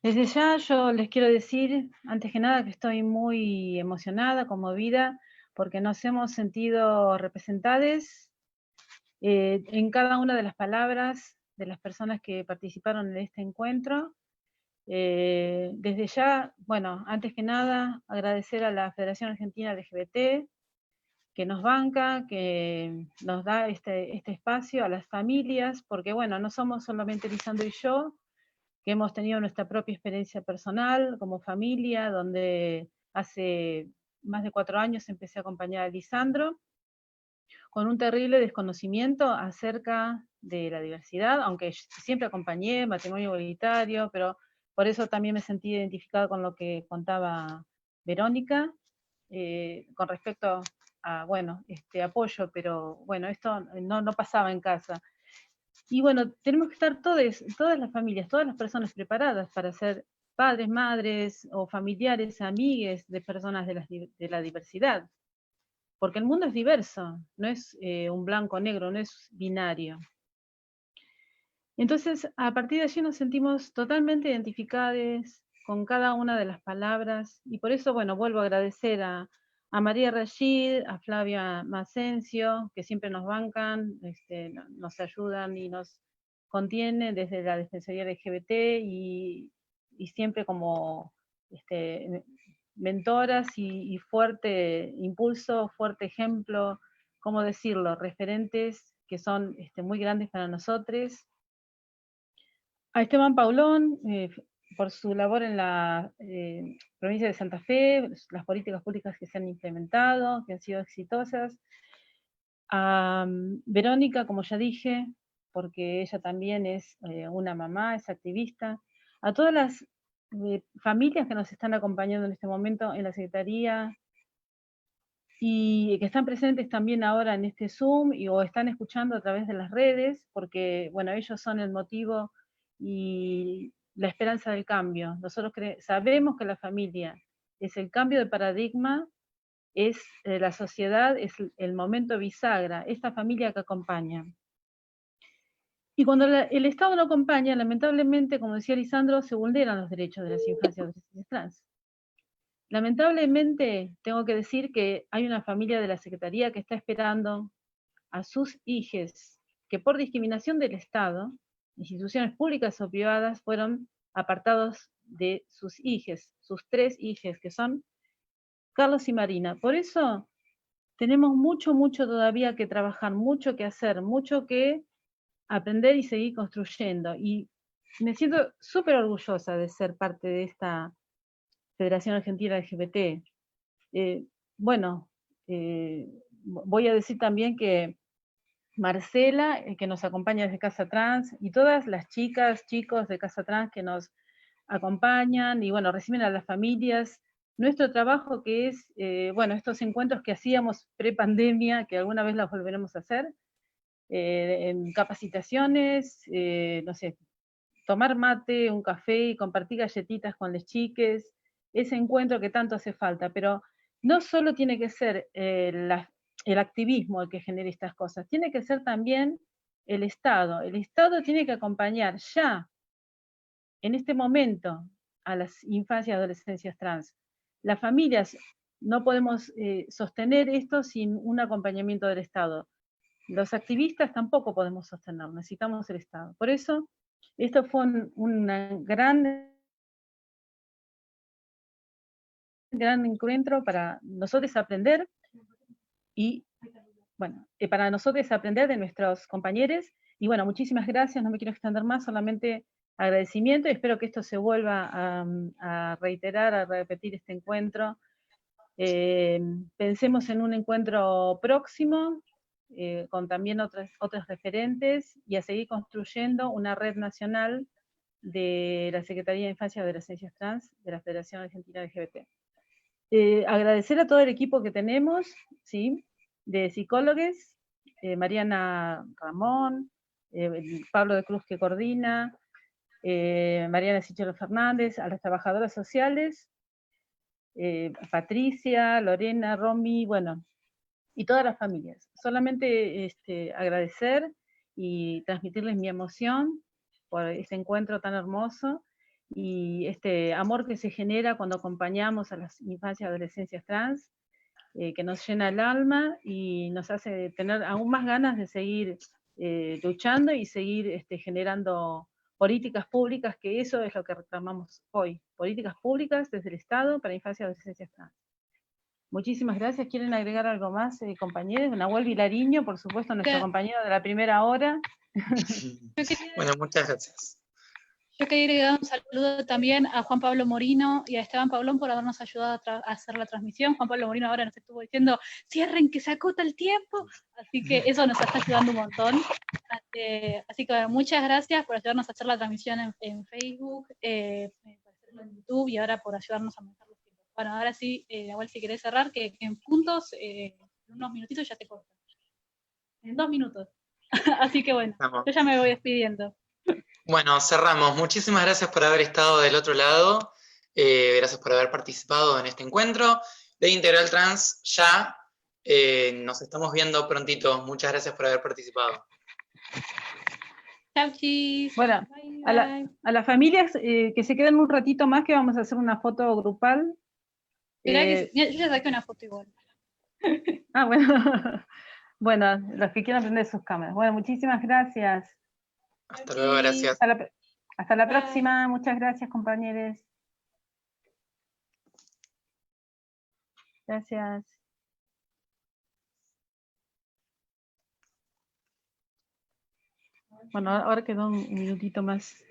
Desde ya yo les quiero decir, antes que nada, que estoy muy emocionada, conmovida, porque nos hemos sentido representadas en cada una de las palabras de las personas que participaron en este encuentro. Desde ya, bueno, antes que nada, agradecer a la Federación Argentina LGBT, que nos banca, que nos da este espacio, a las familias, porque bueno, no somos solamente Lisandro y yo, que hemos tenido nuestra propia experiencia personal como familia, donde hace más de 4 años empecé a acompañar a Lisandro, con un terrible desconocimiento acerca de la diversidad, aunque siempre acompañé, matrimonio igualitario, pero por eso también me sentí identificada con lo que contaba Verónica, con respecto a, bueno, apoyo, pero bueno, esto no pasaba en casa. Y bueno, tenemos que estar todas las familias, todas las personas preparadas para ser padres, madres o familiares, amigues de personas de la diversidad. Porque el mundo es diverso, no es un blanco-negro, no es binario. Entonces, a partir de allí nos sentimos totalmente identificados con cada una de las palabras, y por eso, bueno, vuelvo a agradecer a María Rashid, a Flavia Macencio, que siempre nos bancan, nos ayudan y nos contienen desde la Defensoría LGBT, y siempre como mentoras y fuerte impulso, fuerte ejemplo, ¿cómo decirlo? Referentes que son muy grandes para nosotros. A Esteban Paulón, por su labor en la provincia de Santa Fe, las políticas públicas que se han implementado, que han sido exitosas. A Verónica, como ya dije, porque ella también es una mamá, es activista. A todas las familias que nos están acompañando en este momento en la Secretaría y que están presentes también ahora en este Zoom o están escuchando a través de las redes, porque bueno, ellos son el motivo y la esperanza del cambio. Nosotros sabemos que la familia es el cambio de paradigma, es la sociedad, es el momento bisagra, esta familia que acompaña. Y cuando el Estado no acompaña, lamentablemente, como decía Lisandro, se vulneran los derechos de las infancias y adolescentes trans. Lamentablemente, tengo que decir que hay una familia de la Secretaría que está esperando a sus hijos que por discriminación del Estado, instituciones públicas o privadas, fueron apartados de sus hijas, sus 3 hijas, que son Carlos y Marina. Por eso tenemos mucho todavía que trabajar, mucho que hacer, mucho que aprender y seguir construyendo. Y me siento súper orgullosa de ser parte de esta Federación Argentina LGBT. Voy a decir también que Marcela, que nos acompaña desde Casa Trans, y todas las chicas, chicos de Casa Trans que nos acompañan, y bueno, reciben a las familias. Nuestro trabajo que es, estos encuentros que hacíamos pre-pandemia, que alguna vez los volveremos a hacer, en capacitaciones, no sé, tomar mate, un café y compartir galletitas con las chiques, ese encuentro que tanto hace falta, pero no solo tiene que ser el activismo el que genere estas cosas, tiene que ser también el Estado. El Estado tiene que acompañar ya, en este momento, a las infancias y adolescencias trans. Las familias no podemos sostener esto sin un acompañamiento del Estado. Los activistas tampoco podemos sostenerlo, necesitamos el Estado. Por eso, esto fue un gran encuentro para nosotros aprender y, bueno, para nosotros aprender de nuestros compañeros. Y bueno, muchísimas gracias, no me quiero extender más, solamente agradecimiento y espero que esto se vuelva a reiterar, a repetir este encuentro. Pensemos en un encuentro próximo, con también otros referentes, y a seguir construyendo una red nacional de la Secretaría de Infancia y Adolescencias Trans de la Federación Argentina LGBT. Agradecer a todo el equipo que tenemos, ¿sí? De psicólogos, Mariana Ramón, Pablo de Cruz que coordina, Mariana Sichero Fernández, a las trabajadoras sociales, Patricia, Lorena, Romy, bueno, y todas las familias. Solamente agradecer y transmitirles mi emoción por este encuentro tan hermoso y este amor que se genera cuando acompañamos a las infancias y adolescencias trans, que nos llena el alma y nos hace tener aún más ganas de seguir luchando y seguir generando políticas públicas, que eso es lo que reclamamos hoy, políticas públicas desde el Estado para infancias y adolescencias trans. Muchísimas gracias. ¿Quieren agregar algo más, compañeros? Nahuel Vilariño, por supuesto, nuestro compañero de la primera hora. Bueno, muchas gracias. Yo quería dar un saludo también a Juan Pablo Morino y a Esteban Pablón por habernos ayudado a hacer la transmisión. Juan Pablo Morino ahora nos estuvo diciendo, cierren que se acota el tiempo, así que eso nos está ayudando un montón. Así que muchas gracias por ayudarnos a hacer la transmisión en Facebook, en YouTube y ahora por ayudarnos a manejar los tiempos. Bueno, ahora sí, Nahuel, si querés cerrar, que en puntos, en unos minutitos ya te corto. En 2 minutos. Así que bueno, yo ya me voy despidiendo. Bueno, cerramos. Muchísimas gracias por haber estado del otro lado. Gracias por haber participado en este encuentro de Integral Trans. Ya nos estamos viendo prontito. Muchas gracias por haber participado. Chau, chis. Bueno, Bye, a las familias que se queden un ratito más, que vamos a hacer una foto grupal. Mirá que yo ya saqué una foto igual. Ah, bueno. Bueno, los que quieran prender sus cámaras. Bueno, muchísimas gracias. Hasta luego, gracias. Hasta la próxima. Muchas gracias, compañeros. Gracias. Bueno, ahora quedó un minutito más.